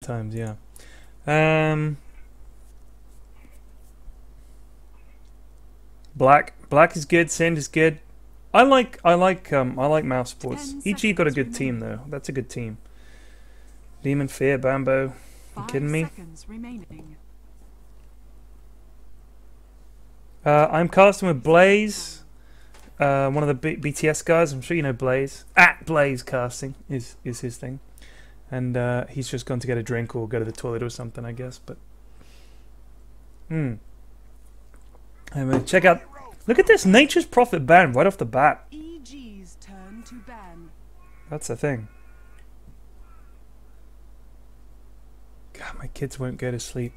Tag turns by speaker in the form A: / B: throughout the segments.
A: times, yeah. Black is good. Sand is good. I like MOUZ Sports. EG got a good team though. That's a good team. Demon Fear, Bambo. You kidding me? I'm casting with Blaze, one of the BTS guys. I'm sure you know Blaze. At Blaze casting is his thing, and he's just gone to get a drink or go to the toilet or something, I guess. But anyway, check out. Look at this Nature's Prophet ban right off the bat.
B: EG's turn to ban.
A: That's the thing. God, my kids won't go to sleep.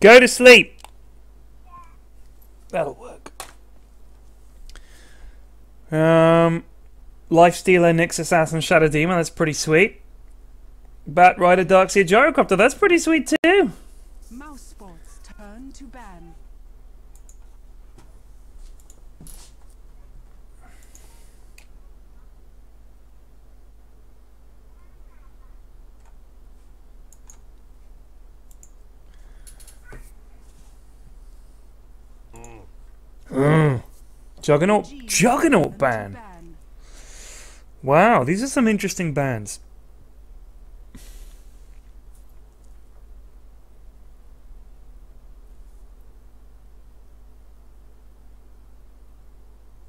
A: Go to sleep! That'll work. Lifestealer, Nyx Assassin, Shadow Demon, that's pretty sweet. Bat Rider, Darkseer, Gyrocopter, that's pretty sweet too.
B: MOUZ Sports turn to ban.
A: Juggernaut ban. Wow, these are some interesting bans.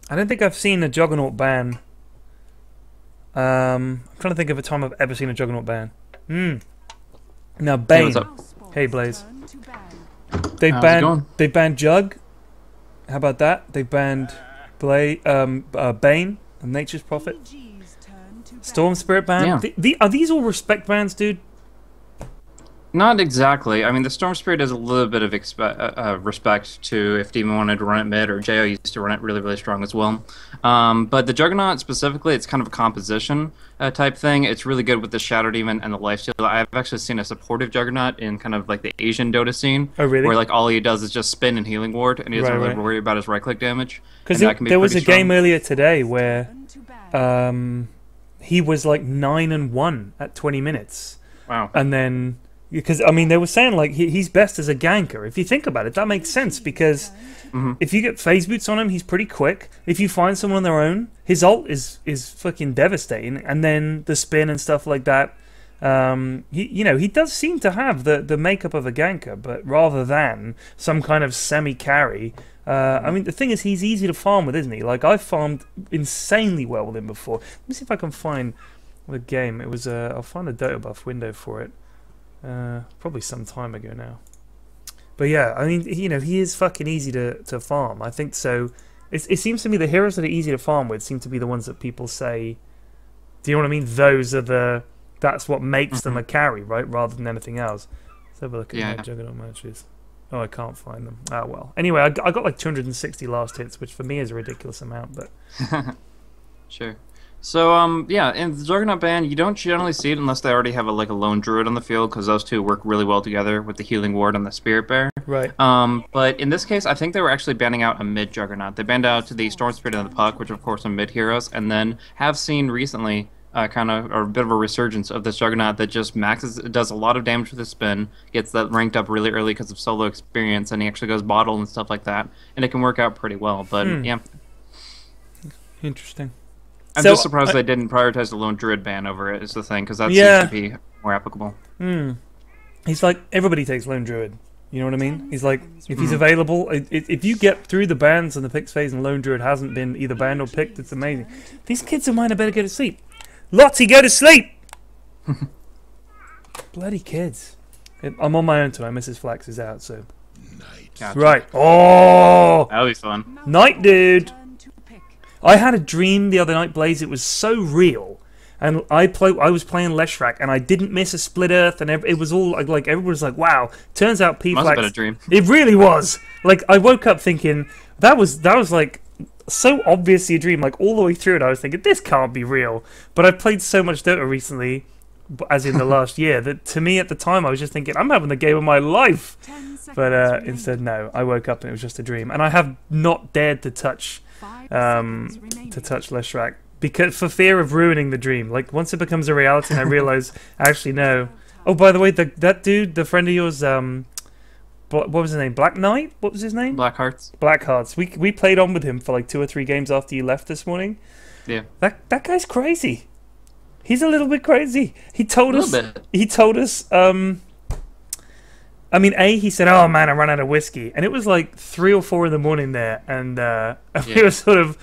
A: I don't think I've seen a Juggernaut ban. I'm trying to think of a time I've ever seen a Juggernaut ban. Now Bane. Hey Blaze. They banned Jug. How about that? They banned Bane, Nature's Prophet. Storm Spirit ban.
C: Yeah.
A: Are these all respect bans, dude?
C: Not exactly. I mean, the Storm Spirit is a little bit of respect to if Demon wanted to run it mid, or JO used to run it really, really strong as well. But the Juggernaut specifically, it's kind of a composition type thing. It's really good with the Shadow Demon and the Lifesteal. I've actually seen a supportive Juggernaut in kind of like the Asian Dota scene.
A: Oh, really?
C: Where like all he does is just spin and Healing Ward, and he doesn't really worry about his right-click damage.
A: Because there was a game earlier today where he was like 9-1 at 20 minutes.
C: Wow.
A: And then... Because, I mean, they were saying, like, he's best as a ganker. If you think about it, that makes sense, because if you get phase boots on him, he's pretty quick. If you find someone on their own, his ult is fucking devastating. And then the spin and stuff like that, he does seem to have the makeup of a ganker, but rather than some kind of semi-carry. I mean, the thing is, he's easy to farm with, isn't he? Like, I've farmed insanely well with him before. Let me see if I can find the game. It was, I'll find a Dota buff window for it. Probably some time ago now. But yeah, I mean, he is fucking easy to farm. I think so. It seems to me the heroes that are easy to farm with seem to be the ones that people say, do you know what I mean? Those are that's what makes them a carry, right? Rather than anything else. Let's have a look at my Juggernaut matches. Oh, I can't find them. Ah, well. Anyway, I got like 260 last hits, which for me is a ridiculous amount, but...
C: Sure. So, yeah, in the Juggernaut ban, you don't generally see it unless they already have a lone Druid on the field, because those two work really well together with the Healing Ward and the Spirit Bear.
A: Right.
C: But in this case, I think they were actually banning out a mid-Juggernaut. They banned out the Storm Spirit and the Puck, which of course are mid-heroes, and then have seen recently kind of a bit of a resurgence of this Juggernaut that just does a lot of damage with his spin, gets that ranked up really early because of solo experience, and he actually goes bottle and stuff like that, and it can work out pretty well. But, yeah.
A: Interesting.
C: I'm just surprised they didn't prioritize the lone Druid ban over it, is the thing, because that seems to be more applicable.
A: He's like, everybody takes lone Druid. You know what I mean? He's like, if he's available, if you get through the bans and the picks phase and lone Druid hasn't been either banned or picked, it's amazing. These kids of mine had better go to sleep. Lottie, go to sleep! Bloody kids. I'm on my own tonight. Mrs Flax is out, so...
C: Gotcha.
A: Right. Oh!
C: That'll be fun.
A: Night, dude! I had a dream the other night, Blaze. It was so real, and I was playing Leshrac, and I didn't miss a split earth, and it was all like everyone was like, "Wow!" Turns out, P Flax.
C: Must have been a dream.
A: It really was. Like I woke up thinking that was like so obviously a dream. Like all the way through it, I was thinking this can't be real. But I've played so much Dota recently, as in the last year, that to me at the time I was just thinking I'm having the game of my life. But instead, no. I woke up and it was just a dream, and I have not dared to touch. Leshrac because for fear of ruining the dream. Like once it becomes a reality, and I realize actually no. Oh, by the way, that dude, the friend of yours, what was his name? Black Knight? What was his name?
C: Black Hearts.
A: Black Hearts. We played on with him for like 2 or 3 games after you left this morning.
C: Yeah.
A: That guy's crazy. He's a little bit crazy. He told us. He told us. I mean, he said, "Oh man, I ran out of whiskey," and it was like 3 or 4 in the morning there, and it was sort of,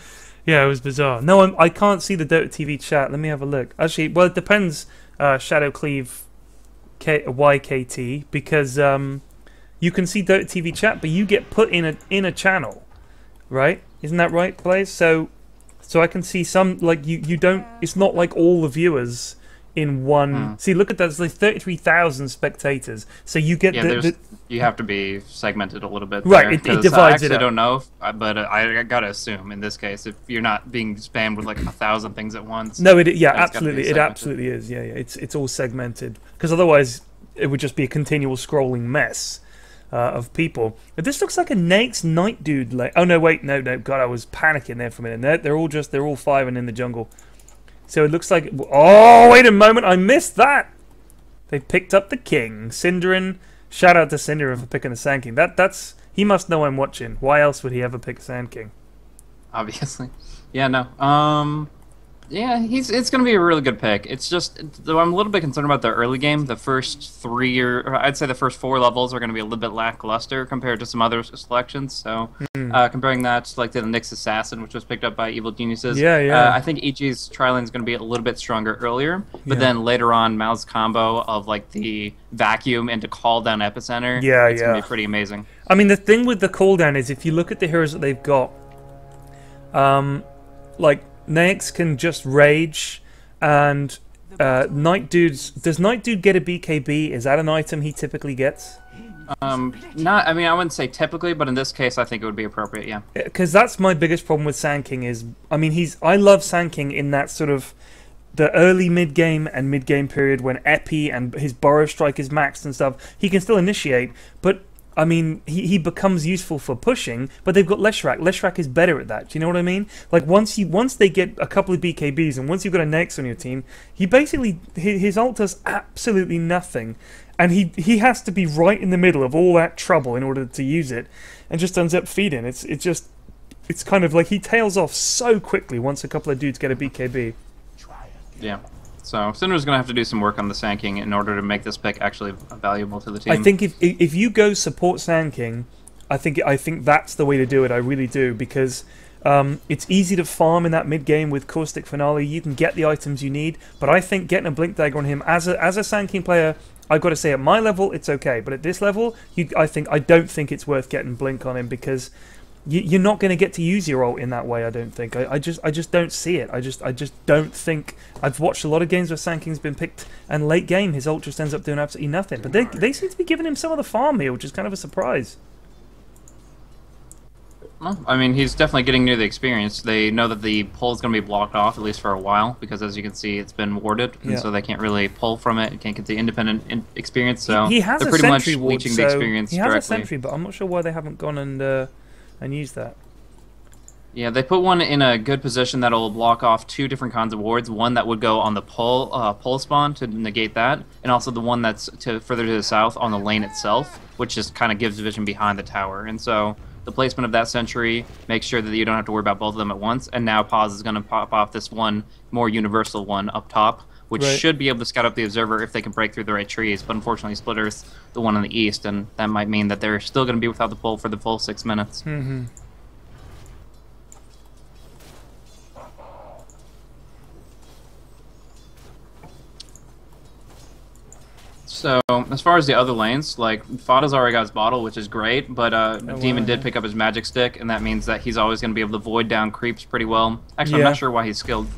A: it was bizarre. No, I can't see the Dota TV chat. Let me have a look. Actually, well, it depends. Shadow Cleave, YKT, because you can see Dota TV chat, but you get put in a channel, right? Isn't that right, Blaze? So I can see some like you don't. It's not like all the viewers in one. See, look at that. There's like 33,000 spectators. So you get
C: you have to be segmented a little bit.
A: Right, it divides it up.
C: I actually don't know, but I gotta assume in this case, if you're not being spammed with like 1,000 things at once.
A: No, absolutely, it absolutely is. Yeah. It's all segmented because otherwise it would just be a continual scrolling mess of people. But this looks like a Nate's Night Dude. Like, oh no, wait, no, God, I was panicking there for a minute. They're all firing in the jungle. So it looks like... Oh, wait a moment. I missed that. They picked up the king. Cinderin. Shout out to Cinderin for picking the Sand King. That's... He must know I'm watching. Why else would he ever pick Sand King?
C: Obviously. Yeah, no. Yeah, it's going to be a really good pick. It's just, though I'm a little bit concerned about the early game. The first 3 or I'd say the first 4 levels are going to be a little bit lackluster compared to some other selections. So comparing that to, like to the Nyx Assassin, which was picked up by Evil Geniuses. I think EG's Triline is going to be a little bit stronger earlier, but then later on, MOUZ combo of like the vacuum into call down epicenter. It's going to be pretty amazing.
A: I mean, the thing with the cooldown is if you look at the heroes that they've got, like Nyx can just rage, and Night Dude's... Does Night Dude get a BKB? Is that an item he typically gets?
C: Not. I mean, I wouldn't say typically, but in this case, I think it would be appropriate. Yeah.
A: Because that's my biggest problem with Sand King is, I mean, I love Sand King in that sort of the early mid game and mid game period when Epi and his Burrow Strike is maxed and stuff. He can still initiate, but I mean, he becomes useful for pushing, but they've got Leshrac. Leshrac is better at that. Do you know what I mean? Like once they get a couple of BKBs and once you've got a Nyx on your team, he basically his ult does absolutely nothing, and he has to be right in the middle of all that trouble in order to use it, and just ends up feeding. It's kind of like he tails off so quickly once a couple of dudes get a BKB.
C: Yeah. So Cinder's going to have to do some work on the Sand King in order to make this pick actually valuable to the team.
A: I think if you go support Sand King, I think that's the way to do it. I really do, because it's easy to farm in that mid game with Caustic Finale. You can get the items you need, but I think getting a Blink Dagger on him as a Sand King player, I've got to say at my level it's okay, but at this level, I don't think it's worth getting Blink on him because you're not going to get to use your ult in that way. I don't think. I just don't see it. I just don't think. I've watched a lot of games where Sand King's been picked, and late game his ult just ends up doing absolutely nothing. But they seem to be giving him some of the farm here, which is kind of a surprise.
C: Well, I mean, he's definitely getting near the experience. They know that the pull is going to be blocked off, at least for a while, because as you can see, it's been warded, and so they can't really pull from it. You can't get the independent experience, so
A: he has
C: they're
A: a
C: pretty much
A: sentry ward,
C: leeching the experience directly.
A: He has a sentry, but I'm not sure why they haven't gone and used that.
C: Yeah, they put one in a good position that'll block off 2 different kinds of wards. One that would go on the pull spawn to negate that, and also the one that's further to the south on the lane itself, which just kind of gives vision behind the tower. And so the placement of that sentry makes sure that you don't have to worry about both of them at once. And now Pause is going to pop off this one more universal one up top, which should be able to scout up the observer if they can break through the right trees. But unfortunately, Splitter's the one on the east, and that might mean that they're still going to be without the pull for the full 6 minutes. So, as far as the other lanes, like, Fada's already got his bottle, which is great, but Demon did pick up his magic stick, and that means that he's always going to be able to void down creeps pretty well. Actually, I'm not sure why he's skilled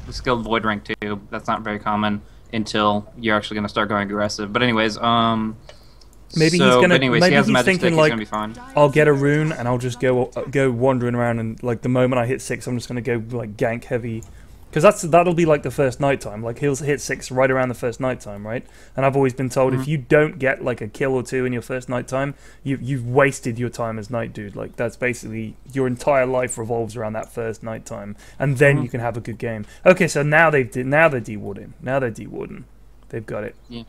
C: void rank 2. That's not very common until you're actually going to start going aggressive. But anyways,
A: maybe he's thinking like, I'll get a rune and I'll just go wandering around, and like the moment I hit 6, I'm just going to go like gank heavy Because that'll be like the first nighttime. Like he'll hit 6 right around the first nighttime, right? And I've always been told if you don't get like a kill or 2 in your first nighttime, you've wasted your time as night dude. Like that's basically your entire life revolves around that first nighttime, and then you can have a good game. Okay, so now they're dewarding. Now they're dewarding. They've got it.
C: Yeah.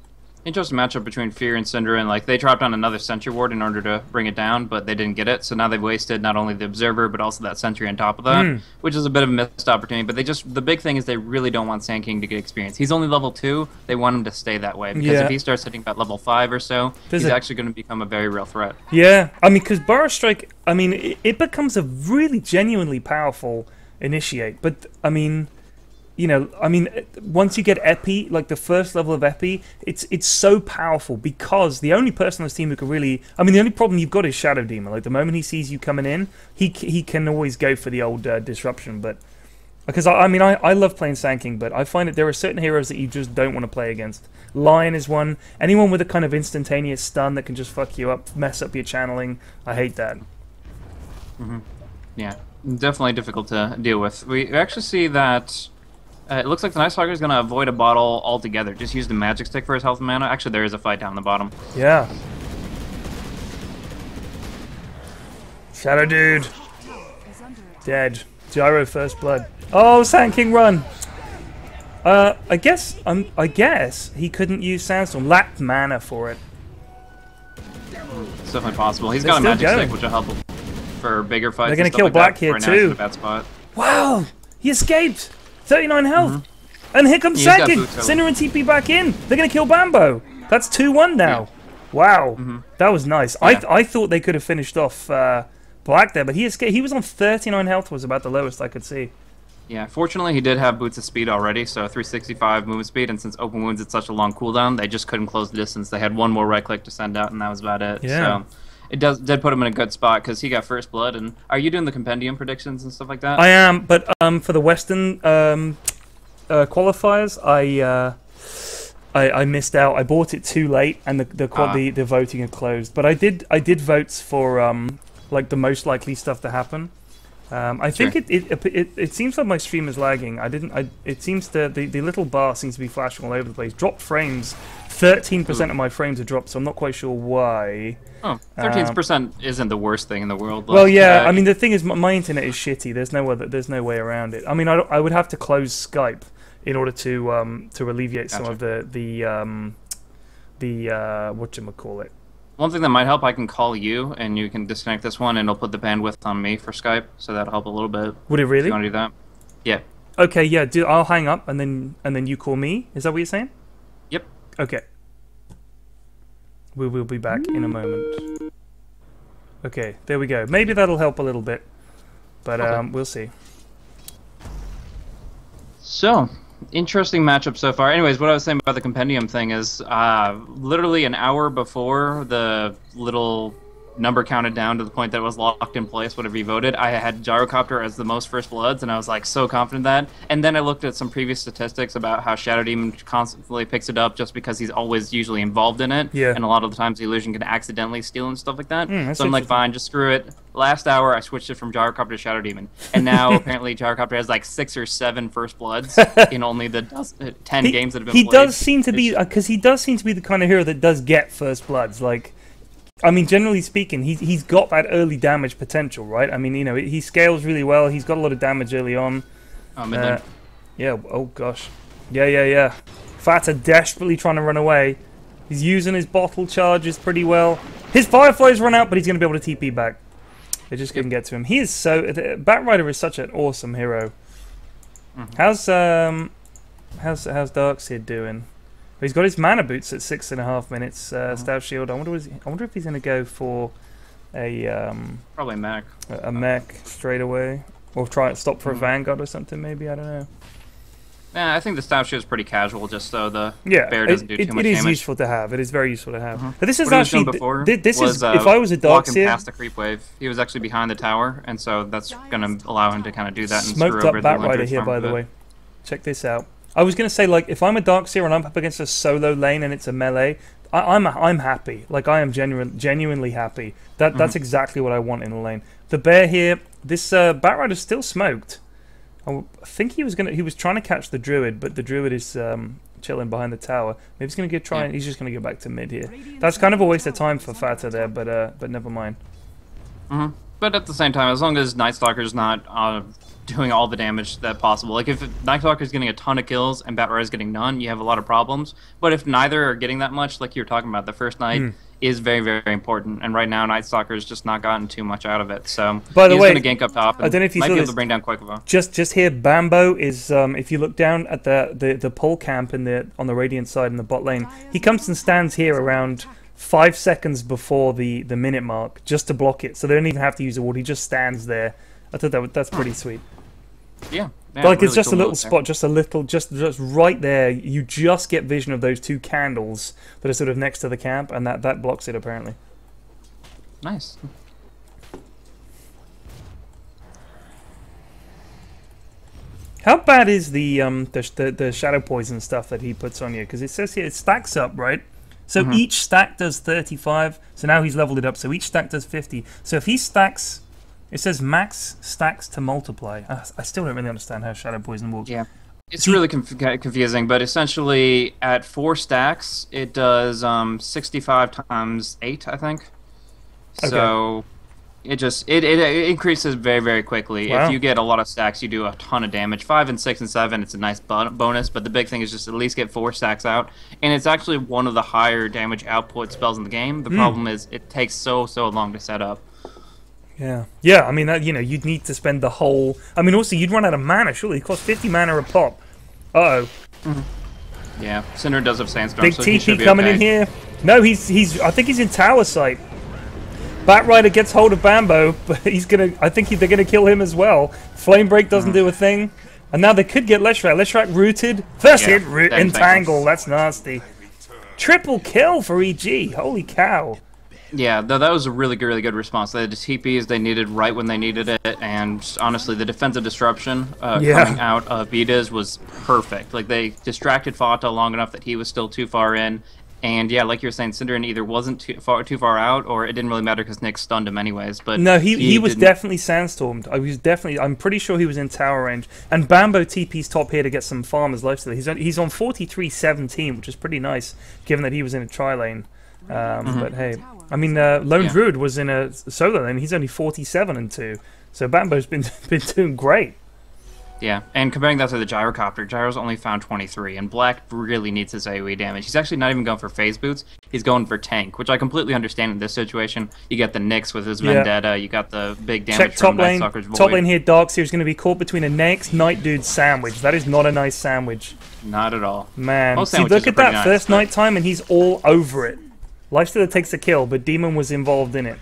C: Interesting matchup between Fear and Cinder, and like they dropped on another Sentry Ward in order to bring it down, but they didn't get it. So now they've wasted not only the Observer but also that Sentry on top of that, which is a bit of a missed opportunity. But the big thing is they really don't want Sand King to get experience. He's only level 2. They want him to stay that way because if he starts hitting about level 5 or so, he's actually going to become a very real threat.
A: Yeah, I mean, because Burrow Strike, I mean, it becomes a really genuinely powerful initiate. But I mean, you know, I mean, once you get Epi, like the first level of Epi, it's so powerful because the only person on this team who can really, I mean, the only problem you've got is Shadow Demon. Like the moment he sees you coming in, he can always go for the old disruption. But because I mean, I love playing Sand King, but I find that there are certain heroes that you just don't want to play against. Lion is one. Anyone with a kind of instantaneous stun that can just fuck you up, mess up your channeling. I hate that.
C: Yeah, definitely difficult to deal with. We actually see that. It looks like the Night Stalker is going to avoid a bottle altogether. Just use the Magic Stick for his health and mana. Actually, there is a fight down the bottom.
A: Yeah. Shadow Dude. Dead. Gyro first blood. Oh, Sand King run. I guess he couldn't use Sandstorm. Lacked mana for it.
C: It's definitely possible. He's got a Magic Stick, which will help for bigger fights.
A: They're going to kill Black here too.
C: In a bad spot.
A: Wow, he escaped. 39 health. And here comes Sand King. Cinder and TP back in. They're going to kill Bambo. That's 2-1 now. Yeah. Wow. That was nice. Yeah. I thought they could have finished off Black there, but he escaped. He was on 39 health, was about the lowest I could see.
C: Yeah, fortunately he did have Boots of Speed already, so 365 movement speed, and since Open Wounds it's such a long cooldown, they just couldn't close the distance. They had one more right click to send out, and that was about it.
A: Yeah. So
C: it did put him in a good spot because he got first blood. And are you doing the compendium predictions and stuff like that?
A: I am, but for the Western qualifiers, I missed out. I bought it too late, and the voting had closed. But I did votes for like the most likely stuff to happen. I think it seems like my stream is lagging. It seems the little bar seems to be flashing all over the place. Dropped frames. 13% of my frames are dropped, so I'm not quite sure why.
C: Oh, 13% isn't the worst thing in the world.
A: Well, yeah. I mean, the thing is, my internet is shitty. There's no way around it. I mean, I would have to close Skype in order to alleviate some of the whatchamacallit.
C: One thing that might help, I can call you, and you can disconnect this one, and it'll put the bandwidth on me for Skype, so that'll help a little bit.
A: Would it really?
C: You want to do that? Yeah.
A: Okay, yeah. I'll hang up, and then you call me. Is that what you're saying?
C: Yep.
A: Okay. We will be back in a moment. Okay, there we go. Maybe that'll help a little bit, but we'll see.
C: So, interesting matchup so far. Anyways, what I was saying about the compendium thing is literally an hour before the little number counted down to the point that it was locked in place, whatever you voted, I had Gyrocopter as the most first bloods, and I was like so confident that. And then I looked at some previous statistics about how Shadow Demon constantly picks it up just because he's always usually involved in it.
A: Yeah.
C: And a lot of the times the illusion can accidentally steal and stuff like that. So I'm like, fine, just screw it. Last hour, I switched it from Gyrocopter to Shadow Demon. And now, apparently, Gyrocopter has like 6 or 7 first bloods in only the 10 games that have been played.
A: He does seem to be, because he does seem to be the kind of hero that does get first bloods. Like, I mean, generally speaking, he's got that early damage potential, right? I mean, you know, he scales really well. He's got a lot of damage early on.
C: Oh, mid-lane.
A: Yeah, oh gosh. Yeah. Fata desperately trying to run away. He's using his bottle charges pretty well. His Fireflies run out, but he's going to be able to TP back. They just couldn't get to him. He is so... Batrider is such an awesome hero. How's Darkseid doing? He's got his mana boots at 6.5 minutes. Stout Shield. I wonder if he's going to go for a
C: probably mech.
A: A mech straight away, or try and stop for a Vanguard or something. Maybe, I don't know.
C: Yeah, I think the Stout Shield is pretty casual, just so the bear doesn't do too much damage.
A: It is useful to have. It is very useful to have. But this is
C: what
A: actually
C: before
A: this
C: was,
A: is if I was a
C: walking
A: Darkseid,
C: past the creep wave, he was actually behind the tower, and so that's going to allow him to kind of do that and
A: smoked
C: screw
A: up
C: over the
A: Batrider here, by the way. Check this out. I was going to say, like, if I'm a Darkseid and I'm up against a solo lane and it's a melee, I'm happy. Like, I am genuinely happy. That's exactly what I want in a lane. The bear here, this Batrider's still smoked. I think he was trying to catch the druid, but the druid is chilling behind the tower. Maybe he's gonna he's just gonna go back to mid here. That's kind of a waste of time for Fata there, but never mind.
C: But at the same time, as long as Night Stalker's not doing all the damage that possible, like if Night Stalker's getting a ton of kills and Bat Rider's getting none, you have a lot of problems. But if neither are getting that much, like you were talking about, the first night is very, very important. And right now, Night Stalker's just not gotten too much out of it. So
A: by the way,
C: he's going to gank up top. And
A: I don't know if you
C: might
A: saw
C: be
A: this.
C: able to bring down Qualifier.
A: Just here, Bambo is. If you look down at the pole camp on the Radiant side in the bot lane, he comes and stands here around 5 seconds before the minute mark just to block it. So they don't even have to use a ward. He just stands there. I thought that's pretty sweet.
C: Yeah.
A: Like really it's just
C: cool
A: a little spot, just right there. You just get vision of those two candles that are sort of next to the camp, and that blocks it apparently.
C: Nice.
A: How bad is the shadow poison stuff that he puts on you? Because it says here it stacks up, right? So each stack does 35. So now he's leveled it up. So each stack does 50. So if he stacks, it says max stacks to multiply. I still don't really understand how shadow poison works.
C: Yeah, it's really confusing. But essentially, at 4 stacks, it does 65 times 8, I think.
A: Okay.
C: So it increases very, very quickly.
A: Wow.
C: If you get a lot of stacks, you do a ton of damage. 5 and 6 and 7, it's a nice bonus. But the big thing is just at least get 4 stacks out, and it's actually one of the higher damage output spells in the game. The problem is it takes so long to set up.
A: Yeah. I mean, you'd need to spend the whole. I mean, also you'd run out of mana. Surely it costs 50 mana a pop.
C: Yeah, Cinder does have Sandstorm.
A: Big
C: so he should
A: TP
C: be
A: coming
C: okay.
A: in here. No, he's. I think he's in tower site. Bat Rider gets hold of Bambo, but he's gonna. I think they're gonna kill him as well. Flame Break doesn't do a thing, and now they could get Leshrac. Leshrac rooted. First hit, entangle. That's nasty. Triple kill for EG. Holy cow.
C: Yeah, that was a really good response. They had the TPs they needed right when they needed it, and honestly, the defensive disruption coming out of Vitas was perfect. Like, they distracted Fata long enough that he was still too far in, and yeah, like you were saying, Cinderin either wasn't too far out, or it didn't really matter because Nick stunned him anyways. But
A: no, he was definitely sandstormed. I'm pretty sure he was in tower range. And Bambo TP's top here to get some farmer's lifesteal. He's on 43-17, which is pretty nice, given that he was in a tri lane. But hey, I mean, Lone Druid was in a solo lane. He's only 47-2, so Bambo's been doing great.
C: Yeah, and comparing that to the Gyrocopter, Gyro's only found 23, and Black really needs his AoE damage. He's actually not even going for phase boots. He's going for tank, which I completely understand in this situation. You got the Nyx with his Vendetta. You got the big damage
A: Check
C: from
A: top lane.
C: Night Stalker's Void.
A: Top lane here, Darkseer's going to be caught between a Nyx Night Dude sandwich. That is not a nice sandwich.
C: Not at all.
A: Man,
C: Most
A: see,
C: sandwiches
A: look
C: are
A: at that
C: pretty
A: first
C: nice,
A: nighttime, and he's all over it. Lifestealer takes a kill, but Demon was involved in it.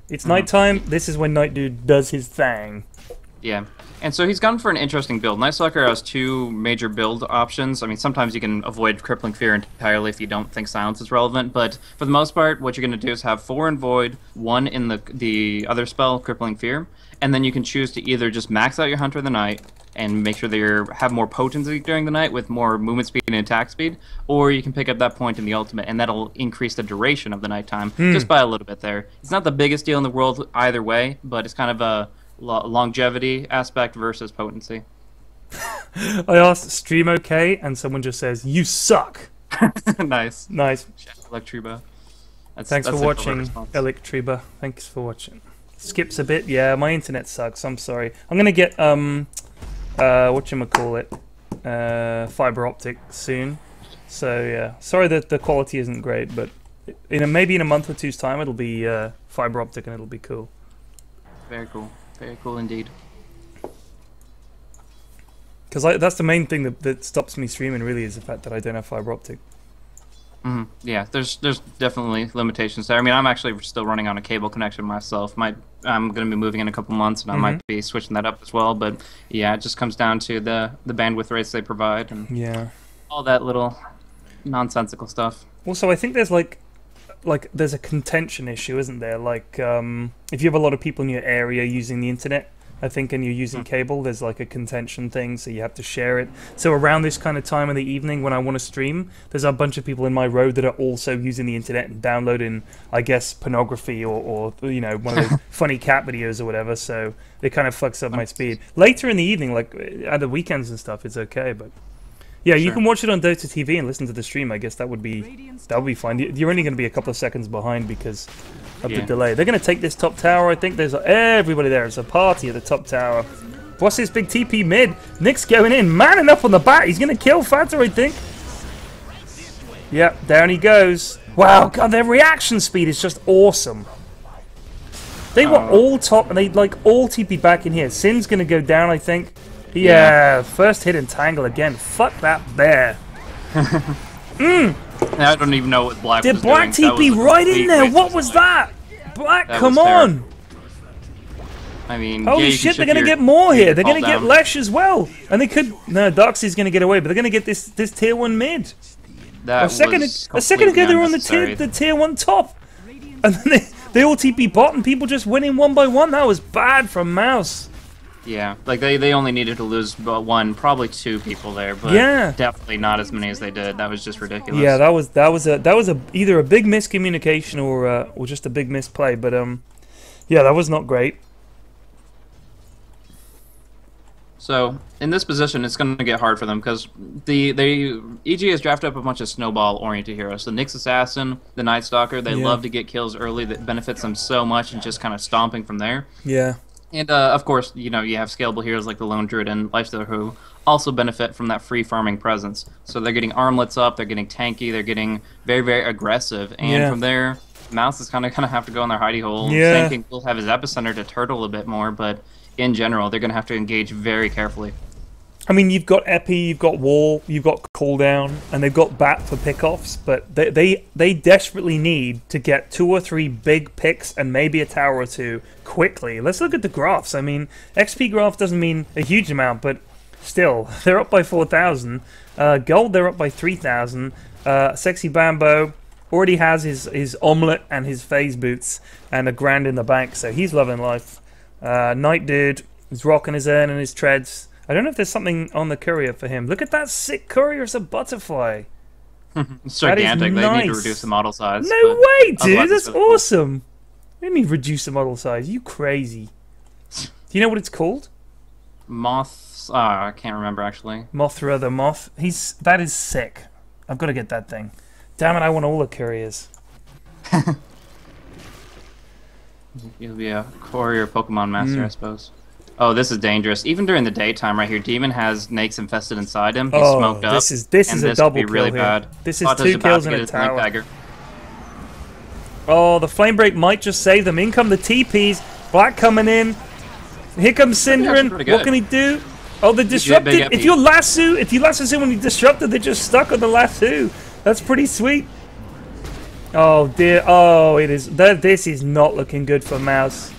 A: It's nighttime. This is when Night Dude does his thing.
C: Yeah, and so he's gone for an interesting build. Night Stalker has 2 major build options. I mean, sometimes you can avoid Crippling Fear entirely if you don't think Silence is relevant, but for the most part, what you're going to do is have 4 in Void, 1 in the other spell, Crippling Fear, and then you can choose to either just max out your Hunter of the Night and make sure that you have more potency during the night with more movement speed and attack speed, or you can pick up that point in the ultimate, and that'll increase the duration of the nighttime just by a little bit there. It's not the biggest deal in the world either way, but it's kind of a longevity aspect versus potency.
A: I asked, stream okay? And someone just says, you suck.
C: Nice.
A: Nice.
C: Electriba.
A: Thanks for watching, Electriba. Thanks for watching. Skips a bit. Yeah, my internet sucks. I'm sorry. I'm going to get, whatchamacallit, fiber optic soon. So, yeah. Sorry that the quality isn't great, but maybe in a month or two's time, it'll be fiber optic and it'll be cool.
C: Very cool. Very cool indeed.
A: Because that's the main thing that stops me streaming, really, is the fact that I don't have fiber optic.
C: Yeah, there's definitely limitations there. I mean, I'm actually still running on a cable connection myself. I'm going to be moving in a couple months, and I might be switching that up as well. But yeah, it just comes down to the bandwidth rates they provide and all that little nonsensical stuff.
A: Also, I think there's like there's a contention issue, isn't there? Like, if you have a lot of people in your area using the internet, I think, and you're using cable, there's like a contention thing, so you have to share it. So around this kind of time in the evening when I want to stream, there's a bunch of people in my road that are also using the internet and downloading, I guess, pornography or you know, one of those funny cat videos or whatever, so it kind of fucks up my speed. Later in the evening, like at the weekends and stuff, it's okay, but yeah, you can watch it on Dota TV and listen to the stream. I guess that would be fine. You're only going to be a couple of seconds behind because of the delay. They're going to take this top tower. I think there's everybody there. It's a party at the top tower. What's this big TP mid? Nick's going in, manning up on the bat. He's going to kill Fata, I think. Yep, down he goes. Wow, God, their reaction speed is just awesome. They were all top, and they like all TP back in here. Sin's going to go down, I think. Yeah, first hit and tangle again. Fuck that bear.
C: I don't even know what Black was doing.
A: Did Black TP right in there? What was that? Black, come on.
C: I mean,
A: holy shit, they're going to get more here. They're going to get Lesh as well. And they could... No, Darkseid's going to get away, but they're going to get this tier 1 mid. A second ago, they were on the tier 1 top. And then they all TP bot and people just winning one by one. That was bad from MOUZ.
C: Yeah, like they only needed to lose one, probably two people there, but definitely not as many as they did. That was just ridiculous.
A: Yeah, that was either a big miscommunication or just a big misplay. But yeah, that was not great.
C: So in this position, it's going to get hard for them because EG has drafted up a bunch of snowball-oriented heroes. The Nyx Assassin, the Night Stalker, they love to get kills early. That benefits them so much, and just kind of stomping from there.
A: Yeah.
C: And, of course, you know, you have scalable heroes like the Lone Druid and Lifestealer who also benefit from that free farming presence. So they're getting armlets up, they're getting tanky, they're getting very, very aggressive. And from there, MOUZ is kind of going to have to go in their hidey hole. Same thing, will have his epicenter to turtle a bit more, but in general, they're going to have to engage very carefully.
A: I mean, you've got Epi, you've got Wall, you've got Cooldown, and they've got Bat for pickoffs, but they desperately need to get 2 or 3 big picks and maybe a tower or 2 quickly. Let's look at the graphs. I mean, XP graph doesn't mean a huge amount, but still, they're up by 4,000. Gold, they're up by 3,000. Sexy Bambo already has his omelet and his phase boots and a grand in the bank, so he's loving life. Night Dude is rocking his urn and his treads. I don't know if there's something on the courier for him. Look at that sick courier. It's a butterfly.
C: It's gigantic. Nice. They need to reduce the model size.
A: No way, dude. That's awesome. What do you mean reduce the model size? You crazy. Do you know what it's called?
C: Moth. I can't remember, actually.
A: Mothra the Moth. That is sick. I've got to get that thing. Damn it, I want all the couriers.
C: You'll be a courier Pokemon master, I suppose. Oh, this is dangerous. Even during the daytime, right here, Demon has snakes infested inside him. He's smoked up.
A: This is a double kill
C: really
A: here.
C: Bad.
A: This is 2 kills in a tower. Oh, the flame break might just save them. In come the TPs. Black coming in. Here comes Synderen. What can he do? Oh, the disrupted. If you lasso someone you disrupted, they're just stuck on the lasso. That's pretty sweet. Oh dear. Oh, it is. This is not looking good for MOUZ.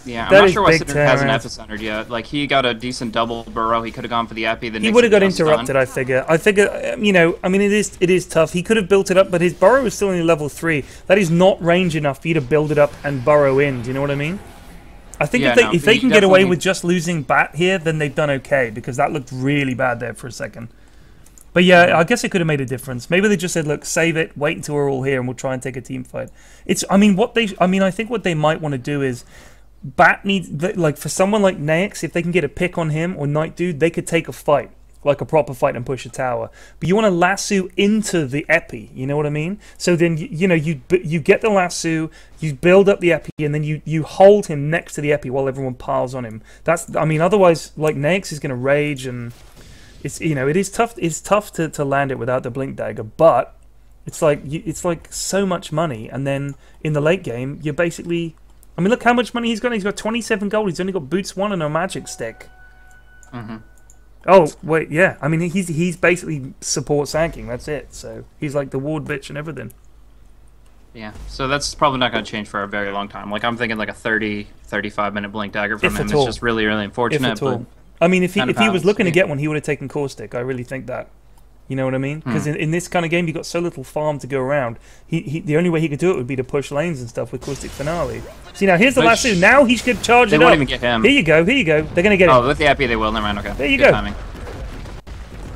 C: Yeah, I'm not sure why Synderen hasn't epicenter yet. Like, he got a decent double burrow. He could have gone for the epi.
A: He would have got interrupted, I figure. You know, I mean, it is tough. He could have built it up, but his burrow is still only level 3. That is not range enough for you to build it up and burrow in. Do you know what I mean? I think if they can get away with just losing Bat here, then they've done okay, because that looked really bad there for a second. But yeah, I guess it could have made a difference. Maybe they just said, "Look, save it, wait until we're all here, and we'll try and take a team fight." I think what they might want to do is, Bat needs, like, for someone like Naix, if they can get a pick on him or Night Dude, they could take a fight, like a proper fight, and push a tower. But you want to lasso into the epi, you know what I mean? So then you get the lasso, you build up the epi, and then you hold him next to the epi while everyone piles on him. Otherwise, like, Naix is going to rage, and it's, you know, it is tough. It's tough to land it without the blink dagger, but it's like so much money, and then in the late game, you're basically. I mean, look how much money he's got. He's got 27 gold. He's only got boots 1 and a magic stick. Oh, wait, yeah. I mean, he's basically support sanking. That's it. So he's like the ward bitch and everything.
C: Yeah, so that's probably not going to change for a very long time. Like, I'm thinking like a 30, 35-minute blink dagger from him. It's just really, really unfortunate.
A: I mean, if he was looking to get one, he would have taken Caustic. I really think that. You know what I mean? Because in this kind of game, you've got so little farm to go around. The only way he could do it would be to push lanes and stuff with Caustic Finale. See, now here's the lasso. Now he could charge it up.
C: They won't even get him.
A: Here you go. Here you go. They're going to get him.
C: Oh, with the epi, they will. Never mind. Okay.
A: There you
C: Good
A: go.
C: Timing.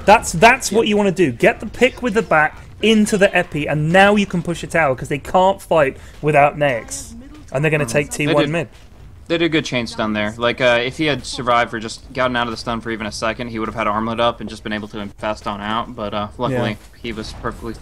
A: That's what you want to do. Get the pick with the back into the epi, and now you can push a tower because they can't fight without Nex. And they're going to take T1 mid.
C: They did a good chain stun there. Like, if he had survived or just gotten out of the stun for even a second, he would have had armlet up and just been able to infest on out. But luckily, he was perfectly...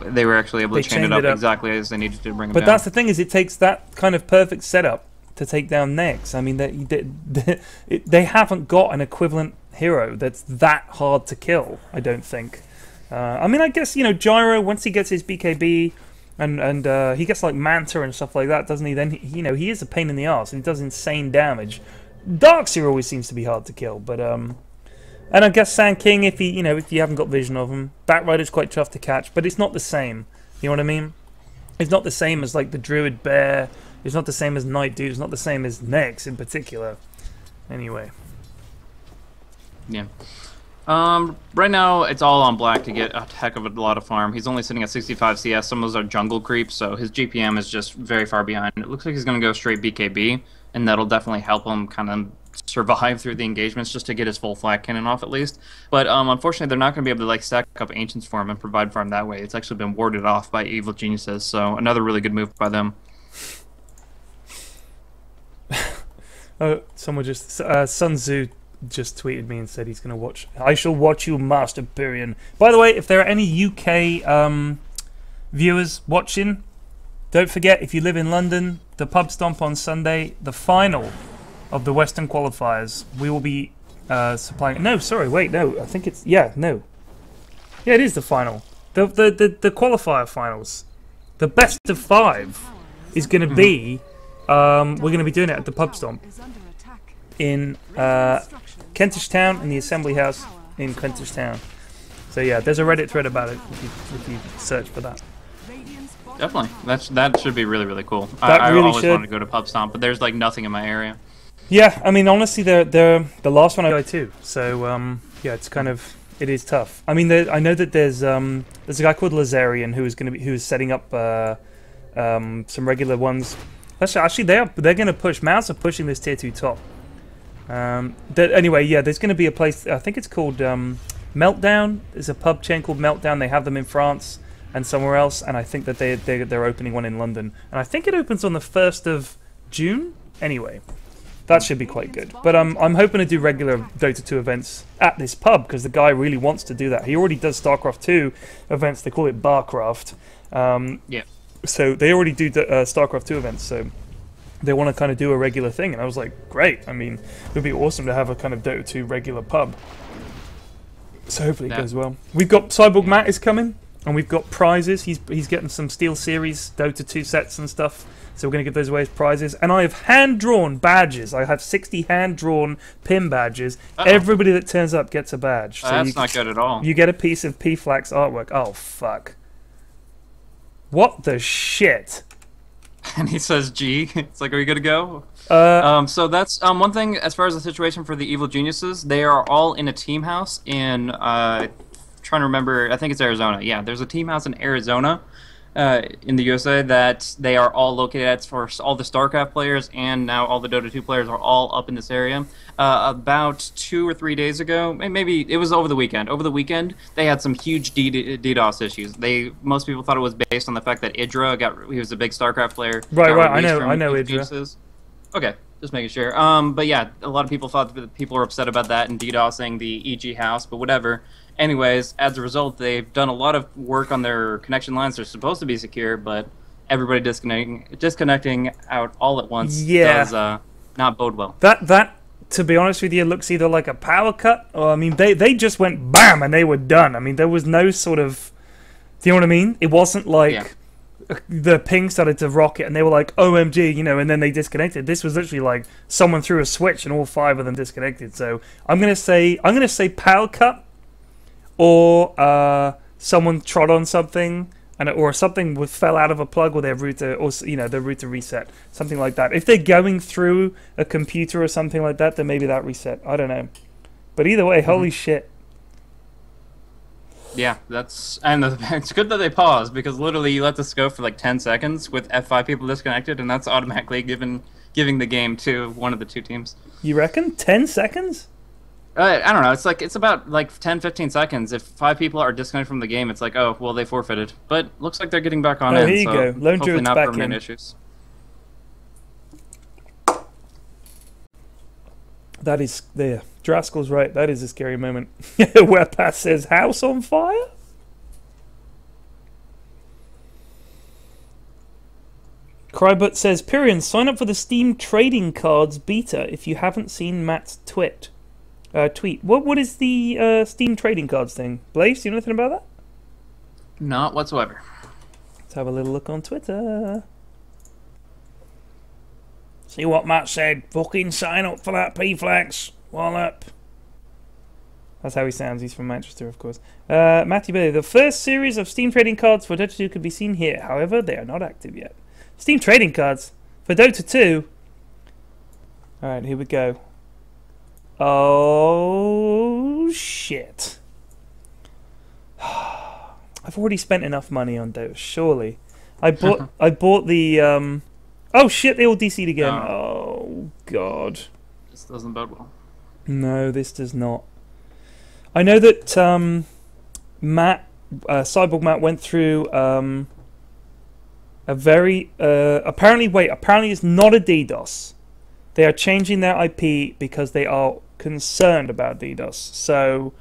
C: They were actually able to chain it up exactly as they needed to bring him down.
A: But that's the thing, is it takes that kind of perfect setup to take down Nex. I mean, they haven't got an equivalent hero that's that hard to kill, I don't think. I mean, I guess, you know, Gyro, once he gets his BKB... And he gets like Manta and stuff like that, doesn't he? Then you know, he is a pain in the arse and he does insane damage. Darkseer always seems to be hard to kill, but and I guess Sand King, if you haven't got vision of him, Batrider's quite tough to catch, but it's not the same. You know what I mean? It's not the same as like the Druid Bear. It's not the same as Night Dude. It's not the same as Nex in particular. Anyway.
C: Yeah. Right now, it's all on black to get a heck of a lot of farm. He's only sitting at 65 CS. Some of those are jungle creeps, so his GPM is just very far behind. It looks like he's going to go straight BKB, and that'll definitely help him kind of survive through the engagements just to get his full flat cannon off at least. But unfortunately, they're not going to be able to like stack up Ancients for him and provide farm that way. It's actually been warded off by Evil Geniuses, so another really good move by them.
A: Oh, someone just... Sun Tzu just tweeted me and said he's going to watch. I shall watch you, Master Pyrian. By the way, if there are any UK viewers watching, don't forget, if you live in London, the pub stomp on Sunday, the final of the Western qualifiers. We will be supplying. No, sorry, wait, no. I think it's no. Yeah, it is the final. The qualifier finals. The best of 5 is going to be. We're going to be doing it at the pub stomp in Kentish Town, in the Assembly House in Kentish Town. So yeah, there's a Reddit thread about it if you search for that.
C: Definitely, that should be really, really cool. I really always wanted to go to pub stomp, but there's like nothing in my area.
A: Yeah, I mean honestly, they're the last one I go to. So yeah, it is tough. I mean, I know that there's a guy called Lazarian who is setting up some regular ones. Actually, they're going to push. MOUZ are pushing this tier 2 top. Anyway, yeah, there's going to be a place. I think it's called Meltdown. There's a pub chain called Meltdown. They have them in France and somewhere else, and I think that they're opening one in London. And I think it opens on the 1st of June. Anyway, that should be quite good. But I'm hoping to do regular Dota 2 events at this pub because the guy really wants to do that. He already does StarCraft 2 events. They call it Barcraft.
C: Yeah.
A: So they already do StarCraft 2 events. So they want to kind of do a regular thing, and I was like, great. I mean, it would be awesome to have a kind of Dota 2 regular pub. So hopefully it goes well. We've got Cyborg Matt is coming, and we've got prizes. He's getting some Steel Series Dota 2 sets and stuff, so we're going to give those away as prizes. And I have hand-drawn badges. I have 60 hand-drawn pin badges. Everybody that turns up gets a badge. So
C: that's not good at all.
A: You get a piece of P Flax artwork. Oh, fuck. What the shit?
C: And he says G. It's like, are we good to go? So that's one thing as far as the situation for the Evil Geniuses. They are all in a team house in, trying to remember, I think it's Arizona. Yeah, there's a team house in Arizona in the USA that they are all located at for all the StarCraft players, and now all the Dota 2 players are all up in this area. About 2 or 3 days ago, maybe it was over the weekend. Over the weekend, they had some huge DDoS issues. Most people thought it was based on the fact that Idra he was a big StarCraft player.
A: Right. I know Idra.
C: Okay, just making sure. But yeah, a lot of people thought that people were upset about that and DDoSing the EG house, but whatever. Anyways, as a result, they've done a lot of work on their connection lines. They're supposed to be secure, but everybody disconnecting out all at once does not bode well.
A: That, to be honest with you, looks either like a power cut, or I mean, they just went BAM and they were done. I mean, there was no sort of, do you know what I mean? It wasn't like the ping started to rocket and they were like, OMG, you know, and then they disconnected. This was literally like someone threw a switch and all 5 of them disconnected. So I'm gonna say power cut, or someone trod on something, or something fell out of a plug, or their router, or their router reset, something like that. If they're going through a computer or something like that, then maybe that reset. I don't know, but either way, holy shit.
C: Yeah, it's good that they paused because literally you let this go for like 10 seconds with F5 people disconnected, and that's automatically giving the game to one of the two teams.
A: You reckon 10 seconds?
C: I don't know. It's about like 10, 15 seconds. If 5 people are disconnected from the game, it's like, oh, well, they forfeited. But looks like they're getting back on in.
A: Here you
C: so
A: go. Lone
C: hopefully
A: Druid's
C: not
A: back
C: permanent
A: in.
C: issues.
A: That is there. Draskell's right. That is a scary moment. Webpass says house on fire. Crybut says Pyrian, sign up for the Steam trading cards beta if you haven't seen Matt's tweet. What is the Steam trading cards thing? Blaze, do you know anything about that?
C: Not whatsoever.
A: Let's have a little look on Twitter. See what Matt said. Fucking sign up for that P-Flax. Wallop. That's how he sounds. He's from Manchester, of course. Matthew Bailey. The first series of Steam trading cards for Dota 2 can be seen here. However, they are not active yet. Steam trading cards for Dota 2. Alright, here we go. Oh, shit. I've already spent enough money on Dota, surely. I bought the... Oh shit, they all DC'd again. Oh, God.
C: This doesn't bode well.
A: No, this does not. I know that Cyborg Matt went through a very... apparently it's not a DDoS. They are changing their IP because they are concerned about DDoS. So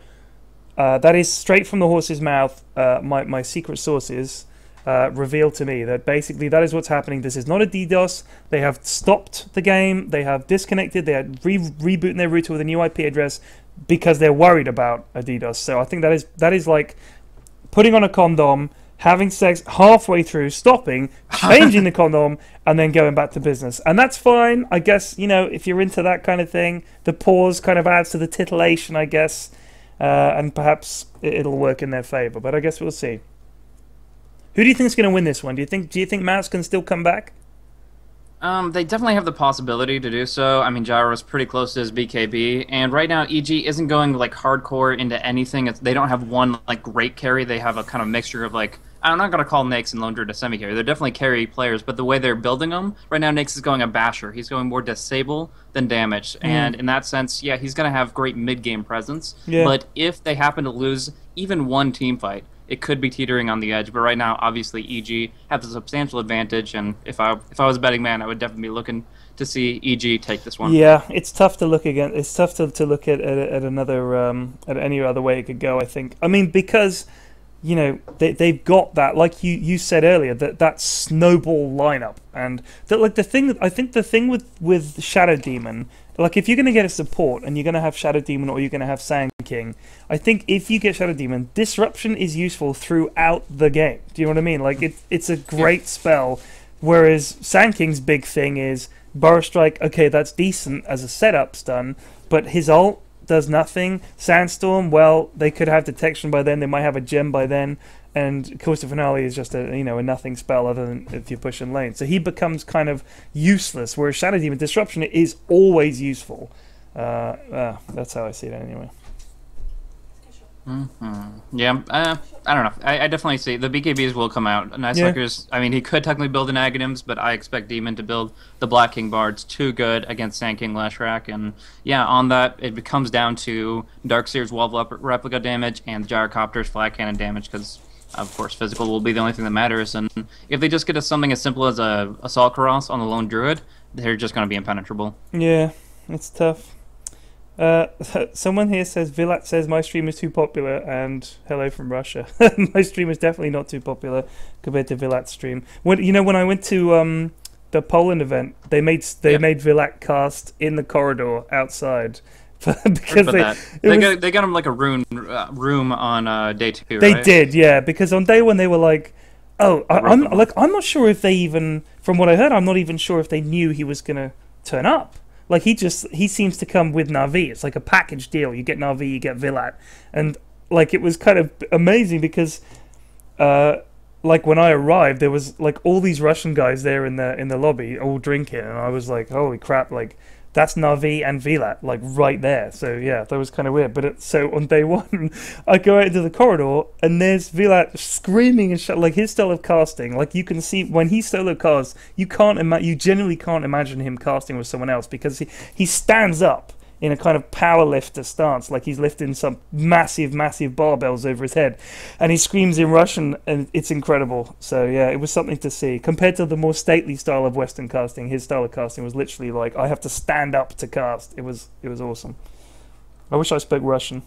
A: that is straight from the horse's mouth. My secret sources... revealed to me that basically that is what's happening. This is not a DDoS. They have stopped the game. They have disconnected. They are rebooting their router with a new IP address because they're worried about a DDoS. So I think that is like putting on a condom, having sex halfway through, stopping, changing the condom, and then going back to business. And that's fine, I guess. You know, if you're into that kind of thing, the pause kind of adds to the titillation, I guess, and perhaps it'll work in their favor. But I guess we'll see. Who do you think is going to win this one? Do you think MOUZ can still come back?
C: They definitely have the possibility to do so. I mean, Gyro was pretty close to his BKB, and right now EG isn't going like hardcore into anything. They don't have one like great carry. They have a kind of mixture of like, I'm not gonna call Nyx and Lone Druid a semi carry. They're definitely carry players, but the way they're building them right now, Nyx is going a basher. He's going more disable than damage, and in that sense, yeah, he's gonna have great mid game presence.
A: Yeah.
C: But if they happen to lose even one team fight, it could be teetering on the edge. But right now, obviously, EG has a substantial advantage, and if I was a betting man, I would definitely be looking to see EG take this one.
A: Yeah, it's tough to look again. It's tough to look at another at any other way it could go. I think. I mean, because you know they've got that, like you said earlier, that snowball lineup, and that like the thing with Shadow Demon. Like, if you're going to get a support and you're going to have Shadow Demon or you're going to have Sand King, I think if you get Shadow Demon, Disruption is useful throughout the game. Do you know what I mean? Like, it's a great spell, whereas Sand King's big thing is Burrow Strike. Okay, that's decent as a setup stun, but his ult does nothing. Sandstorm, well, they could have detection by then. They might have a gem by then. And Course of Finale is just a nothing spell other than if you're pushing lane. So he becomes kind of useless, whereas Shadow Demon Disruption is always useful. That's how I see it anyway.
C: Yeah, I don't know. I definitely see the BKBs will come out. Nice Suckers, I mean, he could technically build an Aghanims, but I expect Demon to build the Black King Bards too good against Sand King Lashrak. And yeah, on that, it comes down to Darkseer's Wall Replica damage and Gyrocopter's Flat Cannon damage, because of course physical will be the only thing that matters. And if they just get us something as simple as a Assault Karas on the Lone Druid, they're just going to be impenetrable.
A: Yeah, it's tough. Someone here says Vilat says my stream is too popular, and hello from Russia. My stream is definitely not too popular compared to Vilat's stream. When I went to the Poland event, they made Vilat cast in the corridor outside because
C: they got him like a room on day 2.
A: They
C: right?
A: did, yeah. Because on day 1 they were like, oh, I'm not sure if they even, from what I heard, I'm not even sure if they knew he was gonna turn up. Like, he seems to come with Na'Vi. It's like a package deal. You get Na'Vi, you get Vilat. And, like, it was kind of amazing because, like, when I arrived, there was, like, all these Russian guys there in the lobby all drinking. And I was like, holy crap, like, that's Na'vi and Velat, like right there. So yeah, that was kind of weird. But so on day one, I go out into the corridor and there's Velat screaming and like his style of casting. Like you can see when he solo casts, you genuinely can't imagine him casting with someone else because he stands up in a kind of power lifter stance, like he's lifting some massive barbells over his head, and he screams in Russian, and it's incredible. So yeah, it was something to see. Compared to the more stately style of Western casting, his style of casting was literally like, I have to stand up to cast. It was awesome. I wish I spoke Russian.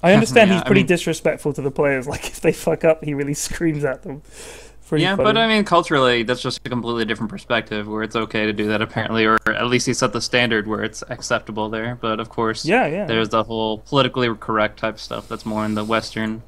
A: I understand he's pretty disrespectful to the players. Like if they fuck up, he really screams at them.
C: Yeah, funny. But I mean, culturally, that's just a completely different perspective where it's okay to do that, apparently, or at least he set the standard where it's acceptable there. But of course, there's the whole politically correct type stuff that's more in the Western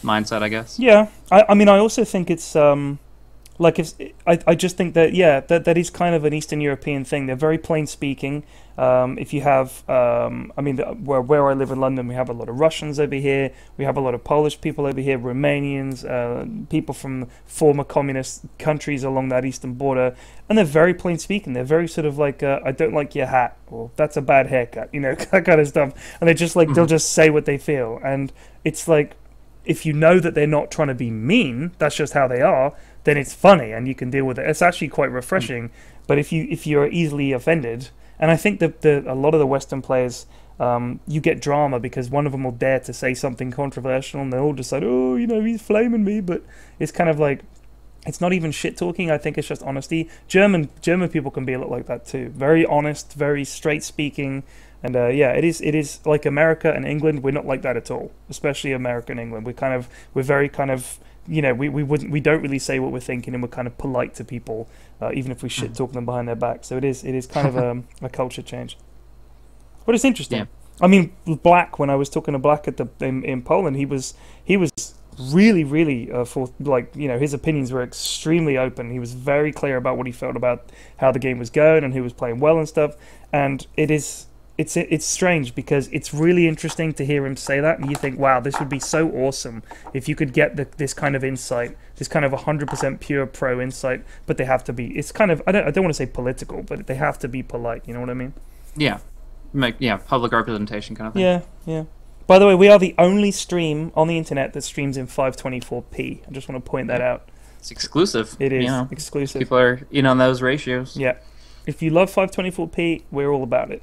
C: mindset, I guess. Yeah,
A: I mean, I also think it's like I just think that that is kind of an Eastern European thing. They're very plain speaking. If you have, I mean, where I live in London, we have a lot of Russians over here. We have a lot of Polish people over here, Romanians, people from former communist countries along that eastern border, and they're very plain speaking. They're very sort of like, I don't like your hat, or that's a bad haircut, you know, that kind of stuff. And they just like they'll just say what they feel, and it's like if you know that they're not trying to be mean, that's just how they are. Then it's funny and you can deal with it. It's actually quite refreshing. But if you're easily offended, and I think that a lot of the Western players, you get drama because one of them will dare to say something controversial, and they'll all decide, oh, you know, he's flaming me. But it's kind of like, it's not even shit talking. I think it's just honesty. German people can be a lot like that too. Very honest, very straight speaking. And yeah, it is like America and England. We're not like that at all, especially America and England. We're very kind of, you know, we don't really say what we're thinking, and we're kind of polite to people, even if we shit talk them behind their back. So it is kind of a culture change. But it's interesting. Yeah. I mean, Black, when I was talking to Black in Poland, he was really for, like, you know, his opinions were extremely open. He was very clear about what he felt about how the game was going and who was playing well and stuff. And it's strange because it's really interesting to hear him say that, and you think, wow, this would be so awesome if you could get this kind of insight, this kind of 100% pure pro insight. But they have to be, it's kind of, I don't want to say political, but they have to be polite. You know what I mean? Yeah,
C: public representation kind of thing.
A: Yeah. By the way, we are the only stream on the internet that streams in 524p. I just want to point that out.
C: It's exclusive.
A: It is exclusive.
C: People are in on those ratios.
A: Yeah. If you love 524p, we're all about it.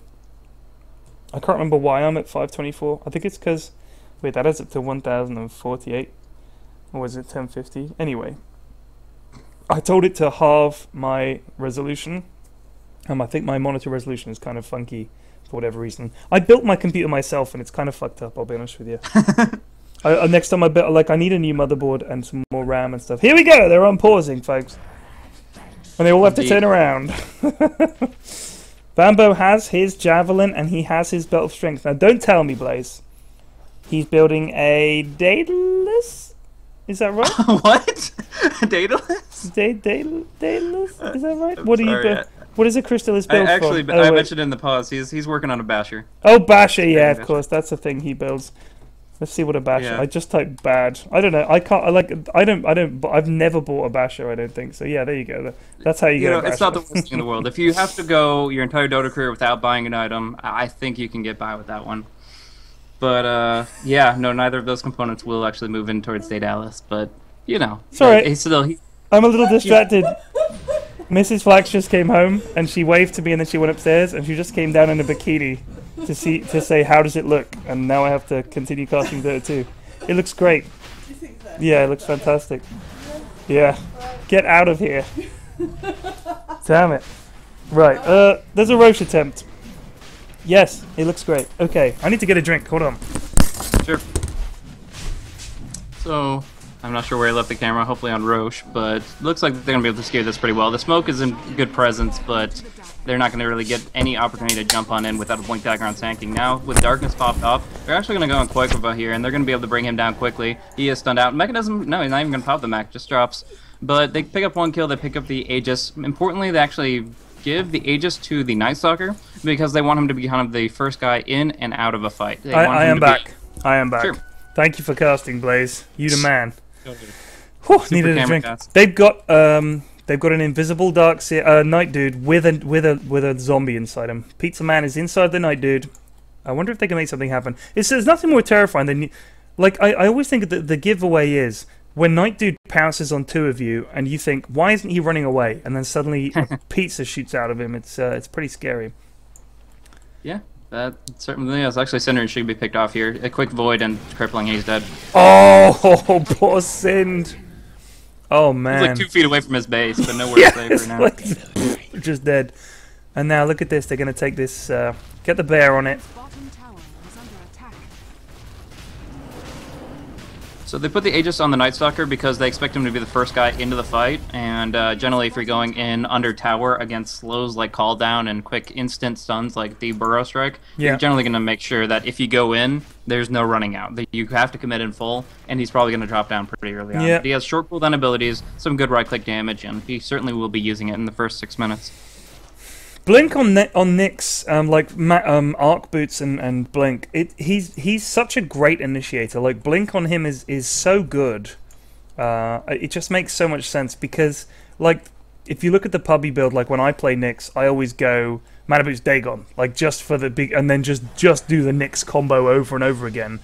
A: I can't remember why I'm at 524. I think it's because, wait, that adds up to 1048, or was it 1050? Anyway, I told it to halve my resolution. I think my monitor resolution is kind of funky for whatever reason. I built my computer myself, and it's kind of fucked up. I'll be honest with you. Next time I need a new motherboard and some more RAM and stuff. Here we go. They're unpausing, folks, and they all have to turn around. Bambo has his javelin and he has his belt of strength. Now, don't tell me, Blaze, he's building a Daedalus? Is that right?
C: What? Daedalus?
A: Daedalus? Is that right? What is a Crystalis build
C: for? I mentioned in the pause, he's working on a Basher.
A: Oh, Basher, yeah, of course. That's the thing he builds. Let's see what a Basher. Yeah. I just typed bad. I don't know. I've never bought a Basher, I don't think. So yeah, there you go. That's how you get a Basher.
C: It's not the worst thing in the world. If you have to go your entire Dota career without buying an item, I think you can get by with that one. But yeah, no, neither of those components will actually move in towards Daedalus. But you know,
A: sorry, I'm a little distracted. Mrs Flax just came home and she waved to me, and then she went upstairs and she just came down in a bikini to say how does it look, and now I have to continue casting Dota 2. It looks great.
D: You think so?
A: Yeah, it looks fantastic. Yeah, get out of here. Damn it. Right, there's a Roche attempt. Yes, it looks great. Okay, I need to get a drink. Hold on.
C: Sure. So, I'm not sure where I left the camera, hopefully on Roche, but it looks like they're going to be able to scare this pretty well. The smoke is in good presence, but they're not going to really get any opportunity to jump on in without a blink dagger on tanking. Now, with darkness popped up, they're actually going to go on Qualifier here, and they're going to be able to bring him down quickly. He is stunned out. Mechanism, no, he's not even going to pop the mech, just drops. But they pick up one kill, they pick up the Aegis. Importantly, they actually give the Aegis to the Night Stalker because they want him to be kind of the first guy in and out of a fight.
A: I am back. Sure. Thank you for casting, Blaze. You the man. Whew, needed a drink. They've got They've got an invisible Night Dude with a zombie inside him. Pizza Man is inside the Night Dude. I wonder if they can make something happen. There's nothing more terrifying than... Like, I always think that the giveaway is when Night Dude pounces on 2 of you and you think, why isn't he running away? And then suddenly a pizza shoots out of him. It's pretty scary.
C: Yeah, that certainly is. Actually, Cinder should be picked off here. A quick void and crippling, he's dead.
A: Oh, poor Sind. Oh, man.
C: He's like 2 feet away from his base, but nowhere safe right now.
A: Like, just dead. And now look at this. They're going to take this, get the bear on it.
B: Bottom tower is under attack.
C: So they put the Aegis on the Night Stalker because they expect him to be the first guy into the fight, and generally if you're going in under tower against slows like Call Down and quick instant stuns like the Burrow Strike, you're generally going to make sure that if you go in, there's no running out. That you have to commit in full, and he's probably going to drop down pretty early on. But he has short cooldown abilities, some good right-click damage, and he certainly will be using it in the first 6 minutes.
A: Blink on Nyx, Arc Boots and Blink. He's such a great initiator. Like Blink on him is so good. It just makes so much sense because like if you look at the pubby build, like when I play Nyx, I always go Mana Boots Dagon, like just for the big, and then just do the Nyx combo over and over again.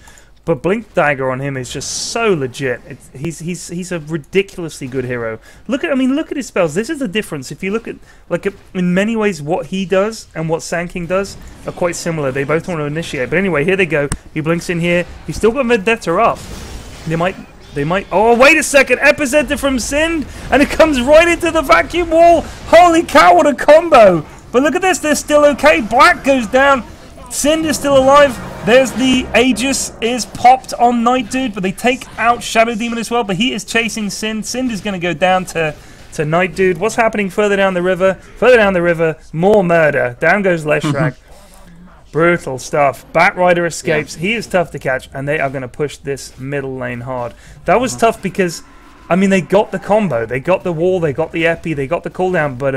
A: But Blink Dagger on him is just so legit. He's a ridiculously good hero. Look at his spells. This is the difference. If you look at in many ways what he does and what Sand King does are quite similar. They both want to initiate. But anyway, here they go. He blinks in here. He's still got Vendetta up. They might. Oh wait a second! Epicenter from Sind, and it comes right into the vacuum wall. Holy cow! What a combo! But look at this. They're still okay. Black goes down. Sind is still alive. There's the Aegis is popped on Night Dude, but they take out Shadow Demon as well, but he is chasing Sind. Sind is going to go down to Night Dude. What's happening further down the river? Further down the river, more murder. Down goes Leshrac. Brutal stuff. Batrider escapes. He is tough to catch, and they are going to push this middle lane hard. That was tough because, I mean, they got the combo. They got the wall, they got the epi, they got the cooldown, but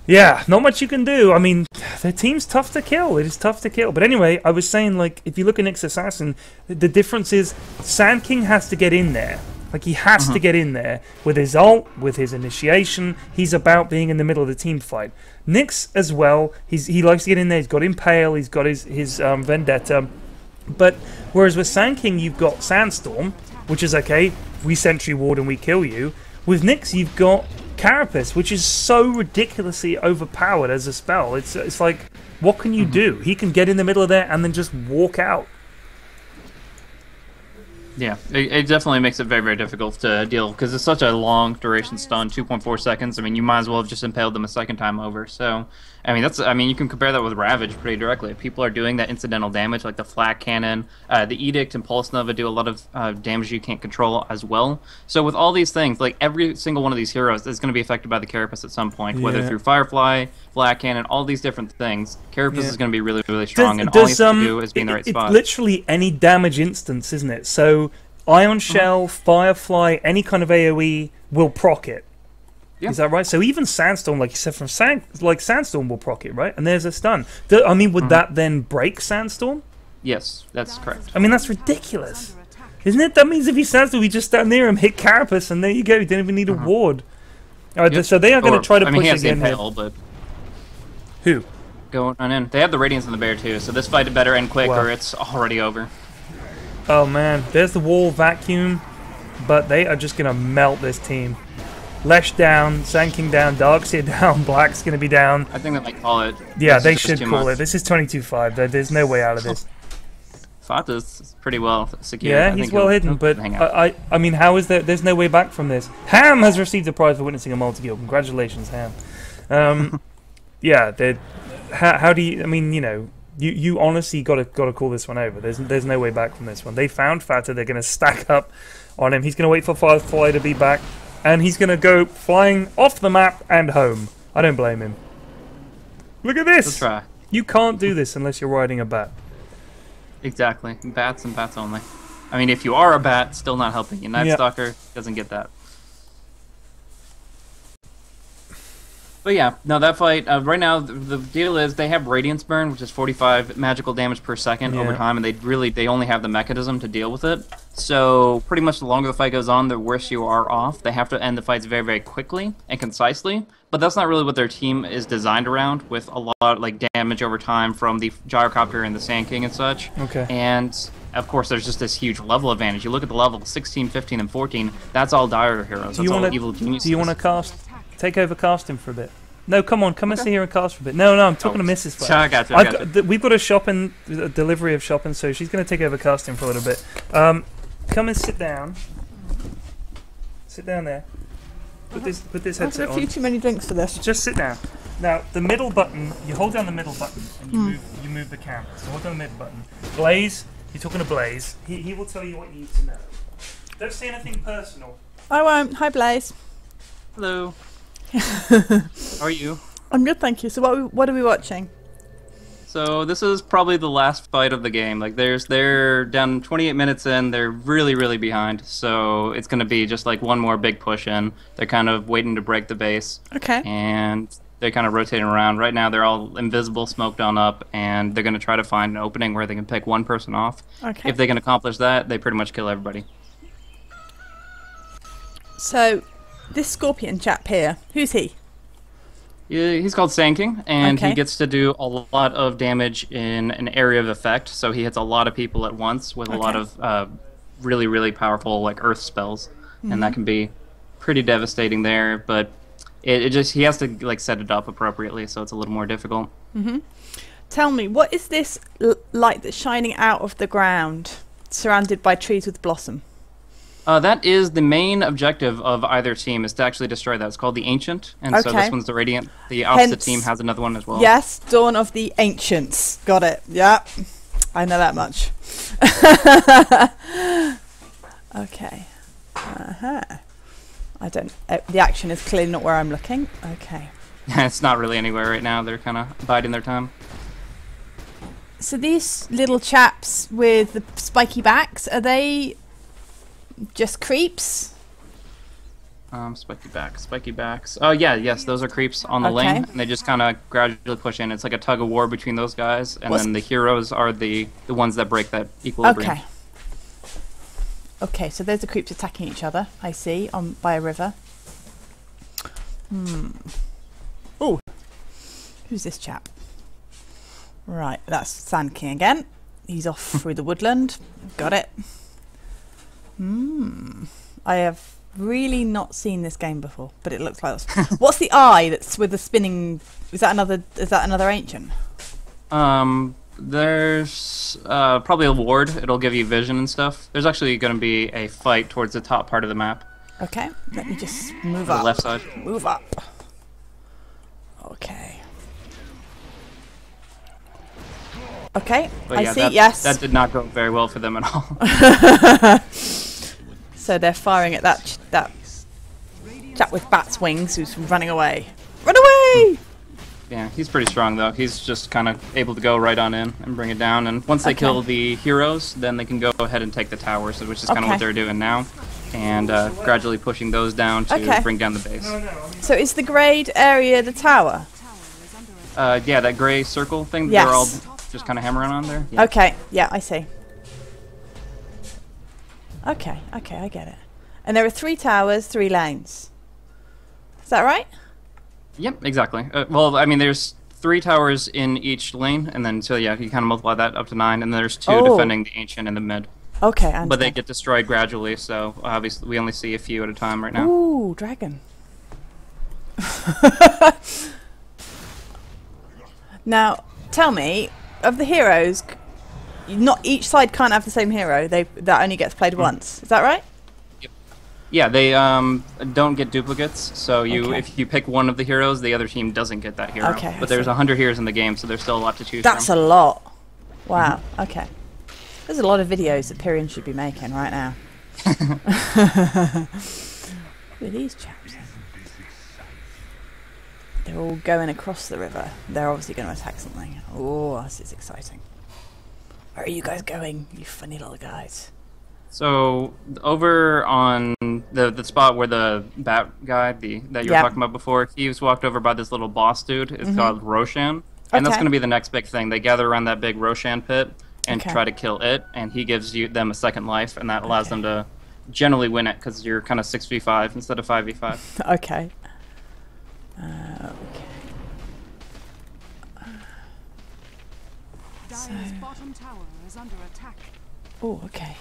A: yeah, not much you can do. I mean, their team's tough to kill. It is tough to kill. But anyway, I was saying, like, if you look at Nyx Assassin, the difference is Sand King has to get in there. Like, he has to get in there with his ult, with his initiation. He's about being in the middle of the team fight. Nyx as well, he likes to get in there. He's got Impale, he's got his Vendetta. But whereas with Sand King, you've got Sandstorm, which is okay. We Sentry Ward and we kill you. With Nyx, you've got Carapace, which is so ridiculously overpowered as a spell. It's like, what can you do? He can get in the middle of there and then just walk out.
C: Yeah, it definitely makes it very, very difficult to deal because it's such a long duration stun, 2.4 seconds. I mean, you might as well have just impaled them a second time over. So, I mean, you can compare that with Ravage pretty directly. If people are doing that incidental damage, like the Flak Cannon, the Edict and Pulse Nova do a lot of damage you can't control as well. So with all these things, like every single one of these heroes is going to be affected by the Carapace at some point, whether through Firefly, Flak Cannon, all these different things. Carapace is going to be really, really strong, and all you have to do is be in the right spot.
A: It's literally any damage instance, isn't it? So Ion Shell, Firefly, any kind of AoE will proc it. Yeah. Is that right? So even Sandstorm, like you said, Sandstorm will proc it, right? And there's a stun. I mean, would that then break Sandstorm?
C: Yes, that's correct.
A: I mean, that's ridiculous. Isn't it? That means if he Sandstorm, we just stand near him, hit Carapace, and there you go. You don't even need a ward. All right, so they are going to try to push again here.
C: But
A: who?
C: Going on in. They have the Radiance on the Bear, too, so this fight better end quick or it's already over.
A: Oh man, there's the wall vacuum, but they are just going to melt this team. Lesh down, Sand King down, Darkseer down, Black's going to be down.
C: I think they might call it.
A: Yeah, they should call it. This is 22-5. There's no way out of this.
C: Fata's pretty well secured.
A: Yeah, he's well hidden, but I mean, how is there? There's no way back from this. Ham has received a prize for witnessing a multi-kill. Congratulations, Ham. Yeah, how do you? I mean, you know. You honestly got to call this one over. There's no way back from this one. They found Fata. They're going to stack up on him. He's going to wait for Firefly to be back, and he's going to go flying off the map and home. I don't blame him. Look at this.
C: Let's try.
A: You can't do this unless you're riding a bat.
C: Exactly. Bats and bats only. I mean, if you are a bat, still not helping you. Night Stalker doesn't get that. But yeah, no, that fight, right now, the deal is they have Radiance Burn, which is 45 magical damage per second over time, and they only have the mechanism to deal with it. So pretty much the longer the fight goes on, the worse you are off. They have to end the fights very, very quickly and concisely, but that's not really what their team is designed around, with a lot like damage over time from the Gyrocopter and the Sand King and such.
A: Okay.
C: And of course, there's just this huge level advantage. You look at the level 16, 15, and 14, that's all dire heroes. That's all evil geniuses.
A: Do you want to cast? Take over casting for a bit. No, come on, come and sit here and cast for a bit. No, I'm talking to Mrs Flax.
C: I got you.
A: We've got a delivery of shopping, so she's going to take over casting for a little bit. Come and sit down. Sit down there. Put this headset
D: I've had a few
A: on.
D: too many drinks for this.
A: Just sit down. Now, the middle button, you hold down the middle button and you move the camera. So hold down the middle button. Blaze, you're talking to Blaze. He will tell you what you need to know. Don't say anything personal.
D: I won't. Hi, Blaze.
C: Hello. How are you?
D: I'm good, thank you. So what are we watching?
C: So this is probably the last fight of the game. Like they're down 28 minutes in. They're really, really behind. So it's going to be just like one more big push in. They're kind of waiting to break the base.
D: Okay.
C: And they're kind of rotating around. Right now they're all invisible, smoked on up, and they're going to try to find an opening where they can pick one person off.
D: Okay.
C: If they can accomplish that, they pretty much kill everybody.
D: So this Scorpion chap here, who's he?
C: Yeah, he's called Sand King, and
D: Okay.
C: he gets to do a lot of damage in an area of effect. So he hits a lot of people at once with a lot of really, really powerful like earth spells, and that can be pretty devastating there. But it just he has to like set it up appropriately, so it's a little more difficult.
D: Tell me, what is this light that's shining out of the ground, surrounded by trees with blossom?
C: That is the main objective of either team, is to actually destroy that. It's called the Ancient, and so
D: Okay.
C: this one's the Radiant. The opposite
D: Hence-
C: team has another one as well.
D: Yes, Dawn of the Ancients. Got it. Yeah, I know that much. Okay. I don't. The action is clearly not where I'm looking. Okay.
C: It's not really anywhere right now. They're kind of biding their time.
D: So these little chaps with the spiky backs, are they just creeps?
C: Spiky backs. Oh yeah, yes, those are creeps on the lane,
D: Okay.
C: and they just kind of gradually push in. It's like a tug of war between those guys, and
D: What's-
C: then the heroes are the ones that break that equilibrium.
D: Okay. Okay, so there's the creeps attacking each other, I see, by a river. Oh, who's this chap? Right, that's Sand King again. He's off through the woodland. Got it. I have really not seen this game before, but it looks like this. What's the eye that's with the spinning? Is that another ancient?
C: There's probably a ward. It'll give you vision and stuff. There's actually going to be a fight towards the top part of the map,
D: Okay, let me just move
C: the
D: up.
C: left side.
D: Move up. Okay. Okay,
C: But yeah,
D: I see.
C: that,
D: Yes.
C: that did not go very well for them at all.
D: So they're firing at that chap with bat's wings who's running away. Run away!
C: Yeah, he's pretty strong though. He's just kind of able to go right on in and bring it down. And once they
D: Okay.
C: kill the heroes, then they can go ahead and take the towers, which is kind of
D: Okay.
C: what they're doing now. And gradually pushing those down to
D: Okay.
C: bring down the base.
D: So is the grade area the tower?
C: Yeah, that gray circle thing that
D: Yes.
C: they're all just kind of hammering on there. Yeah.
D: Okay, yeah, I see. Okay, I get it. And there are 3 towers, 3 lanes. Is that right?
C: Yep, exactly. Well, I mean, there's 3 towers in each lane, and then so yeah, you kind of multiply that up to 9, and then there's 2
D: Oh.
C: defending the ancient in the mid.
D: Okay, I understand.
C: But they get destroyed gradually, so obviously we only see a few at a time right now.
D: Ooh, dragon. Now, tell me, of the heroes, not each side can't have the same hero. That only gets played once. Is that right?
C: Yeah, they don't get duplicates, so
D: Okay.
C: if you pick one of the heroes, the other team doesn't get that hero.
D: Okay, I
C: But there's
D: see.
C: 100 heroes in the game, so there's still a lot to choose
D: That's
C: from.
D: a lot. Wow. Okay. There's a lot of videos that Pyrian should be making right now. Who are these chaps? They're all going across the river. They're obviously going to attack something. Oh, this is exciting. Where are you guys going, you funny little guys?
C: So over on the spot where the bat guy that you were
D: Yeah.
C: talking about before, he was walked over by this little boss dude. It's called Roshan, and that's
D: Okay.
C: going to be the next big thing. They gather around that big Roshan pit and
D: Okay.
C: try to kill it, and he gives them a second life, and that allows them to generally win it because you're kind of 6v5 instead of 5v5.
D: Okay.
B: Dire's bottom tower is under attack.
D: Oh, okay.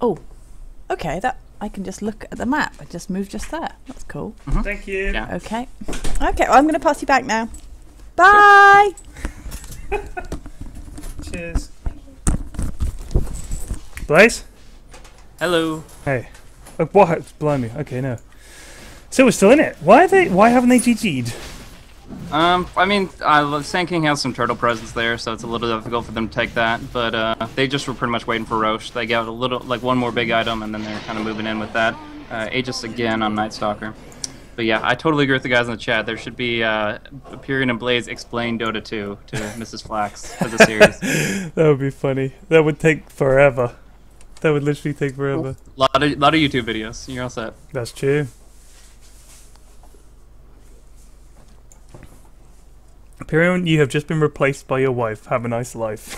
D: Oh, okay. That I can just look at the map. I just moved just there. That's cool.
A: Thank you.
C: Yeah.
D: Okay. Okay. Well, I'm going to pass you back now. Bye.
A: Cheers. Blaze?
C: Hello.
A: Hey. Oh, what? Blimey. Okay, no. So we're still in it. Why haven't they GG'd?
C: I mean, Sand King has some turtle presence there, so it's a little difficult for them to take that. But they just were pretty much waiting for Roche. They got a little, like one more big item, and then they're kind of moving in with that. Aegis again on Night Stalker. But yeah, I totally agree with the guys in the chat. There should be Period and Blaze explain Dota 2 to Mrs Flax for the series.
A: That would be funny. That would take forever. That would literally take forever.
C: Lot of YouTube videos. You're all set.
A: That's true. Pyrion, you have just been replaced by your wife. Have a nice life.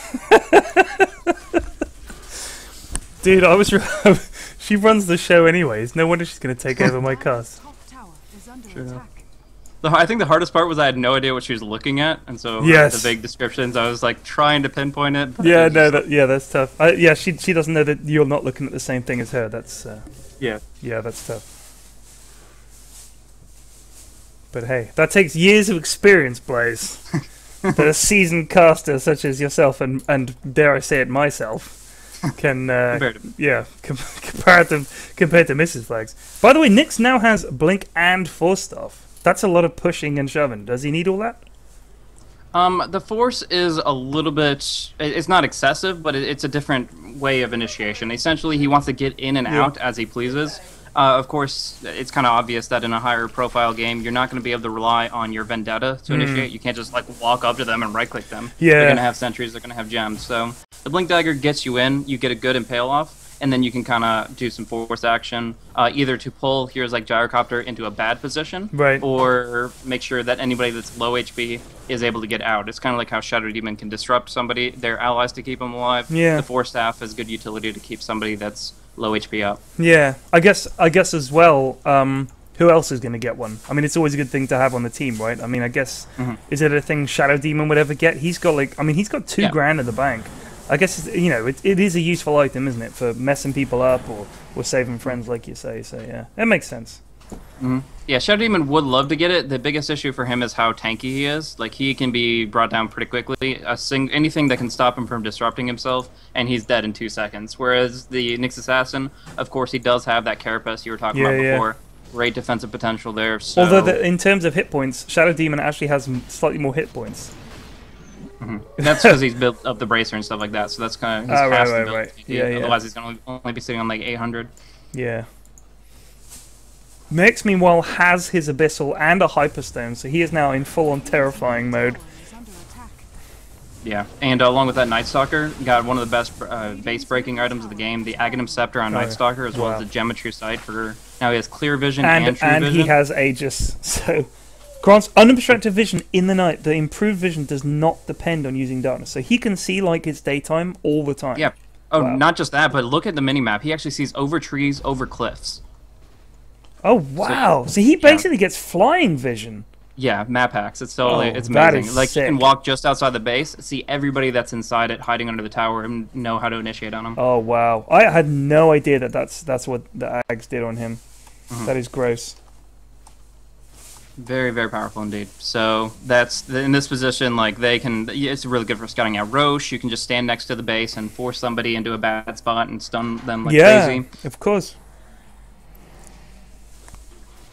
A: Dude, she runs the show anyways. No wonder she's going to take over my cast.
B: Top tower is under
C: Sure.
B: attack.
C: I think the hardest part was I had no idea what she was looking at, and so
A: Yes.
C: the vague descriptions, I was like trying to pinpoint it. But
A: Yeah,
C: it
A: no,
C: just-
A: that's tough. Yeah, she doesn't know that you're not looking at the same thing as her. That's
C: yeah.
A: yeah, that's tough. But hey, that takes years of experience, Blaze. That a seasoned caster such as yourself and dare I say it myself can
C: Compared to-
A: compared to Mrs. Flags. By the way, Nyx now has Blink and Force Staff. That's a lot of pushing and shoving. Does he need all that?
C: The Force is a little bit. It's not excessive, but it's a different way of initiation. Essentially, he wants to get in and out as he pleases. Of course, it's kind of obvious that in a higher profile game, you're not going to be able to rely on your Vendetta to initiate. You can't just like walk up to them and right-click them.
A: Yeah.
C: They're going to have sentries. They're going to have gems. So the Blink Dagger gets you in. You get a good impale off, and then you can kind of do some force action, either to pull heroes like Gyrocopter into a bad position,
A: Right.
C: or make sure that anybody that's low HP is able to get out. It's kind of like how Shadow Demon can disrupt somebody, their allies to keep them alive.
A: Yeah.
C: The Force Staff is good utility to keep somebody that's low HP up.
A: Yeah, I guess as well. Who else is going to get one? I mean, it's always a good thing to have on the team, right? I mean, I guess is it a thing Shadow Demon would ever get? He's got he's got $2 grand in the bank. I guess it is a useful item, isn't it, for messing people up or saving friends, like you say. So yeah, that makes sense.
C: Yeah, Shadow Demon would love to get it. The biggest issue for him is how tanky he is. Like, he can be brought down pretty quickly. Anything that can stop him from disrupting himself, and he's dead in 2 seconds. Whereas the Nyx Assassin, of course, he does have that carapace you were talking about before. Great defensive potential there. So.
A: Although in terms of hit points, Shadow Demon actually has slightly more hit points.
C: That's because he's built up the bracer and stuff like that. So that's kind of his fast build.
A: right. Yeah.
C: Otherwise, he's going to only be sitting on like 800.
A: Yeah. Nyx, meanwhile, has his Abyssal and a Hyperstone, so he is now in full-on terrifying mode.
B: Is under attack.
C: Yeah, and along with that, Night Stalker got one of the best base-breaking items of the game, the Aghanim Scepter on Night Stalker, as well as the Geometry Sight for... Now he has Clear Vision and True Vision.
A: He has Aegis, so... Grants unobstructed vision in the night. The improved vision does not depend on using darkness, so he can see like it's daytime all the time.
C: Yeah. Oh,
A: Wow.
C: not just that, but look at the mini-map. He actually sees over trees, over cliffs.
A: Oh, wow. So he basically gets flying vision.
C: Yeah, map hacks. It's totally, it's
A: that
C: amazing.
A: is
C: Like, you can
A: sick.
C: walk just outside the base, see everybody that's inside it hiding under the tower, and know how to initiate on them.
A: Oh, wow. I had no idea that's what the Ags did on him. That is gross.
C: Very, very powerful indeed. So that's in this position, like they can. It's really good for scouting out Roche. You can just stand next to the base and force somebody into a bad spot and stun them like crazy.
A: Of course.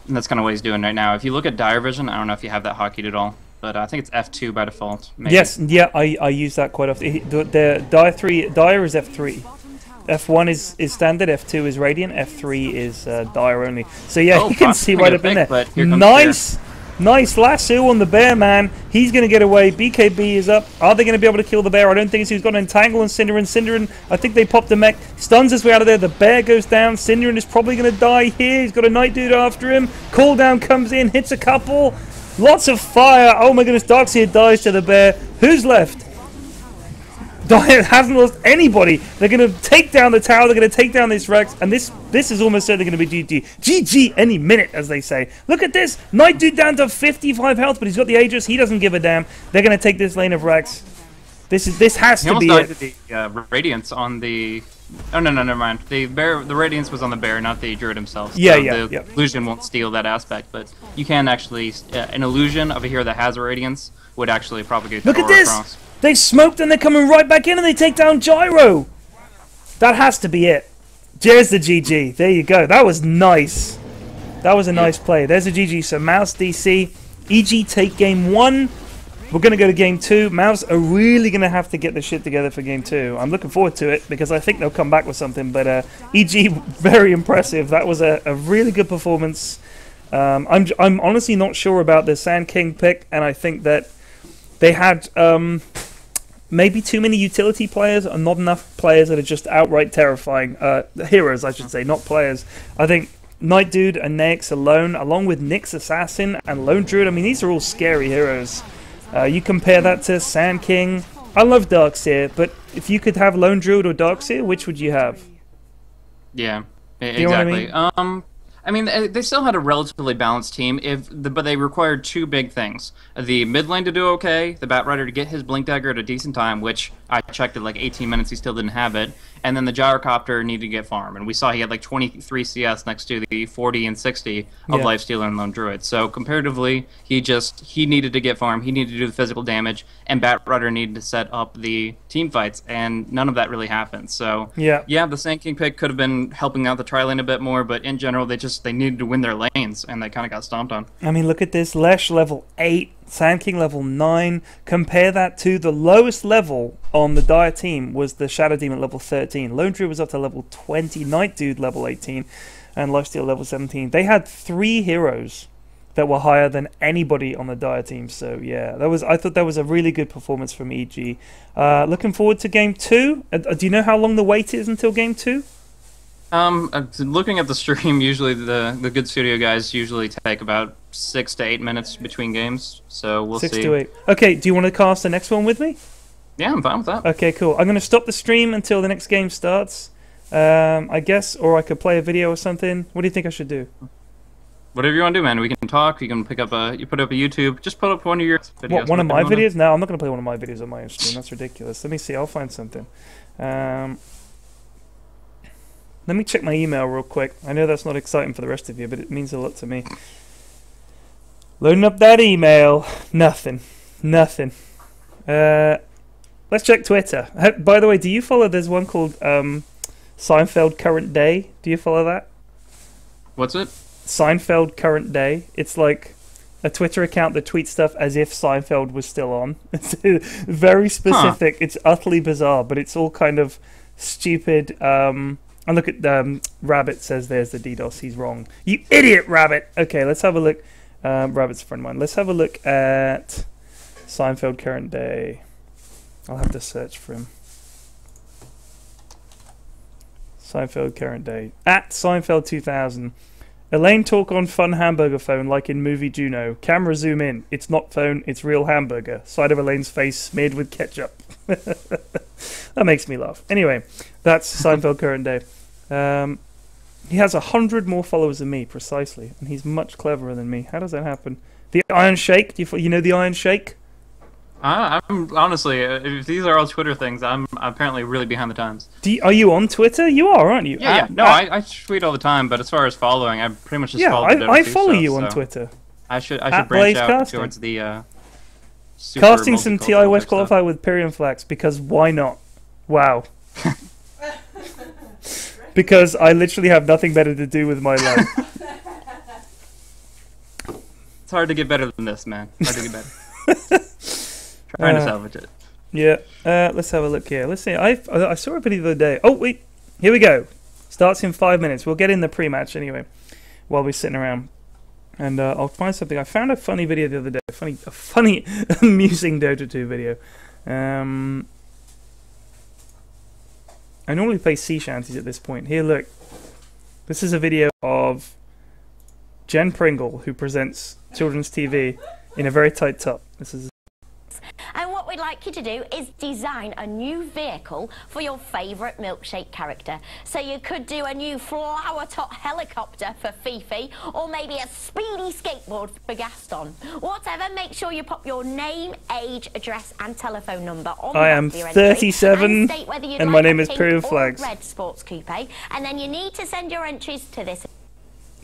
C: And that's kind of what he's doing right now. If you look at Dire Vision, I don't know if you have that hotkeyed at all, but I think it's F2 by default. Maybe.
A: Yes, yeah, I use that quite often. The Dire is F3.
B: Bottom tower.
A: F1 is standard, F2 is Radiant, F3 is Dire only. So yeah,
C: Oh,
A: you can
C: fuck,
A: see
C: I
A: right
C: get a
A: up in
C: pick,
A: there.
C: but here comes
A: Nice! Nice lasso on the bear, man. He's going to get away. BKB is up. Are they going to be able to kill the bear? I don't think so. He's got an entangle on Cinderin. Cinderin, I think they popped the mech. Stuns his way out of there. The bear goes down. Cinderin is probably going to die here. He's got a Night Dude after him. Cooldown comes in, hits a couple. Lots of fire. Oh my goodness, Darkseer dies to the bear. Who's left? Diet hasn't lost anybody. They're going to take down the tower. They're going to take down this Rex. And this is almost certainly going to be GG. GG any minute, as they say. Look at this. Night Dude down to 55 health, but he's got the Aegis. He doesn't give a damn. They're going to take this lane of Rex. This has to be it.
C: He almost died to the Radiance on the... Oh, no, never mind. The Radiance was on the bear, not the Druid himself. So
A: yeah.
C: The illusion won't steal that aspect, but you can actually... an illusion of a hero that has a Radiance would actually propagate the
A: Look at
C: aura
A: this!
C: across.
A: They smoked and they're coming right back in and they take down Gyro. That has to be it. There's the GG. There you go. That was nice. That was a nice play. There's a GG. So MOUZ DC. EG take game 1. We're going to go to game 2. MOUZ are really going to have to get the shit together for game 2. I'm looking forward to it because I think they'll come back with something. But EG, very impressive. That was a really good performance. I'm honestly not sure about the Sand King pick, and I think that they had maybe too many utility players and not enough players that are just outright terrifying. Heroes, I should say, not players. I think Night Dude and Nyx alone, along with Nyx Assassin and Lone Druid, I mean, these are all scary heroes. You compare that to Sand King. I love Darkseer, but if you could have Lone Druid or Darkseer, which would you have?
C: Yeah, exactly.
A: You know what I mean?
C: I mean, they still had a relatively balanced team, but they required two big things. The mid lane to do okay, the Batrider to get his Blink Dagger at a decent time, which I checked at like 18 minutes, he still didn't have it, and then the Gyrocopter needed to get farm, and we saw he had like 23 CS next to the 40 and 60 of Lifestealer and Lone Druid. So comparatively, he needed to get farm, he needed to do the physical damage, and Batrider needed to set up the team fights, and none of that really happened. So yeah, the Sand King pick could have been helping out the tri lane a bit more, but in general, they needed to win their lanes, and they kind of got stomped on.
A: I mean, look at this. Lesh level 8, Sand King level 9. Compare that to the lowest level on the Dire team was the Shadow Demon level 13. Lone Druid was up to level 20, Night Dude level 18, and Lifesteal level 17. They had 3 heroes that were higher than anybody on the Dire team. So yeah, I thought that was a really good performance from EG. Looking forward to game 2. Do you know how long the wait is until game 2?
C: Looking at the stream, usually the good studio guys usually take about 6 to 8 minutes between games, so we'll see.
A: 6 to 8. Okay, do you want to cast the next one with me?
C: Yeah, I'm fine with that.
A: Okay, cool. I'm going to stop the stream until the next game starts, I guess, or I could play a video or something. What do you think I should do?
C: Whatever you want to do, man. We can talk. You can pick up you put up a YouTube. Just put up one of your videos.
A: What, one of my videos? No, I'm not going to play one of my videos on my own stream. That's ridiculous. Let me see. I'll find something. Let me check my email real quick. I know that's not exciting for the rest of you, but it means a lot to me. Loading up that email. Nothing. Let's check Twitter. By the way, do you follow, there's one called Seinfeld Current Day. Do you follow that?
C: What's it?
A: Seinfeld Current Day. It's like a Twitter account that tweets stuff as if Seinfeld was still on. It's very specific. It's utterly bizarre, but it's all kind of stupid. And look at Rabbit says there's the DDoS. He's wrong. You idiot, Rabbit. Okay, let's have a look. Rabbit's a friend of mine. Let's have a look at Seinfeld Current Day. I'll have to search for him. Seinfeld Current Day. At Seinfeld 2000. Elaine talk on fun hamburger phone like in movie Juno. Camera zoom in. It's not phone, it's real hamburger. Side of Elaine's face smeared with ketchup. That makes me laugh. Anyway, that's Seinfeld Current Day. He has 100 more followers than me, precisely. And he's much cleverer than me. How does that happen? The Iron Shake. You know the Iron Shake?
C: I'm honestly, if these are all Twitter things, I'm apparently really behind the times.
A: Are you on Twitter? You are, aren't you?
C: Yeah. No, I tweet all the time, but as far as following, I pretty much just follow.
A: I follow you on Twitter.
C: I should branch out towards the.
A: Casting some TI West qualify with Mrs Flax because why not? Wow. Because I literally have nothing better to do with my life.
C: It's hard to get better than this, man. Hard to get better. Trying to salvage it.
A: Yeah. Let's have a look here. Let's see. I saw a video the other day. Oh wait, here we go. Starts in 5 minutes. We'll get in the pre-match anyway, while we're sitting around. and I'll find something. I found a funny video the other day. A funny, amusing Dota 2 video. I normally play sea shanties at this point. Here, look. This is a video of Jen Pringle, who presents children's TV in a very tight top. This is.
E: And what we'd like you to do is design a new vehicle for your favourite milkshake character. So you could do a new flower top helicopter for Fifi, or maybe a speedy skateboard for Gaston. Whatever, make sure you pop your name, age, address and telephone number on
A: I am 37 and my name is Mrs Flax.
E: Red sports coupe, and then you need to send your entries to this.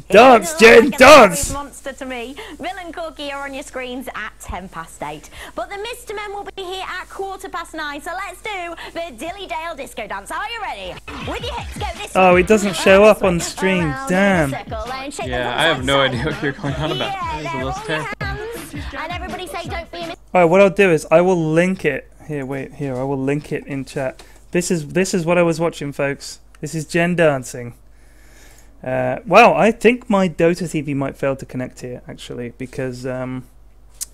A: Dance, Jen, dance!
E: Monster to me. Bill and Corky are on your screens at 8:10. But the Mr. Men will be here at 9:15. So let's do the Dilly Dale Disco Dance. Are you ready? With your hips go this way.
A: Oh, it doesn't show up on stream. Damn.
C: Yeah, I have no idea what you're going on about.
E: And everybody say don't be a
A: Alright, what I'll do is I will link it. Here, wait, here, I will link it in chat. This is what I was watching, folks. This is Jen dancing. Well, I think my Dota TV might fail to connect here, actually, because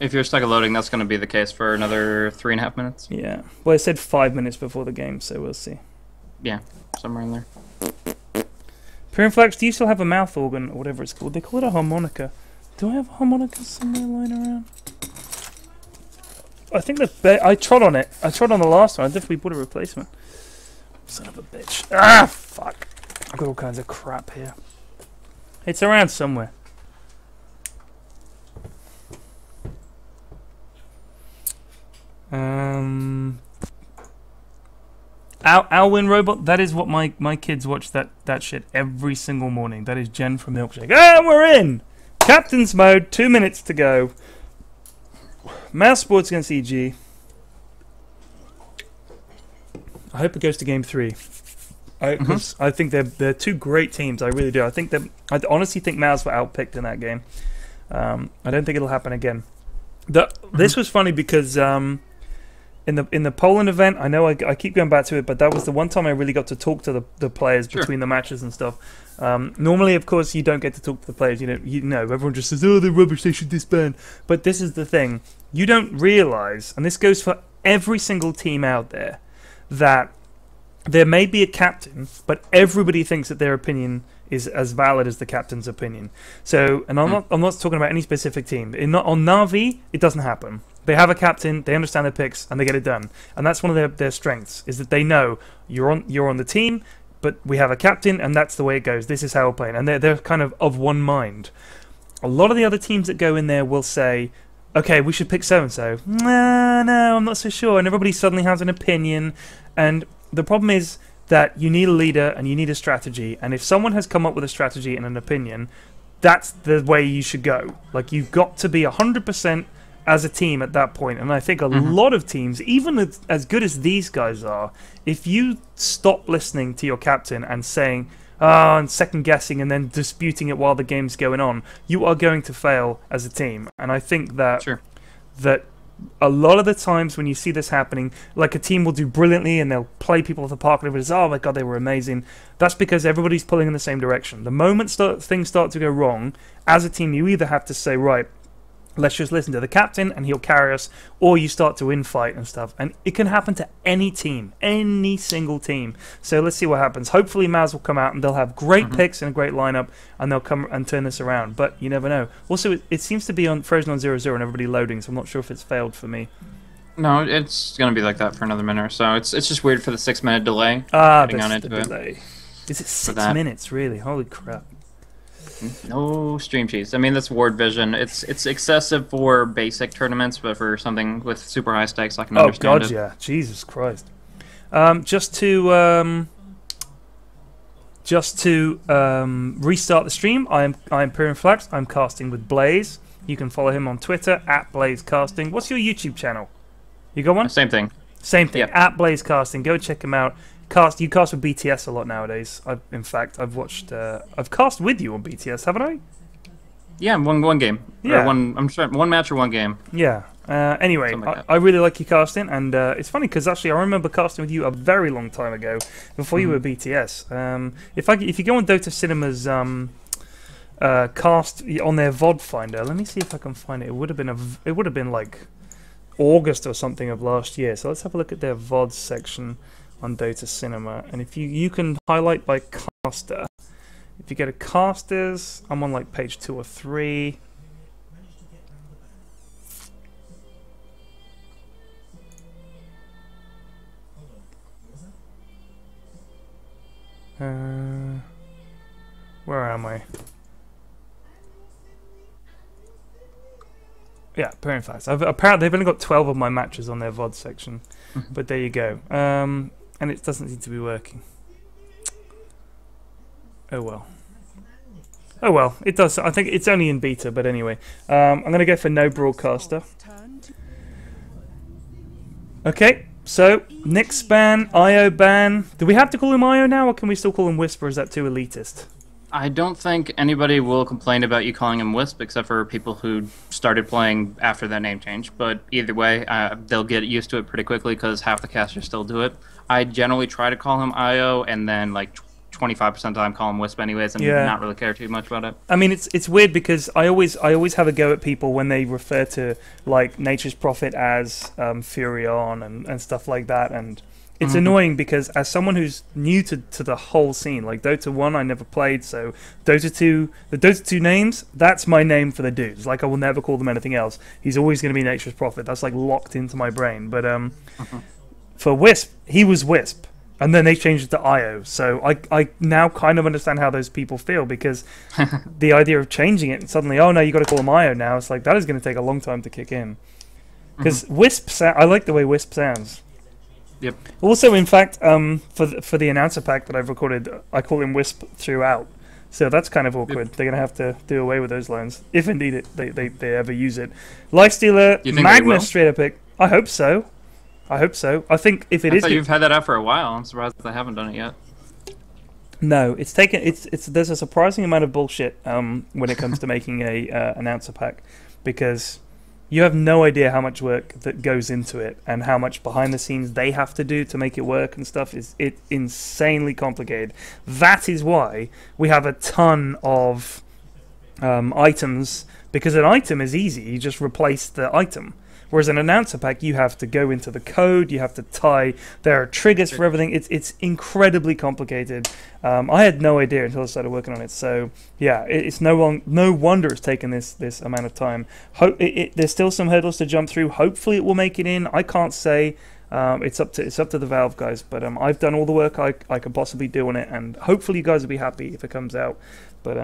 C: if you're stuck at loading, that's going to be the case for another 3.5 minutes.
A: Yeah. Well, it said 5 minutes before the game, so we'll see.
C: Yeah, somewhere in there.
A: Flax, do you still have a mouth organ, or whatever it's called? They call it a harmonica. Do I have a harmonica somewhere lying around? I think I trod on it. I trod on the last one. I definitely bought a replacement. Son of a bitch. Ah, fuck. I've got all kinds of crap here. It's around somewhere. Alwyn Robot, that is what my kids watch that shit every single morning. That is Jen from Milkshake. Ah, we're in! Captain's mode, 2 minutes to go. Mouse Sports against EG. I hope it goes to game 3. I think they're two great teams. I really do. I honestly think MOUZ were outpicked in that game. I don't think it'll happen again. This was funny because in the Poland event, I know I keep going back to it, but that was the one time I really got to talk to the players between the matches and stuff. Normally, of course, you don't get to talk to the players. You know, everyone just says, "Oh, they're rubbish. They should disband." But this is the thing: you don't realize, and this goes for every single team out there, that there may be a captain, but everybody thinks that their opinion is as valid as the captain's opinion. So, and I'm not talking about any specific team. On Na'Vi, it doesn't happen. They have a captain, they understand their picks, and they get it done. And that's one of their strengths, is that they know you're on the team, but we have a captain, and that's the way it goes. This is how we're playing. And they're kind of one mind. A lot of the other teams that go in there will say, okay, we should pick so-and-so. No, I'm not so sure. And everybody suddenly has an opinion. And the problem is that you need a leader and you need a strategy. And if someone has come up with a strategy and an opinion, that's the way you should go. Like, you've got to be 100% as a team at that point. And I think a lot of teams, even as good as these guys are, if you stop listening to your captain and saying, and second guessing and then disputing it while the game's going on, you are going to fail as a team. And I think that that a lot of the times when you see this happening, like a team will do brilliantly and they'll play people at the park and everybody's, oh my god, they were amazing. That's because everybody's pulling in the same direction. The moment things start to go wrong, as a team you either have to say, right, let's just listen to the captain and he'll carry us, or you start to infight and stuff. And it can happen to any team, any single team. So let's see what happens. Hopefully MOUZ will come out and they'll have great picks and a great lineup, and they'll come and turn this around. But you never know. Also, it seems to be frozen on 0-0 and everybody loading, so I'm not sure if it's failed for me.
C: No, it's going to be like that for another minute or so. It's just weird for the 6-minute delay.
A: Ah, that's the delay. Is it 6 minutes, really? Holy crap.
C: No stream cheats. I mean, that's Ward Vision. It's excessive for basic tournaments, but for something with super high stakes, I can understand it.
A: Oh god, yeah. Jesus Christ. Just to restart the stream, I'm Mrs Flax. I'm casting with Blaze. You can follow him on Twitter at BlazeCasting. What's your YouTube channel? You got one?
C: Same thing.
A: Same thing.
C: Yep.
A: At BlazeCasting. Go check him out. You cast with BTS a lot nowadays. In fact, I've cast with you on BTS, haven't I?
C: Yeah, one game.
A: Yeah.
C: Or I'm sure one match or one game.
A: Yeah. Anyway,
C: like
A: I really like your casting, and it's funny because actually I remember casting with you a very long time ago, before you were BTS. If you go on Dota Cinema's cast on their VOD finder. Let me see if I can find it. It would have been like August or something of last year. So let's have a look at their VOD section on Dota Cinema. And if you can highlight by caster. If you go to casters, I'm on like page 2 or 3. Where am I? Yeah, Pairing Facts. Apparently, they've only got 12 of my matches on their VOD section, but there you go. And it doesn't seem to be working. Oh well. Oh well, it does. I think it's only in beta, but anyway. I'm going to go for no broadcaster. Okay, so Nyx ban, IO ban. Do we have to call him IO now, or can we still call him Wisp, or is that too elitist?
C: I don't think anybody will complain about you calling him Wisp, except for people who started playing after that name change. But either way, they'll get used to it pretty quickly because half the casters still do it. I generally try to call him IO, and then like 25% of the time call him Wisp anyways, and not really care too much about it. I
A: mean, it's weird because I always have a go at people when they refer to like Nature's Prophet as Furion and stuff like that, and it's annoying because as someone who's new to the whole scene, like Dota 1 I never played, so Dota 2, the Dota 2 names, that's my name for the dudes. Like I will never call them anything else. He's always going to be Nature's Prophet. That's like locked into my brain. But for Wisp, he was Wisp. And then they changed it to IO. So I now kind of understand how those people feel, because the idea of changing it and suddenly, oh no, you got to call him IO now. It's like, that is going to take a long time to kick in. Because Wisp, I like the way Wisp sounds.
C: Yep.
A: Also, in fact, for the announcer pack that I've recorded, I call him Wisp throughout. So that's kind of awkward. Yep. They're going to have to do away with those lines, if indeed they ever use it. Lifestealer, Magnus straight up pick. I hope so. I hope so. I think if it is,
C: you've had that out for a while. I'm surprised they haven't done it yet.
A: No, it's taken. There's a surprising amount of bullshit when it comes to making a announcer pack, because you have no idea how much work that goes into it and how much behind the scenes they have to do to make it work and stuff. It's insanely complicated. That is why we have a ton of items, because an item is easy. You just replace the item. Whereas an announcer pack, you have to go into the code, you have to tie, there are triggers for everything. It's incredibly complicated. I had no idea until I started working on it. So yeah, it's no wonder it's taken this amount of time. There's still some hurdles to jump through. Hopefully it will make it in. I can't say. It's up to the Valve guys, but I've done all the work I can possibly do on it, and hopefully you guys will be happy if it comes out. But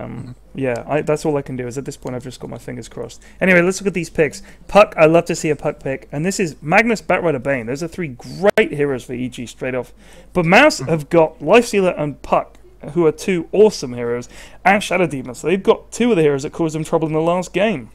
A: yeah, that's all I can do. Is at this point I've just got my fingers crossed. Anyway, let's look at these picks. Puck, I love to see a Puck pick, and this is Magnus, Batrider, Bane. Those are 3 great heroes for EG straight off. But MOUZ have got Lifestealer and Puck, who are 2 awesome heroes, and Shadow Demon. So they've got 2 of the heroes that caused them trouble in the last game.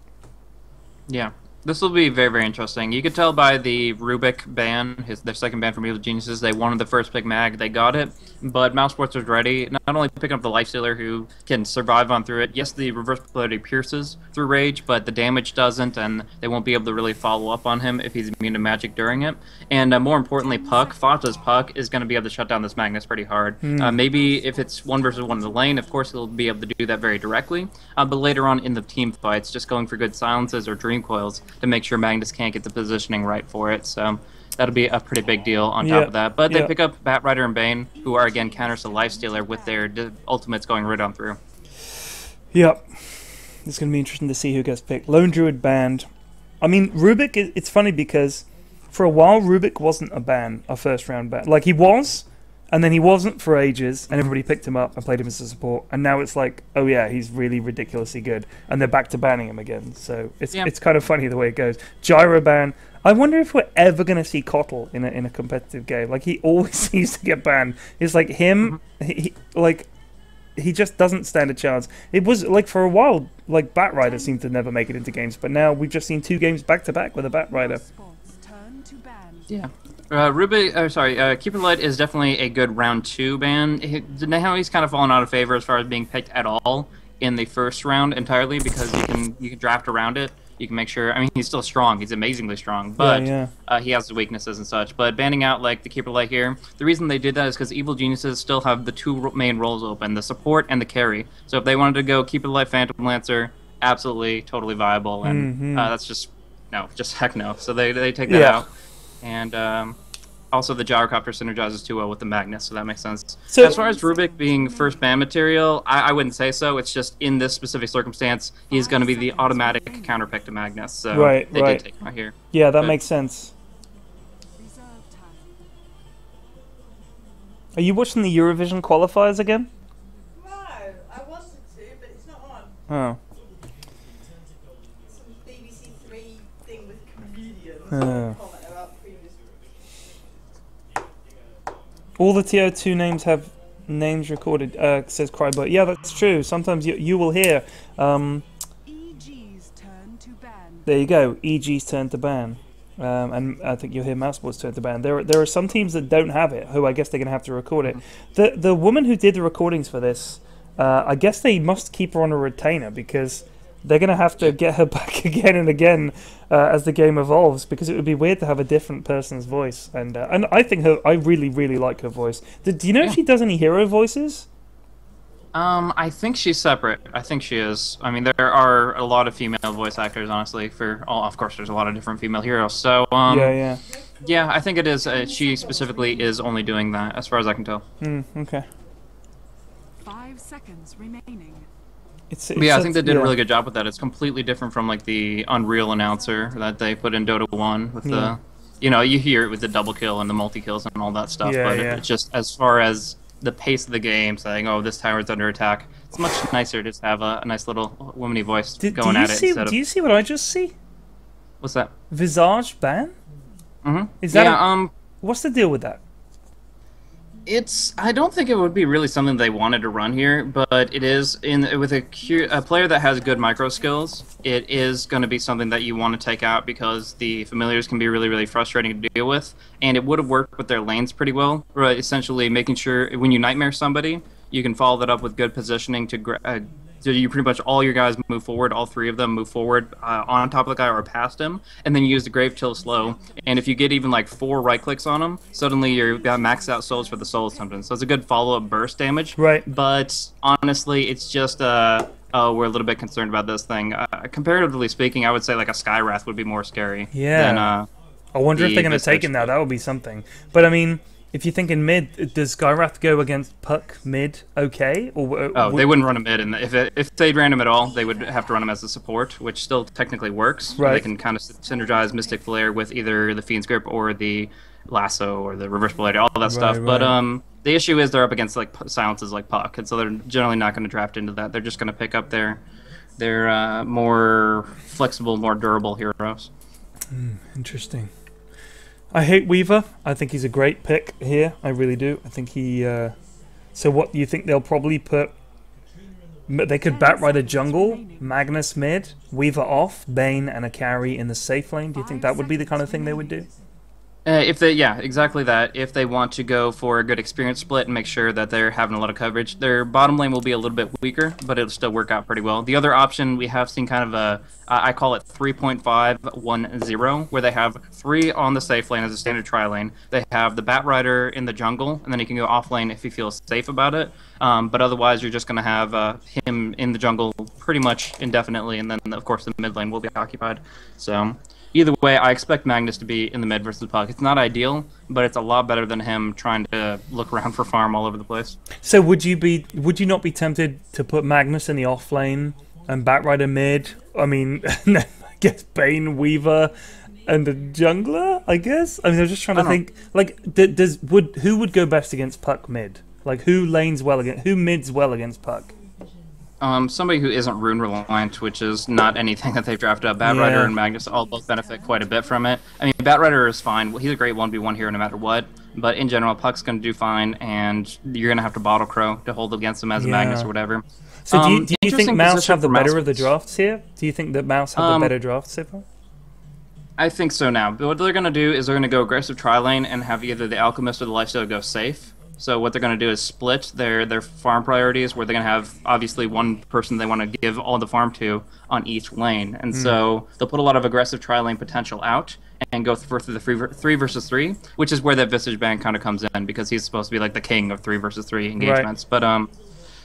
C: Yeah. This will be very, very interesting. You could tell by the Rubik ban, their second ban from Evil Geniuses, they wanted the first pick mag, they got it, but MOUZ Sports was ready, not only picking up the Lifestealer who can survive on through it. Yes, the reverse polarity pierces through Rage, but the damage doesn't, and they won't be able to really follow up on him if he's immune to magic during it. And more importantly, Puck, Fata's Puck, is going to be able to shut down this Magnus pretty hard. Maybe if it's 1 versus 1 in the lane, of course he'll be able to do that very directly, but later on in the team fights, just going for good silences or dream coils to make sure Magnus can't get the positioning right for it. So that'll be a pretty big deal on top of that. But they pick up Batrider and Bane, who are again counters to Lifestealer with their ultimates going right on through.
A: Yep. It's going to be interesting to see who gets picked. Lone Druid banned. I mean, Rubik, it's funny because for a while Rubik wasn't a first round ban. Like he was, and then he wasn't for ages, and everybody picked him up and played him as a support, and now it's like, oh yeah, he's really ridiculously good, and they're back to banning him again. So it's kind of funny the way it goes. Gyro ban. I wonder if we're ever going to see Kotl in a competitive game. Like he always seems to get banned. It's like him, he just doesn't stand a chance. It was like for a while, like Batrider seemed to never make it into games, but now we've just seen 2 games back to back with a Batrider.
C: Yeah. Keeper Light is definitely a good round 2 ban. Now he's kind of fallen out of favor as far as being picked at all in the first round entirely, because you can draft around it. You can make sure. I mean, he's still strong. He's amazingly strong, but
A: yeah.
C: he has his weaknesses and such. But banning out like the Keeper Light here, the reason they did that is because Evil Geniuses still have the two main roles open: the support and the carry. So if they wanted to go Keeper Light Phantom Lancer, absolutely, totally viable, and that's just no, just heck no. So they take that out, and also the Gyrocopter synergizes too well with the Magnus, so that makes sense. So as far as Rubik being first ban material, I wouldn't say so. It's just in this specific circumstance, he's going to be the automatic counterpick to Magnus. So they did take him out here.
A: Yeah, that makes sense.
B: Reserve time.
A: Are you watching the Eurovision qualifiers again?
D: No, I wanted to, but it's not on.
A: Oh.
D: Some BBC Three thing with comedians.
A: Oh.
D: Comment about previous.
A: All the TO2 names have names recorded, says Crybot. Yeah, that's true. Sometimes you will hear.
B: EG's turn to ban.
A: There you go. EG's turn to ban. And I think you'll hear Mousesport's turn to ban. There are some teams that don't have it, who I guess they're going to have to record it. The woman who did the recordings for this, I guess they must keep her on a retainer because they're going to have to get her back again and again as the game evolves, because it would be weird to have a different person's voice. And I think I really, really like her voice. Do you know if she does any hero voices?
C: I think she's separate. I think she is. I mean, there are a lot of female voice actors, honestly. Of course, there's a lot of different female heroes. So, yeah, I think it is. She specifically is only doing that, as far as I can tell.
A: Okay.
B: 5 seconds remaining.
C: I think they did a really good job with that. It's completely different from like the Unreal announcer that they put in Dota 1 with the, you hear it with the double kill and the multi kills and all that stuff. It's just as far as the pace of the game, saying, "Oh, this tower is under attack." It's much nicer to just have a nice little womany voice going at it.
A: Do you see what I just see?
C: What's that?
A: Visage ban? Is that what's the deal with that?
C: I don't think it would be really something they wanted to run here, but it is with a player that has good micro skills. It is going to be something that you want to take out because the familiars can be really, really frustrating to deal with, and it would have worked with their lanes pretty well. Right, essentially making sure when you nightmare somebody, you can follow that up with good positioning so you pretty much all your guys move forward, all three of them move forward on top of the guy or past him, and then you use the Grave Till slow. And if you get even like 4 right clicks on him, suddenly you've got maxed out souls for the souls something. So it's a good follow-up burst damage.
A: Right.
C: But honestly, it's just we're a little bit concerned about this thing. Comparatively speaking, I would say like a Skywrath would be more scary.
A: Yeah.
C: Than,
A: I wonder if they're going to take it now. That would be something. But I mean, if you think in mid, does Skywrath go against Puck mid okay? Or
C: they wouldn't run him mid, and if they'd ran him at all, they would have to run him as a support, which still technically works.
A: Right.
C: They can kind of synergize Mystic Flare with either the Fiend's Grip or the Lasso or the Reverse Blade, all that stuff. But the issue is they're up against like silences like Puck, and so they're generally not going to draft into that. They're just going to pick up their more flexible, more durable heroes.
A: Interesting. I hate Weaver. I think he's a great pick here. I really do. I think he... So what, you think they'll probably put... They could Batrider jungle, Magnus mid, Weaver off, Bane and a carry in the safe lane. Do you think that would be the kind of thing they would do?
C: Exactly that. If they want to go for a good experience split and make sure that they're having a lot of coverage, their bottom lane will be a little bit weaker, but it'll still work out pretty well. The other option, we have seen kind of I call it 3.5-1-0, where they have 3 on the safe lane as a standard tri lane. They have the Batrider in the jungle, and then he can go off lane if he feels safe about it. But otherwise, you're just going to have him in the jungle pretty much indefinitely, and then, of course, the mid lane will be occupied. So... Either way, I expect Magnus to be in the mid versus Puck. It's not ideal, but it's a lot better than him trying to look around for farm all over the place.
A: So would you not be tempted to put Magnus in the off lane and Batrider mid? I mean, I guess Bane, Weaver, and the jungler. I guess. I mean, I'm just trying to think. Like, who would go best against Puck mid? Like, who mids well against Puck?
C: Somebody who isn't rune reliant, which is not anything that they've drafted up. Batrider and Magnus all both benefit quite a bit from it. I mean, Batrider is fine. He's a great 1v1 hero no matter what. But in general, Puck's going to do fine, and you're going to have to Bottle Crow to hold against him as a Magnus or whatever.
A: So do you think MOUZ have the better of the drafts here? Do you think that MOUZ have the better drafts so far?
C: I think so now. But what they're going to do is they're going to go aggressive tri lane and have either the Alchemist or the Lifesteal go safe. So what they're going to do is split their farm priorities, where they're going to have obviously one person they want to give all the farm to on each lane, and so they'll put a lot of aggressive tri-lane potential out and go for the 3 versus 3, which is where that Visage Band kind of comes in, because he's supposed to be like the king of 3 versus 3 engagements. Right. But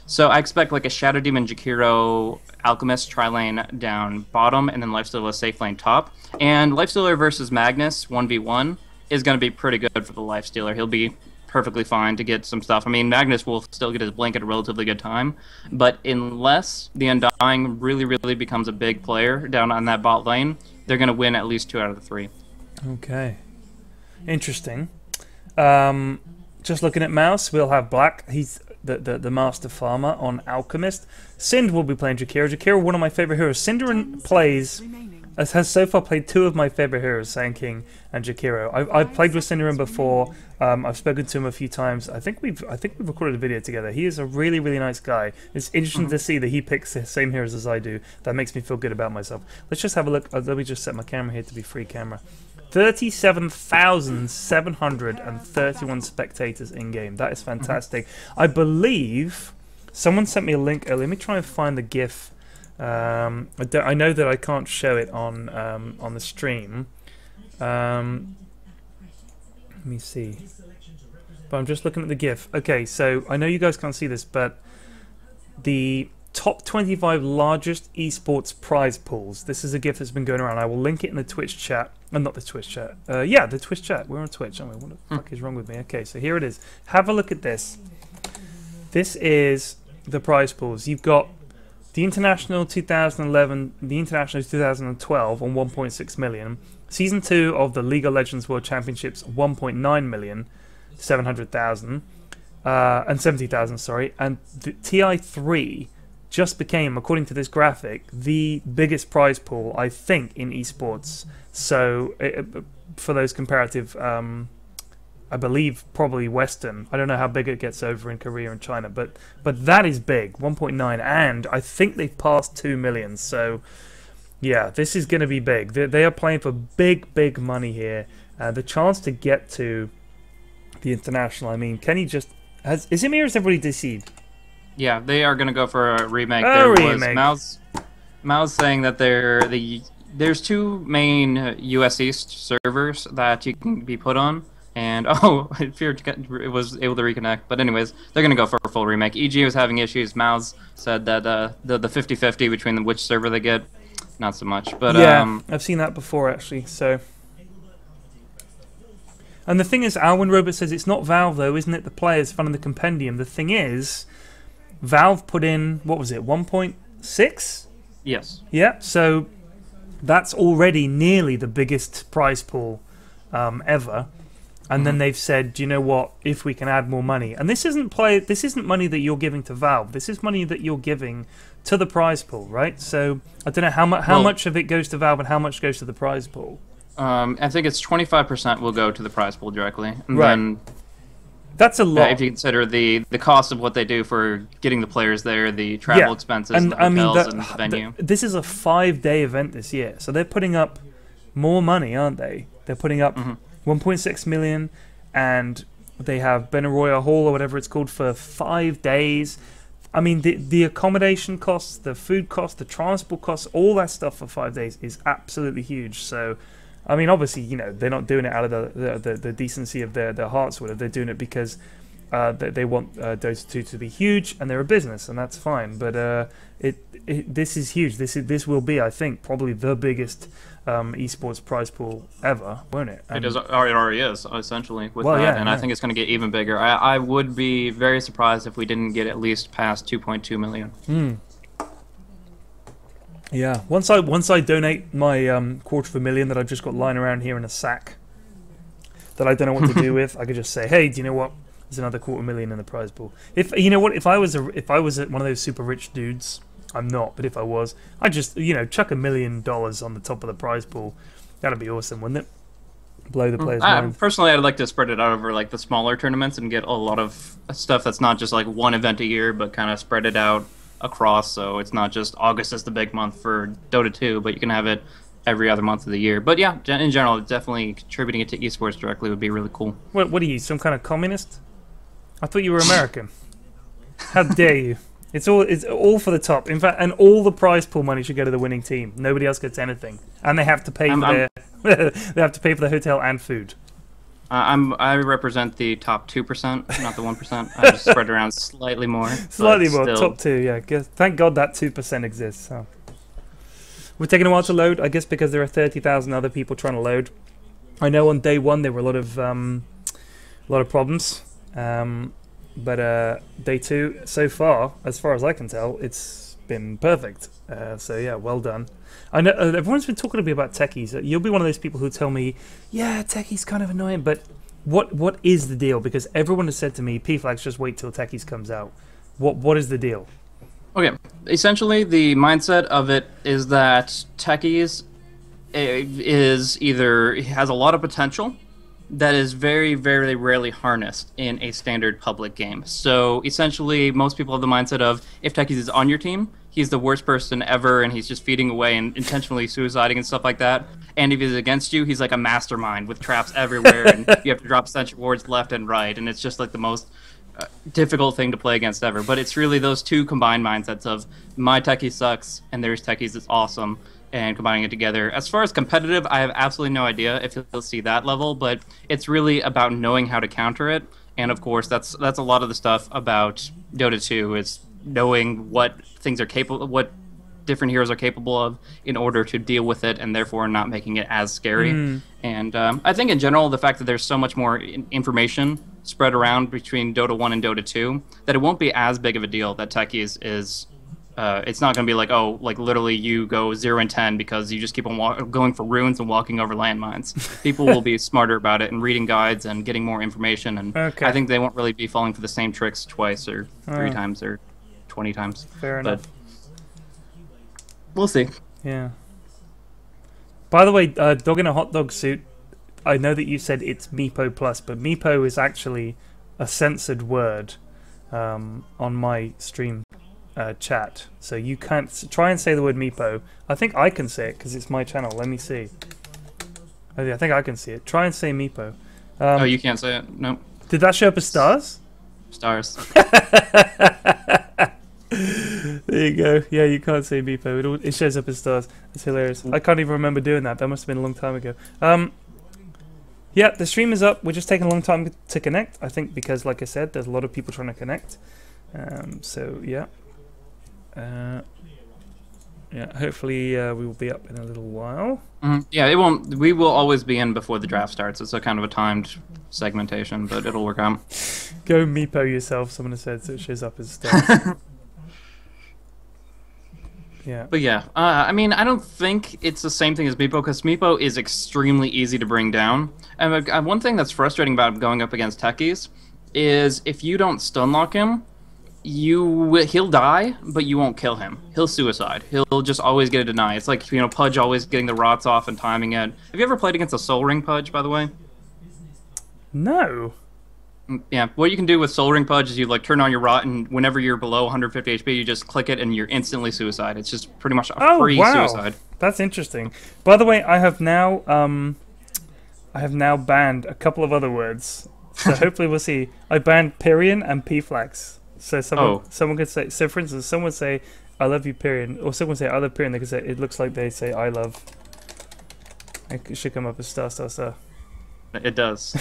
C: so I expect like a Shadow Demon, Jakiro, Alchemist tri-lane down bottom, and then Lifestealer safe lane top. And Lifestealer versus Magnus 1v1 is going to be pretty good for the Lifestealer. He'll be perfectly fine to get some stuff. I mean, Magnus will still get his blink at a relatively good time, but unless the Undying really becomes a big player down on that bot lane, they're going to win at least 2 out of the 3.
A: Okay. Interesting. Just looking at Mouse, we'll have Black. He's the master farmer on Alchemist. Sind will be playing Jakiro. Jakiro, one of my favorite heroes. Synderin has so far played 2 of my favorite heroes, Sand King and Jakiro. I've played with Synderin before. I've spoken to him a few times. I think we've recorded a video together. He is a really nice guy. It's interesting to see that he picks the same heroes as I do. That makes me feel good about myself. Let's just have a look. Let me just set my camera here to be free camera. 37,731 spectators in game. That is fantastic. I believe someone sent me a link earlier. Let me try and find the GIF. I know that I can't show it on the stream. Let me see. But I'm just looking at the GIF. Okay, so I know you guys can't see this, but the top 25 largest esports prize pools. This is a GIF that's been going around. I will link it in the Twitch chat. Not the Twitch chat. Yeah, the Twitch chat. We're on Twitch, aren't we? What the fuck is wrong with me? Okay, so here it is. Have a look at this. This is the prize pools. You've got the International 2011, the International 2012 on 1.6 million. Season 2 of the League of Legends World Championships, 1.9 million, 700,000, and 70,000, sorry. And the TI3 just became, according to this graphic, the biggest prize pool, I think, in esports. So, for those comparative, I believe probably Western. I don't know how big it gets over in Korea and China, but that is big, 1.9, and I think they've passed 2 million. So, yeah, this is going to be big. They are playing for big money here. The chance to get to the international. I mean, can he just is it me or is everybody deceived?
C: Yeah, they are going to go for a remake.
A: Was
C: MOUZ saying that there's 2 main US East servers that you can be put on, and it was able to reconnect. But anyways, they're going to go for a full remake. EG was having issues. MOUZ said that the 50-50 between which server they get, not so much. But
A: yeah, I've seen that before actually. So. And the thing is, Alwyn Robert says it's not Valve though, isn't it? The players funding the compendium. The thing is, Valve put in, what was it, 1.6?
C: Yes.
A: Yeah, so that's already nearly the biggest prize pool ever. And then they've said, do you know what, if we can add more money. And this isn't money that you're giving to Valve. This is money that you're giving to the prize pool, right? So I don't know how much of it goes to Valve and how much goes to the prize pool.
C: I think it's 25% will go to the prize pool directly. And
A: right.
C: Then,
A: that's a lot.
C: If you consider the cost of what they do for getting the players there, the travel expenses, and the hotels, and the venue.
A: This is a 5-day event this year, so they're putting up more money, aren't they? They're putting up 1.6 million, and they have Benaroya Hall or whatever it's called for 5 days. I mean, the accommodation costs, the food costs, the transport costs, all that stuff for 5 days is absolutely huge. So, I mean, obviously, you know, they're not doing it out of the decency of their hearts, whatever. They're doing it because they want Dota 2 to be huge, and they're a business, and that's fine. But this is huge. This will be, I think, probably the biggest esports prize pool ever, won't it?
C: It already is, essentially, with that, yeah, and I think it's going to get even bigger. I would be very surprised if we didn't get at least past 2.2 million.
A: Yeah, once I donate my $250,000 that I've just got lying around here in a sack that I don't know what to do with, I could just say, hey, do you know what? There's another $250,000 in the prize pool. If you know what, if I was one of those super rich dudes, I'm not, but if I was, I'd just chuck $1 million on the top of the prize pool. That'd be awesome, wouldn't it? Blow the players' mind.
C: Personally, I'd like to spread it out over like the smaller tournaments and get a lot of stuff that's not just like one event a year, but kind of spread it out across, so it's not just August is the big month for Dota 2, but you can have it every other month of the year. But yeah, in general, definitely contributing it to esports directly would be really cool.
A: What are you, some kind of communist? I thought you were American. How dare you? It's all for the top. In fact, and all the prize pool money should go to the winning team. Nobody else gets anything, and they have to pay for their they have to pay for the hotel and food.
C: I represent the top 2%, not the 1%. I just spread around slightly more.
A: Slightly more,
C: still.
A: top 2. Yeah, thank God that 2% exists. So. We're taking a while to load, I guess, because there are 30,000 other people trying to load. I know on day 1 there were a lot of problems, but day 2 so far as I can tell, it's been perfect. So yeah, well done. I know everyone's been talking to me about techies. You'll be one of those people who tell me, yeah, techies kind of annoying, but what is the deal? Because everyone has said to me, P-Flax, just wait till techies comes out. What is the deal?
C: Okay, essentially the mindset of it is that techies has a lot of potential that is very, very rarely harnessed in a standard public game. So essentially, most people have the mindset of, if techies is on your team, he's the worst person ever, and he's just feeding away and intentionally suiciding and stuff like that. And if he's against you, he's like a mastermind with traps everywhere, and you have to drop sentry wards left and right, and it's just like the most difficult thing to play against ever. But it's really those two combined mindsets of, my techie sucks, and there's techies that's awesome, and combining it together. As far as competitive, I have absolutely no idea if you'll see that level, but it's really about knowing how to counter it. And of course, that's a lot of the stuff about Dota 2 is knowing what things are capable, what different heroes are capable of in order to deal with it, and therefore not making it as scary. And I think in general, the fact that there's so much more information spread around between Dota 1 and Dota 2, that it won't be as big of a deal that techies is. It's not going to be like, oh, like literally you go 0 and 10 because you just keep on going for runes and walking over landmines. People will be smarter about it and reading guides and getting more information, and I think they won't really be falling for the same tricks twice or 3 times or 20 times.
A: Fair enough.
C: We'll see.
A: Yeah. By the way, Dog in a Hot Dog Suit, I know that you said it's Meepo Plus, but Meepo is actually a censored word on my stream chat. So you can't try and say the word Meepo. I think I can say it because it's my channel. Let me see. I think I can see it. Try and say Meepo.
C: Oh, you can't say it? Nope.
A: Did that show up as stars?
C: Stars.
A: There you go. Yeah, you can't say Meepo. It shows up as stars. It's hilarious. I can't even remember doing that. That must have been a long time ago. Yeah, the stream is up. We're just taking a long time to connect. I think because, like I said, there's a lot of people trying to connect. So yeah. Yeah, hopefully we will be up in a little while.
C: Yeah, it won't. We will always be in before the draft starts. It's a kind of a timed segmentation, but it'll work out.
A: Go Meepo yourself, someone has said, so it shows up as stars. Yeah.
C: But yeah, I mean, I don't think it's the same thing as Meepo, because Meepo is extremely easy to bring down. And one thing that's frustrating about going up against techies is if you don't stun lock him, he'll die, but you won't kill him. He'll suicide. He'll just always get a deny. It's like, you know, Pudge always getting the rots off and timing it. Have you ever played against a Soul Ring Pudge, by the way?
A: No.
C: Yeah, what you can do with Soul Ring Pudge is you like turn on your rot, and whenever you're below 150 HP, you just click it and you're instantly suicide. It's just pretty much a free suicide.
A: That's interesting. By the way, I have now banned a couple of other words. So hopefully we'll see. I banned Pyrian and P-Flax. So someone could say, so for instance, someone would say, I love you, Pyrian, or someone would say, I love Pyrian, they could say, it looks like they say, I love. It should come up as star, star, star.
C: It does.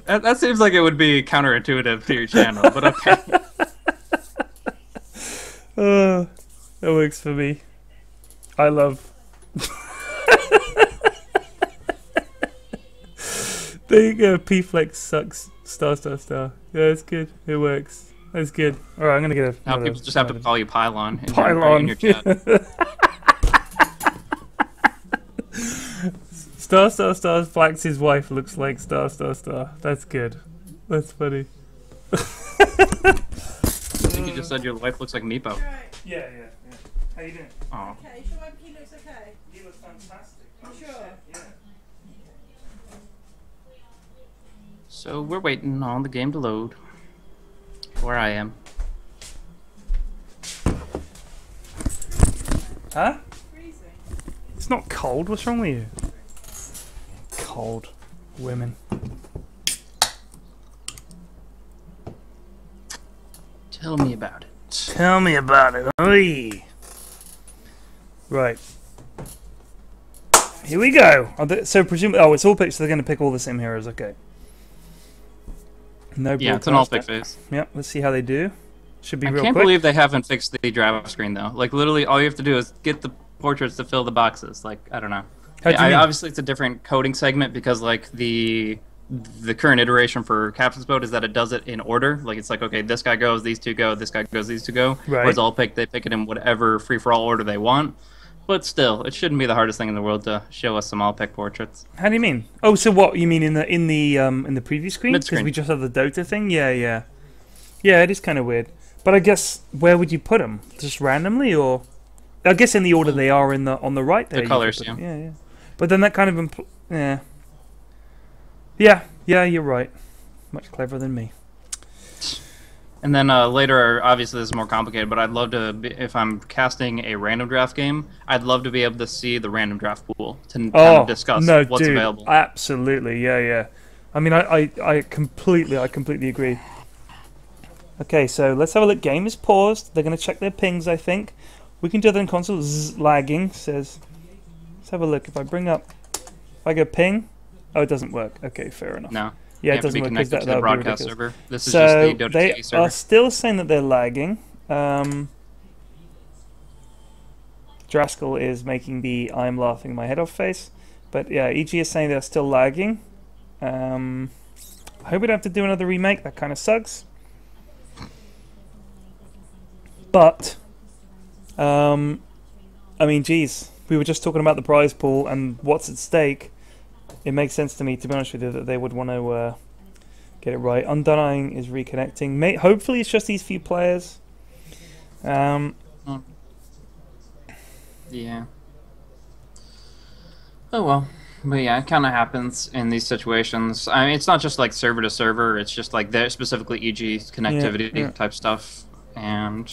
C: That seems like it would be counterintuitive to your channel, but okay.
A: That works for me. I love. There you go, P-Flex sucks. Star, star, star. Yeah, that's good. It works. That's good. Alright, I'm gonna get a...
C: Now people just have to call you Pylon.
A: Pylon.
C: In your chat.
A: Star, star, star, Flax's wife looks like star, star, star. That's good. That's funny.
C: I think you just said your wife looks like Meepo.
A: Yeah. How you doing?
C: Oh.
D: Okay, sure he looks okay?
A: He looks fantastic.
D: Sure.
A: Yeah.
C: So we're waiting on the game to load. Where I am.
A: Huh?
D: Freezing.
A: It's not cold. What's wrong with you? Cold. Women.
C: Tell me about it.
A: Tell me about it. Oi. Right. Here we go. So presumably, oh, it's all picked. So they're going to pick all the same heroes. Okay. No.
C: Yeah, it's an all pick phase.
A: Yep. Let's see how they do. Should be
C: I
A: real quick.
C: can't believe they haven't fixed the draft screen though. Like literally, all you have to do is get the portraits to fill the boxes. Like I don't know. Obviously, it's a different coding segment because like the current iteration for Captain's Boat is that it does it in order. Like it's like, okay, this guy goes, these two go, this guy goes, these two go.
A: Right.
C: Whereas all pick, they pick it in whatever free-for-all order they want. But still, it shouldn't be the hardest thing in the world to show us some all pick portraits.
A: How do you mean? Oh, so what you mean in the preview screen? Because
C: Mid-screen.
A: we just have the Dota thing. Yeah. It is kind of weird. But I guess where would you put them? Just randomly, or I guess in the order they are on the right there.
C: The colors, yeah.
A: Yeah. But then that kind of Yeah, you're right. Much cleverer than me.
C: And then later, obviously this is more complicated, but I'd love to, if I'm casting a random draft game, I'd love to be able to see the random draft pool to kind of discuss what's available.
A: Absolutely, yeah. I mean, I completely agree. Okay, so let's have a look. Game is paused. They're going to check their pings, I think. We can do that in console. Lagging says. Let's have a look. If I go ping. Oh, it doesn't work. Okay, fair enough.
C: No.
A: Yeah,
C: you
A: it doesn't work because that
C: the
A: would be
C: broadcast
A: ridiculous.
C: server. This is
A: So
C: just the Dota
A: they
C: 2 server.
A: are still saying that they're lagging. Draskell is making the I'm laughing my head off face. But yeah, EG is saying they're still lagging. I hope we don't have to do another remake. That kind of sucks. But, I mean, geez. We were just talking about the prize pool and what's at stake. It makes sense to me, to be honest with you, that they would want to get it right. Undying is reconnecting. Hopefully it's just these few players.
C: Yeah. Oh well. But yeah, it kind of happens in these situations. I mean, it's not just like server to server. It's just like their specifically EG connectivity type stuff. And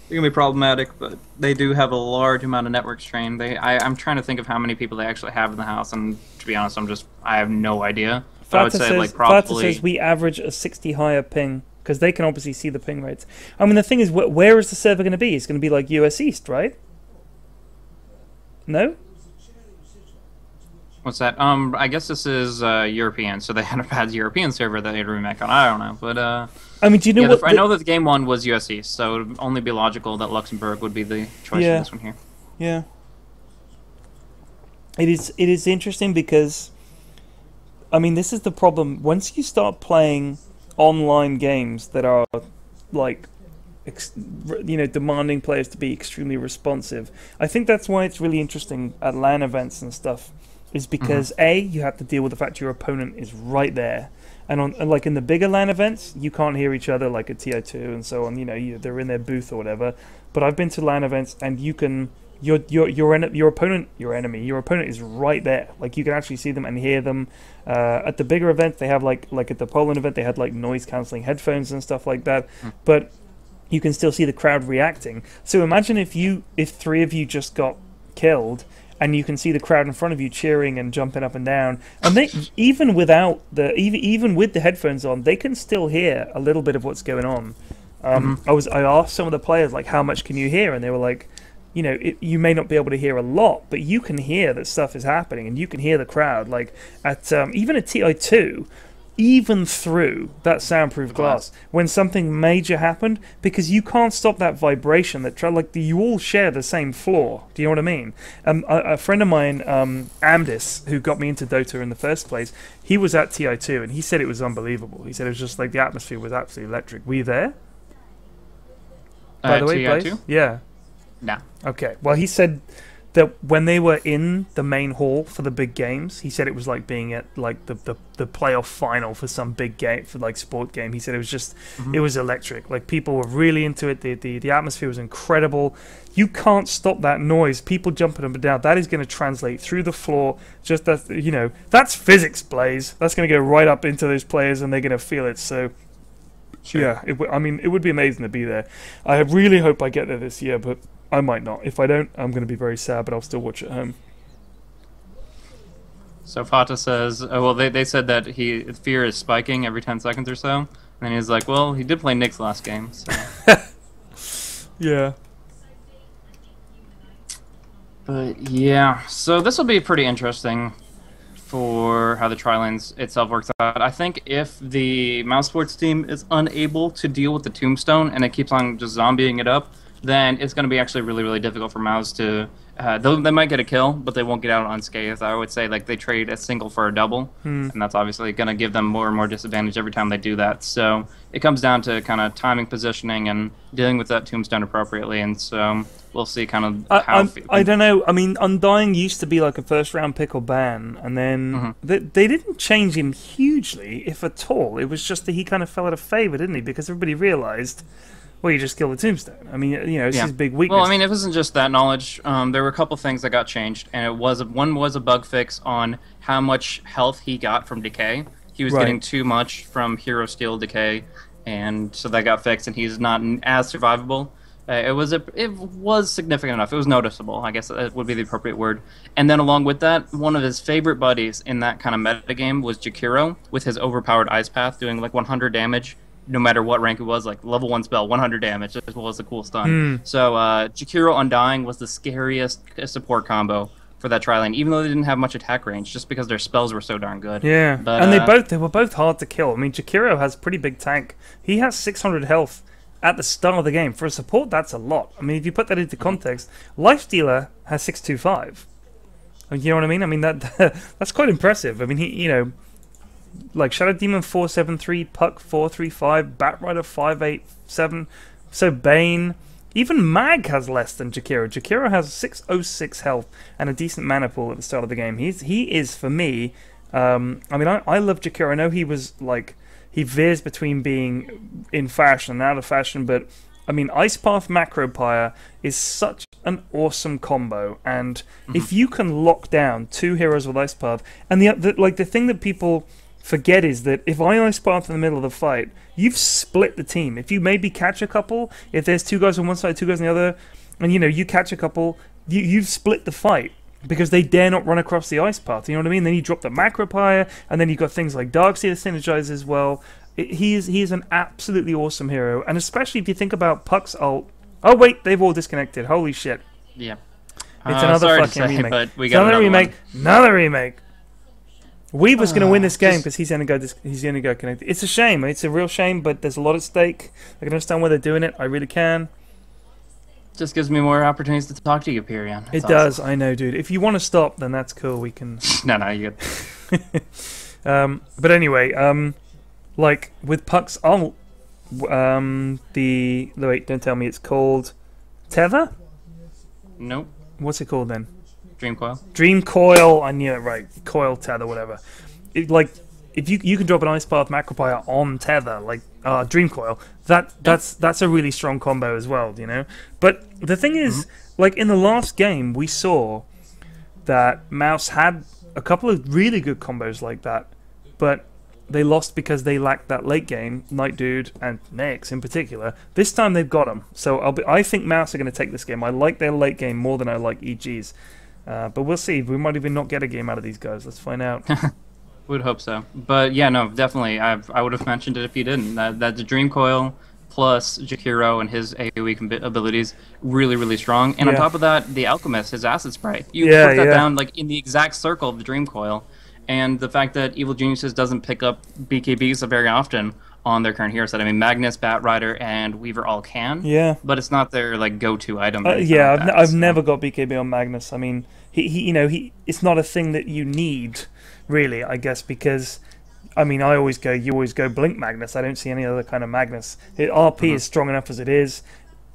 C: it can be problematic, but they do have a large amount of network strain. I'm trying to think of how many people they actually have in the house, and to be honest, I have no idea. But I would say like probably.
A: Fata says we average a 60 higher ping because they can obviously see the ping rates. I mean, the thing is, where is the server going to be? It's going to be like US East, right? No.
C: What's that? I guess this is European, so they had a bad European server that they had to remake on. I don't know, but
A: I mean, do you know what?
C: I know that game one was US East, so it would only be logical that Luxembourg would be the choice for this one here.
A: Yeah. It is interesting because, I mean, this is the problem. Once you start playing online games that are like, demanding players to be extremely responsive, I think that's why it's really interesting at LAN events and stuff. Is because A, you have to deal with the fact your opponent is right there, and like in the bigger LAN events, you can't hear each other like a TI2 and so on. They're in their booth or whatever. But I've been to LAN events and you can your opponent is right there. Like you can actually see them and hear them. At the bigger events, they have like at the Poland event, they had like noise cancelling headphones and stuff like that. But you can still see the crowd reacting. So imagine if three of you just got killed. And you can see the crowd in front of you cheering and jumping up and down. And they even with the headphones on, they can still hear a little bit of what's going on. I asked some of the players like, how much can you hear? And they were like, you may not be able to hear a lot, but you can hear that stuff is happening, and you can hear the crowd. Like at even at TI2. Even through that soundproof glass, when something major happened, because you can't stop that vibration. You all share the same floor. Do you know what I mean? A friend of mine, Amdis, who got me into Dota in the first place, he was at TI2 and he said it was unbelievable. He said it was just like the atmosphere was absolutely electric. Were you there? By the way,
C: TI2?
A: Blaze? Yeah.
C: No.
A: Okay. Well, he said that when they were in the main hall for the big games, he said it was like being at like the playoff final for some big game, for like sport game. He said it was just it was electric. Like people were really into it. The atmosphere was incredible. You can't stop that noise. People jumping up and down. That is going to translate through the floor. Just that, that's physics, Blaze. That's going to go right up into those players and they're going to feel it. So
C: Sure.
A: yeah, it would be amazing to be there. I really hope I get there this year, but I might not. If I don't, I'm going to be very sad, but I'll still watch at home.
C: So Fata says, they said that fear is spiking every 10 seconds or so. And he's like, well, he did play Nick's last game, so.
A: Yeah.
C: But yeah, so this will be pretty interesting for how the tri-lanes itself works out. I think if the Mouse Sports team is unable to deal with the Tombstone and it keeps on just zombieing it up, then it's going to be actually really, really difficult for MOUZ to... they might get a kill, but they won't get out unscathed. I would say like they trade a single for a double, and that's obviously going to give them more and more disadvantage every time they do that. So it comes down to kind of timing, positioning, and dealing with that Tombstone appropriately. And so we'll see kind of how...
A: I don't know. I mean, Undying used to be like a first-round pick or ban, and then they didn't change him hugely, if at all. It was just that he kind of fell out of favor, didn't he? Because everybody realized... Well, you just kill the Tombstone. I mean, you know, it's his big weakness.
C: Well, I mean, it wasn't just that knowledge. There were a couple things that got changed, and one was a bug fix on how much health he got from decay. He was getting too much from Hero Steel decay, and so that got fixed, and he's not as survivable. It was significant enough. It was noticeable, I guess that would be the appropriate word. And then along with that, one of his favorite buddies in that kind of metagame was Jakiro, with his overpowered Ice Path, doing like 100 damage. No matter what rank it was, like level 1 spell, 100 damage, as well as a cool stun. So Jakiro Undying was the scariest support combo for that tri-lane, even though they didn't have much attack range, just because their spells were so darn good.
A: Yeah,
C: but,
A: and they were both hard to kill. I mean, Jakiro has pretty big tank. He has 600 health at the start of the game. For a support, that's a lot. I mean, if you put that into context, Lifestealer has 625. You know what I mean? I mean, that's quite impressive. I mean, he, you know... Like Shadow Demon 473, Puck 435, Batrider 587. So Bane, even Mag has less than Jakiro. Jakiro has 606 health and a decent mana pool at the start of the game. He is for me. I mean, I love Jakiro. I know he was like he veers between being in fashion and out of fashion, but I mean, Ice Path Macropire is such an awesome combo, and if you can lock down two heroes with Ice Path, and the thing that people forget is that if I Ice Path in the middle of the fight, you've split the team. If you maybe catch a couple, if there's two guys on one side, two guys on the other, and you know you catch a couple, you've split the fight because they dare not run across the Ice Path. You know what I mean? Then you drop the Macropire, and then you've got things like Darkseer synergize as well. He is an absolutely awesome hero, and especially if you think about Puck's ult. Oh wait, they've all disconnected. Holy shit!
C: Yeah,
A: it's another fucking remake.
C: But we got
A: another remake. Another remake. Weaver's going to win this game because he's going to go connected. It's a shame. It's a real shame, but there's a lot at stake. I can understand why they're doing it. I really can.
C: Just gives me more opportunities to talk to you, Pyrion.
A: It does. I know, dude. If you want to stop, then that's cool. We can.
C: No, you good.
A: But anyway, like with Puck's ult, wait, don't tell me it's called Tether.
C: Nope.
A: What's it called then?
C: Dream Coil.
A: Dream Coil, I knew it right. Coil Tether, whatever. If you can drop an Ice Path Macropire on Tether, like Dream Coil, that's a really strong combo as well, you know. But the thing is, like in the last game, we saw that MOUZ had a couple of really good combos like that, but they lost because they lacked that late game. Night Dude and Nyx in particular. This time they've got them, so I think MOUZ are going to take this game. I like their late game more than I like EG's. But we'll see. We might even not get a game out of these guys. Let's find out.
C: Would hope so. But yeah, no, definitely. I would have mentioned it if you didn't. That the Dream Coil plus Jakiro and his AoE abilities really, really strong. And on top of that, the Alchemist, his Acid Spray. You put that down like in the exact circle of the Dream Coil. And the fact that Evil Geniuses doesn't pick up BKBs very often on their current hero set. I mean, Magnus, Batrider, and Weaver all can. Yeah. But it's not their like go-to item.
A: Yeah, I've never got BKB on Magnus. I mean, it's not a thing that you need, really, I guess, because I mean, you always go Blink Magnus. I don't see any other kind of Magnus. RP is strong enough as it is.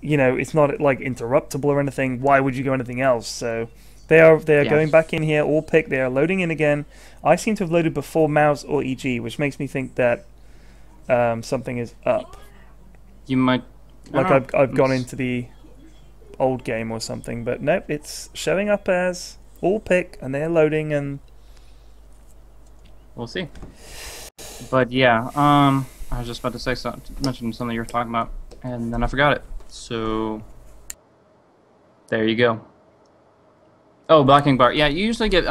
A: You know, it's not like interruptible or anything. Why would you go anything else? So they are going back in here, all pick. They are loading in again. I seem to have loaded before MOUZ or EG, which makes me think that something is up.
C: You might
A: like I've gone into the old game or something, but nope, it's showing up as all pick, and they're loading, and
C: we'll see. But yeah, I was just about to say mention something you were talking about, and then I forgot it. So there you go. Oh, blocking bar. Yeah, you usually get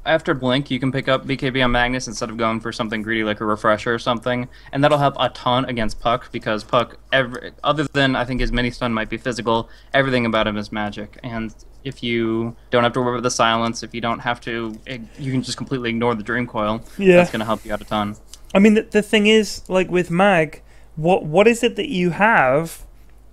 C: after blink, you can pick up BKB on Magnus instead of going for something greedy like a refresher or something, and that'll help a ton against Puck because Puck, other than I think his mini stun might be physical, everything about him is magic. And if you don't have to worry about the silence, if you don't have to, you can just completely ignore the Dream Coil.
A: Yeah,
C: that's gonna help you out a ton.
A: I mean, the thing is, like with Mag, what is it that you have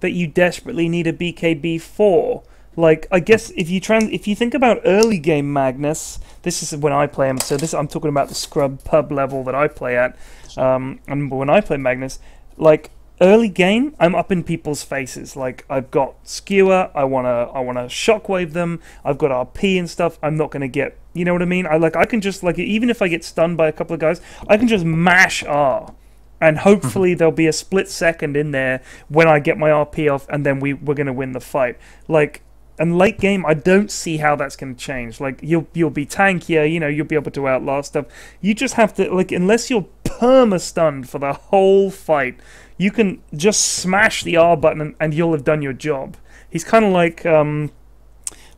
A: that you desperately need a BKB for? Like, I guess if you think about early game Magnus, this is when I play him. So I'm talking about the scrub pub level that I play at. And when I play Magnus, like early game, I'm up in people's faces. Like I've got skewer, I wanna shockwave them. I've got RP and stuff. I'm not gonna get, you know what I mean? I can just like, even if I get stunned by a couple of guys, I can just mash R. And hopefully there'll be a split second in there when I get my RP off, and then we're gonna win the fight. Like. And late game, I don't see how that's going to change. Like, you'll be tankier, you know, you'll be able to outlast stuff. You just have to, like, unless you're perma-stunned for the whole fight, you can just smash the R button and you'll have done your job. He's kind of like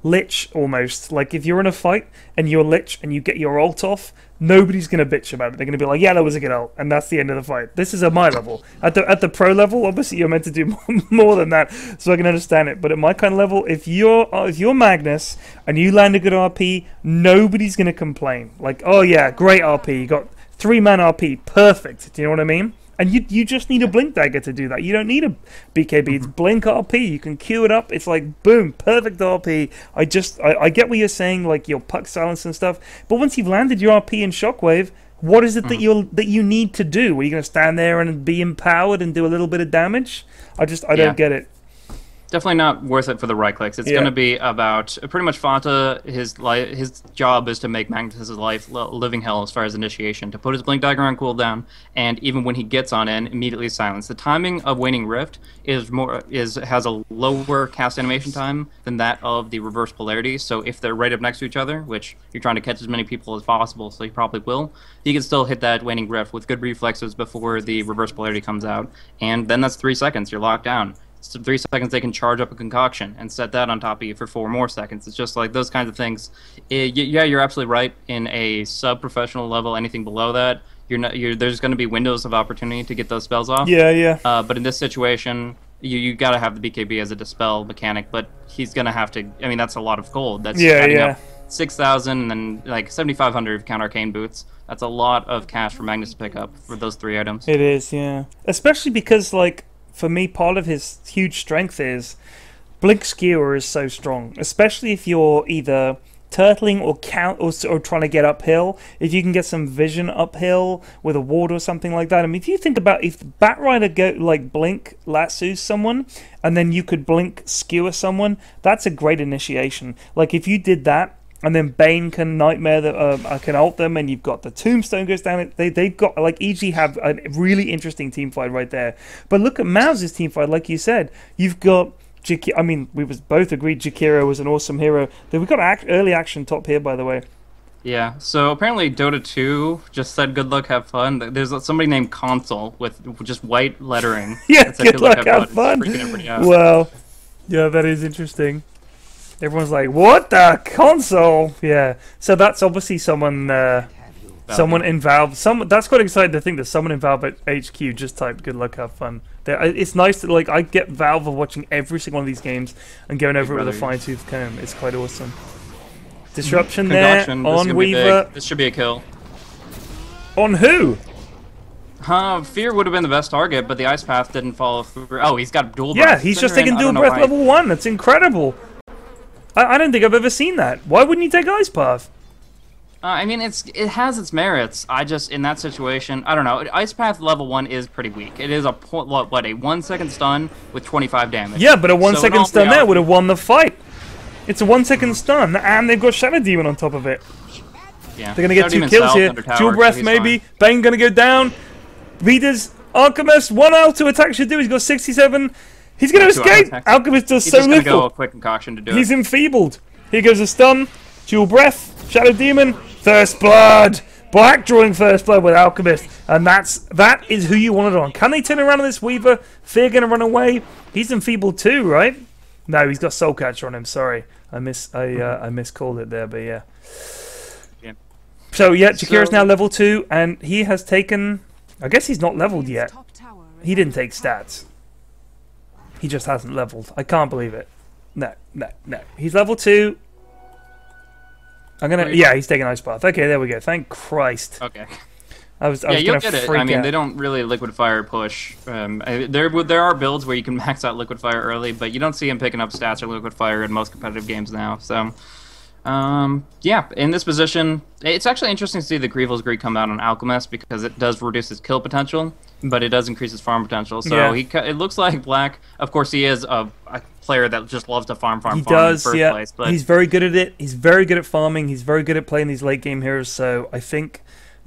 A: Lich, almost. Like, if you're in a fight and you're Lich and you get your ult off, nobody's going to bitch about it. They're going to be like, yeah, that was a good ult, and that's the end of the fight. This is at my level. At the pro level, obviously you're meant to do more than that, so I can understand it. But at my kind of level, if you're Magnus and you land a good RP, nobody's going to complain. Like, oh yeah, great RP, you got 3-man RP, perfect. Do you know what I mean? And you just need a Blink Dagger to do that. You don't need a BKB. It's Blink RP. You can queue it up. It's like, boom, perfect RP. I get what you're saying, like your Puck silence and stuff. But once you've landed your RP and Shockwave, what is it that you need to do? Are you going to stand there and be empowered and do a little bit of damage? I don't get it.
C: Definitely not worth it for the right clicks. It's going to be about pretty much Fanta. His job is to make Magnus's life living hell as far as initiation, to put his Blink Dagger on cooldown, and even when he gets on in, immediately silence. The timing of Waning Rift has a lower cast animation time than that of the reverse polarity. So if they're right up next to each other, which you're trying to catch as many people as possible, so you probably will, you can still hit that Waning Rift with good reflexes before the reverse polarity comes out, and then that's 3 seconds. You're locked down. So 3 seconds they can charge up a concoction and set that on top of you for 4 more seconds. It's just like those kinds of things. Yeah, you're absolutely right. In a sub-professional level, anything below that, there's going to be windows of opportunity to get those spells off.
A: Yeah.
C: But in this situation, you got to have the BKB as a dispel mechanic. But he's going to have to. I mean, that's a lot of gold. That's adding up 6,000 and then like 7,500 count arcane boots. That's a lot of cash for Magnus to pick up for those 3 items.
A: It is, yeah. Especially because like. For me, part of his huge strength is Blink Skewer is so strong, especially if you're either turtling or trying to get uphill. If you can get some vision uphill with a ward or something like that. I mean, if you think about if Batrider like Blink lasso someone and then you could Blink Skewer someone, that's a great initiation. Like if you did that. And then Bane can Nightmare can ult them, and you've got the Tombstone goes down. They've got, like, EG have a really interesting team fight right there. But look at MOUZ's team fight, like you said. You've got, I mean, we both agreed Jakiro was an awesome hero. We've got early action top here, by the way.
C: Yeah, so apparently Dota 2 just said good luck, have fun. There's somebody named Console with just white lettering.
A: Yeah, good luck, have fun. Wow. Yeah, that is interesting. Everyone's like, what the console? Yeah. So that's obviously someone in Valve. That's quite exciting to think that someone in Valve at HQ just typed good luck, have fun. It's nice that like I get Valve of watching every single one of these games and going over it with a fine-tooth comb. It's quite awesome. Disruption there on Weaver.
C: This should be a kill.
A: On who?
C: Fear would have been the best target, but the Ice Path didn't follow through. Oh, he's got dual
A: breath.
C: Yeah,
A: he's just taking dual breath level 1. That's incredible. I don't think I've ever seen that. Why wouldn't you take Ice Path?
C: I mean, it has its merits. I just, in that situation, I don't know. Ice Path level 1 is pretty weak. It is a 1 second stun with 25 damage.
A: Yeah, but a 1 second stun there would have won the fight. It's a 1 second stun, and they've got Shadow Demon on top of it.
C: Yeah.
A: They're gonna get 2 kills here. Dual breath maybe. Fine. Bane gonna go down. Readers, Alchemist, 1 out to attack should do. He's got 67. He's going to escape! Alchemist does so little.
C: He's going to go a quick concoction to do it.
A: He's enfeebled. Here goes a stun. Dual breath. Shadow Demon. First Blood. Black drawing First Blood with Alchemist. And that is who you wanted on. Can they turn around on this Weaver? Fear going to run away. He's enfeebled too, right? No, he's got Soul Catcher on him. Sorry, I miscalled it there, but yeah.
C: Yeah.
A: So yeah, Jakira's now level 2, and he has taken. I guess he's not leveled yet.
B: Top tower is
A: He didn't take stats. He just hasn't leveled. I can't believe it. No. He's level 2. Yeah, he's taking Ice Bath. Okay, there we go. Thank Christ.
C: Okay.
A: I was
C: Yeah, you'll
A: gonna
C: get it.
A: freak
C: I mean,
A: out.
C: they don't really Liquid Fire push. There are builds where you can max out Liquid Fire early, but you don't see him picking up stats or Liquid Fire in most competitive games now. So, yeah, in this position, it's actually interesting to see the Grievel's Greed come out on Alchemist because it does reduce his kill potential, but it does increase his farm potential. So it looks like Black, of course, he is a player that just loves to farm
A: He
C: in
A: does,
C: the first place. But
A: he's very good at it. He's very good at farming. He's very good at playing these late game heroes. So I think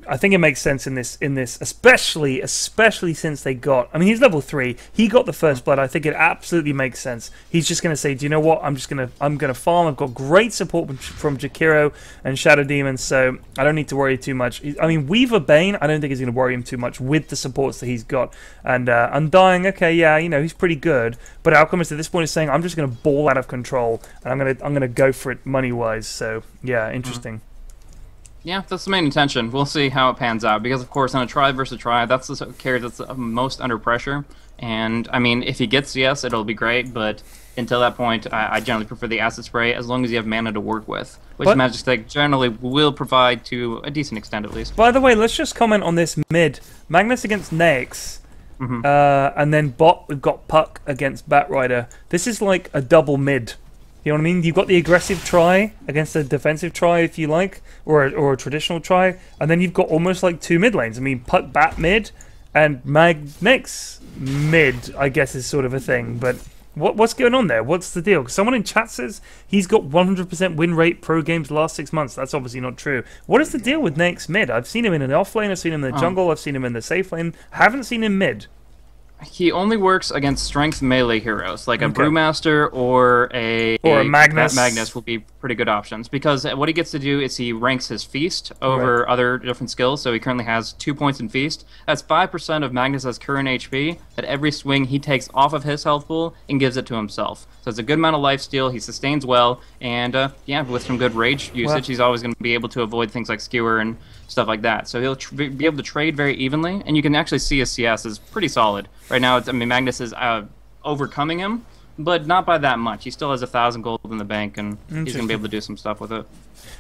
A: it makes sense in this, especially since they got. I mean, he's level 3. He got the first blood. I think it absolutely makes sense. He's just going to say, do you know what? I'm gonna farm. I've got great support from Jakiro and Shadow Demon, so I don't need to worry too much. I mean, Weaver Bane, I don't think is going to worry him too much with the supports that he's got. And Undying, okay, yeah, you know, he's pretty good. But Alchemist at this point is saying, I'm just going to ball out of control, and I'm gonna go for it money wise. So yeah, interesting.
C: yeah, that's the main intention. We'll see how it pans out because, of course, on a try versus try, that's the character that's most under pressure. And I mean, if he gets CS, it'll be great. But until that point, I generally prefer the acid spray as long as you have mana to work with, which Magic Stick generally will provide to a decent extent at least.
A: By the way, let's just comment on this mid. Magnus against Nyx. And then bot, we've got Puck against Batrider. This is like a double mid. You know what I mean? You've got the aggressive try against a defensive try, if you like, or a traditional try, and then you've got almost like 2 mid lanes. I mean, Puck Bat mid and Nyx mid, I guess, is sort of a thing. But what's going on there? What's the deal? Someone in chat says he's got 100% win rate pro games the last 6 months. That's obviously not true. What is the deal with Nyx mid? I've seen him in an off lane, I've seen him in the jungle, I've seen him in the safe lane. Haven't seen him mid.
C: He only works against strength melee heroes, like a Brewmaster or a
A: Magnus.
C: Magnus will be pretty good options, because what he gets to do is he ranks his Feast over other different skills, so he currently has 2 points in Feast. That's 5% of Magnus's current HP that every swing he takes off of his health pool and gives it to himself. So it's a good amount of lifesteal, he sustains well, and yeah, with some good rage usage, he's always going to be able to avoid things like Skewer and stuff like that. So he'll be able to trade very evenly, and you can actually see his CS is pretty solid. Right now, I mean, Magnus is overcoming him, but not by that much. He still has 1,000 gold in the bank, and he's going to be able to do some stuff with it.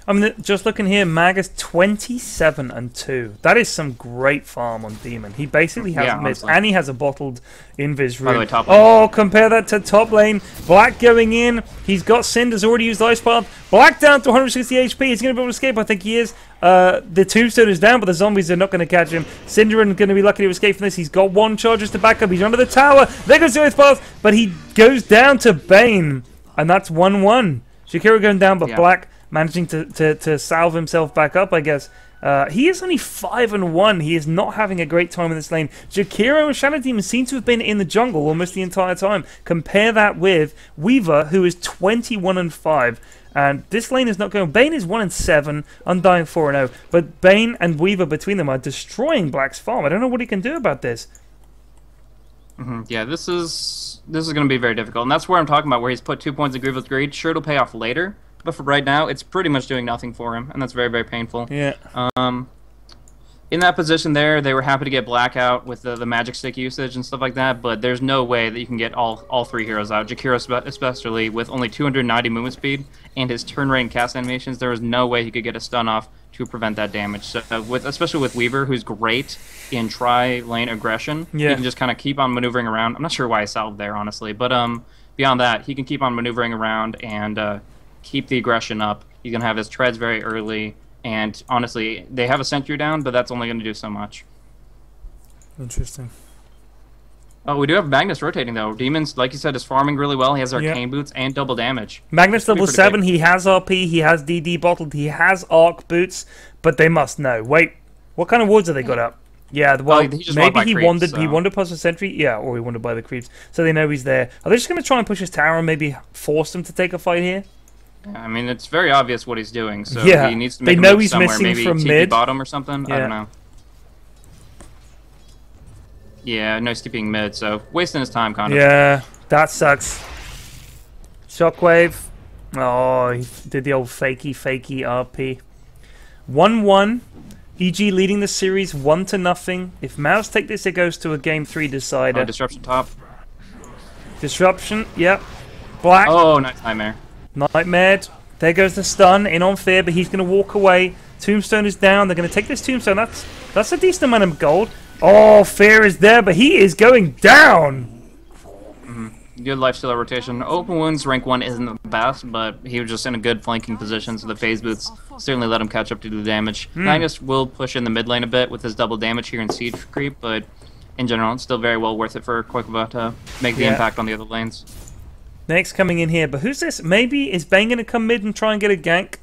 A: I mean, just looking here, Magus 27 and 2. That is some great farm on Demon. He basically has mids, and he has a bottled Invis rune.
C: By the way, top lane.
A: Oh, compare that to top lane. Black going in. He's got Cinder's already used Ice Path. Black down to 160 HP. He's going to be able to escape. I think he is. The tombstone is down, but the zombies are not going to catch him. Cinderin going to be lucky to escape from this. He's got 1 charges to back up. He's under the tower. There goes the Ice Path, but he goes down to Bane, and that's 1-1. Shakira going down, but Black managing to salve himself back up, I guess. He is only 5-1. He is not having a great time in this lane. Jakiro and Shadow Demon seem to have been in the jungle almost the entire time. Compare that with Weaver, who is 21-5. And this lane is not going. Bane is 1-7, Undying 4-0. But Bane and Weaver between them are destroying Black's farm. I don't know what he can do about this.
C: Yeah, this is going to be very difficult, and that's where I'm talking about, where he's put 2 points of Grievel's Greed. Sure, it'll pay off later, but for right now, it's pretty much doing nothing for him, and that's very, very painful.
A: Yeah.
C: In that position there, they were happy to get Black out with the magic stick usage and stuff like that, but there's no way that you can get all 3 heroes out. Jakiro especially, with only 290 movement speed and his turn rate and cast animations, there was no way he could get a stun off to prevent that damage. So especially with Weaver, who's great in tri-lane aggression, he can just kind of keep on maneuvering around. I'm not sure why I salved there, honestly, but beyond that, he can keep on maneuvering around and keep the aggression up. He's going to have his treads very early, and honestly, they have a sentry down, but that's only going to do so much.
A: Interesting.
C: Oh, we do have Magnus rotating, though. Demon's, like you said, is farming really well. He has arcane boots and double damage.
A: Magnus level 7, he has RP, he has DD bottled, he has arc boots, but they must know. Wait, what kind of wards have they got up? Yeah, well, maybe he wandered past the sentry. Yeah, or he wandered by the creeps, so they know he's there. Are they just going to try and push his tower and maybe force him to take a fight here?
C: I mean, it's very obvious what he's doing, so he needs to
A: they
C: make a
A: know
C: move
A: he's
C: somewhere,
A: missing
C: maybe
A: from
C: TP
A: mid.
C: bottom or something. I don't know. Yeah, no steeping mid, so wasting his time, kind of.
A: Yeah, that sucks. Shockwave. Oh, he did the old fakey RP. 1-1. EG leading the series 1-0. If MOUZ take this, it goes to a game 3 decider.
C: Oh, disruption top.
A: Disruption, yep. Black.
C: Oh, nice nightmare.
A: Nightmared. There goes the stun in on Fear, but he's going to walk away. Tombstone is down. They're going to take this Tombstone. That's a decent amount of gold. Oh, Fear is there, but he is going down.
C: Good lifestealer rotation. Open wounds rank 1 isn't the best, but he was just in a good flanking position, so the phase boots certainly let him catch up to the damage. Magnus will push in the mid lane a bit with his double damage here in siege creep, but in general, it's still very well worth it for Qualifier to make the impact on the other lanes.
A: Next coming in here, but who's this? Maybe is Bane going to come mid and try and get a gank?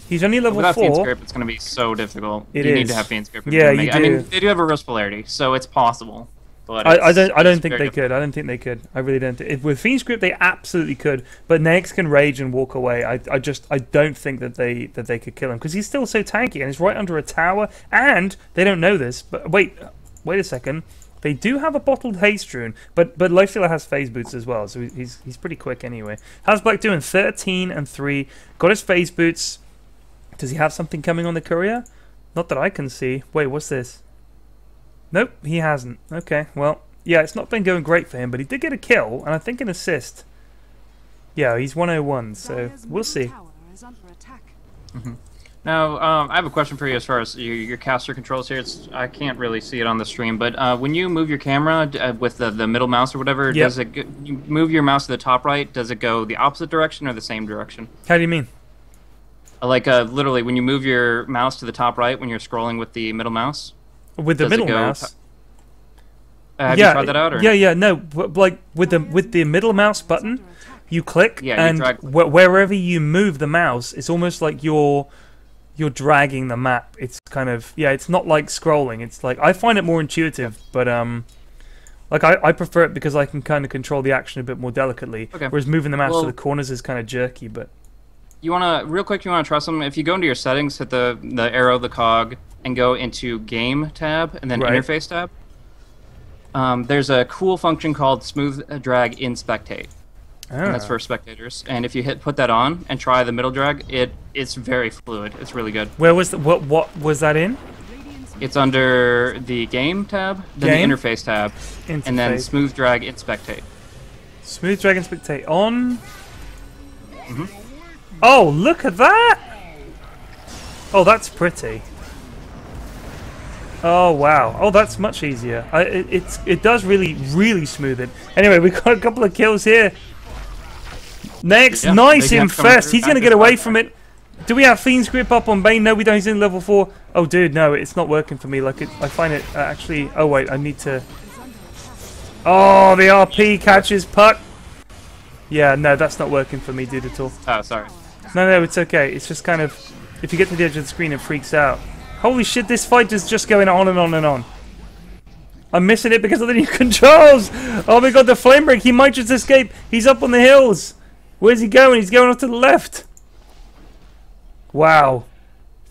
A: He's only level 4.
C: Without Fiend Script, it's going to be so difficult. You need to have Fiend Script.
A: Yeah, you do.
C: I mean, they do have a risk polarity, so it's possible. But
A: I don't think they could. I don't think they could. I really don't. With Fiend Script, they absolutely could. But Nex can rage and walk away. I don't think that they could kill him because he's still so tanky and he's right under a tower. And they don't know this. But wait a second. They do have a bottled haste rune, but Lifestealer has phase boots as well, so he's pretty quick anyway. How's Black doing? 13 and 3. Got his phase boots. Does he have something coming on the courier? Not that I can see. Wait, what's this? Nope, he hasn't. Okay, well, yeah, it's not been going great for him, but he did get a kill, and I think an assist. Yeah, he's 101, so we'll see.
C: Now, I have a question for you as far as your caster controls here. I can't really see it on the stream, but when you move your camera with the middle mouse or whatever, does it you move your mouse to the top right? Does it go the opposite direction or the same direction?
A: How do you mean?
C: Like literally, when you move your mouse to the top right when you're scrolling with the middle mouse.
A: With the middle mouse.
C: Have you tried that out? Or?
A: Yeah, no. Like with the middle mouse button, you click, and wherever you move the mouse, it's almost like you're dragging the map. It's kind of it's not like scrolling. It's like I find it more intuitive, but like I prefer it because I can kind of control the action a bit more delicately. Okay. Whereas moving the mouse to the corners is kind of jerky. But
C: you wanna real quick, you wanna try something. If you go into your settings, hit the arrow, the cog, and go into Game tab and then Interface tab. There's a cool function called Smooth Drag in Spectate. And that's for spectators. And if you put that on and try the middle drag, it's very fluid. It's really good.
A: Where was what was that in?
C: It's under the Game tab, then the Interface tab, and then Smooth Drag in Spectate.
A: Smooth Drag in Spectate on. Oh, look at that! Oh, that's pretty. Oh wow! Oh, that's much easier. It does really smooth it. Anyway, we got a couple of kills here. Next, nice infest. He's gonna get away from it. Do we have Fiend's Grip up on Bane? No, we don't. He's in level 4. Oh, dude, no, it's not working for me. Like I find it actually. Oh wait, I need to. Oh, the RP catches puck. Yeah, no, that's not working for me, dude, at all.
C: Oh, sorry.
A: No, it's okay. It's just kind of if you get to the edge of the screen, it freaks out. Holy shit, this fight is just going on and on and on. I'm missing it because of the new controls. Oh my god, the flame break. He might just escape. He's up on the hills. Where's he going? He's going off to the left. Wow.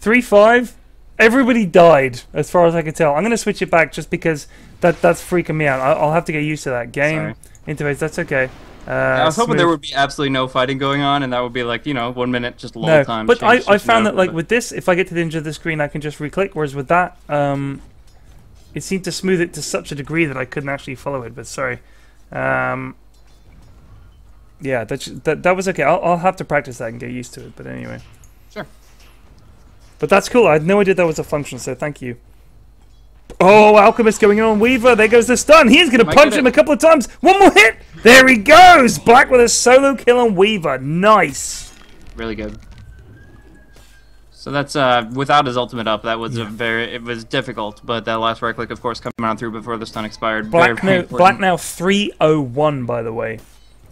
A: 3-5. Everybody died, as far as I can tell. I'm going to switch it back just because that's freaking me out. I'll have to get used to that. Game, interface, that's okay.
C: I was hoping there would be absolutely no fighting going on, and that would be like, 1 minute just lull time.
A: But I found that like with this, if I get to the edge of the screen, I can just re-click, whereas with that, it seemed to smooth it to such a degree that I couldn't actually follow it, but sorry. Yeah, that was okay. I'll have to practice that and get used to it, but anyway.
C: Sure.
A: But that's cool. I had no idea that was a function, so thank you. Oh, Alchemist going on Weaver. There goes the stun. He's going to punch him a couple of times. One more hit. There he goes. Black with a solo kill on Weaver. Nice.
C: Really good. So that's without his ultimate up. That was it was difficult, but that last right click, of course, coming on through before the stun expired.
A: Black now 301, by the way.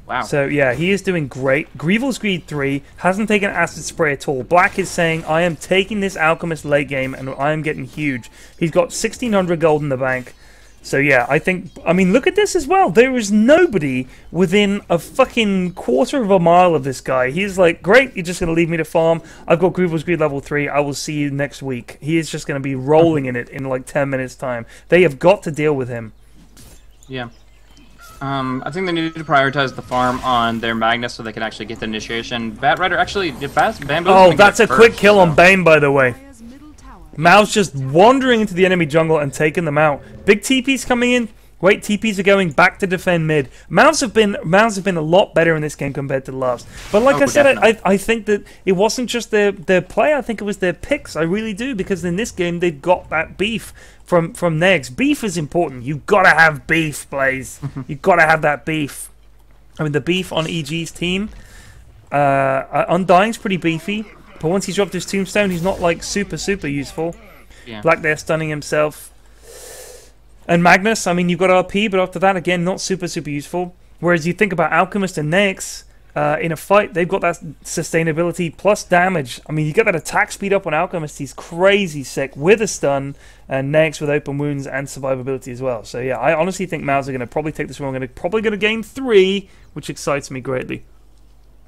C: Wow.
A: So yeah, he is doing great. Greevil's Greed 3 hasn't taken acid spray at all. Black is saying, I am taking this Alchemist late game and I am getting huge. He's got 1600 gold in the bank. So yeah, I mean, look at this as well. There is nobody within a fucking quarter of a mile of this guy. He's like, great, you're just going to leave me to farm. I've got Greevil's Greed level 3. I will see you next week. He is just going to be rolling in it in like 10 minutes time. They have got to deal with him.
C: Yeah. I think they need to prioritize the farm on their Magnus so they can actually get the initiation. Bat Rider actually did Bamboo.
A: Oh, that's a quick kill on Bane, by the way.
B: Player's middle tower.
A: MOUZ just wandering into the enemy jungle and taking them out. Big TP's coming in. Great TPs are going back to defend mid. MOUZ have been a lot better in this game compared to the last. But like I said, I think that it wasn't just their play. I think it was their picks. I really do, because in this game they've got that beef from Negs. Beef is important. You've got to have beef, Blaze. You've got to have that beef. I mean, the beef on EG's team. Undying's pretty beefy, but once he's dropped his tombstone, he's not like super useful.
C: Yeah.
A: Black there stunning himself. And Magnus, I mean, you've got RP, but after that, again, not super useful. Whereas you think about Alchemist and Nyx, in a fight, they've got that sustainability plus damage. I mean, you get that attack speed up on Alchemist, he's crazy sick with a stun, and Nyx with open wounds and survivability as well. So yeah, I honestly think MOUZ are going to probably take this one. Probably going to gain 3, which excites me greatly.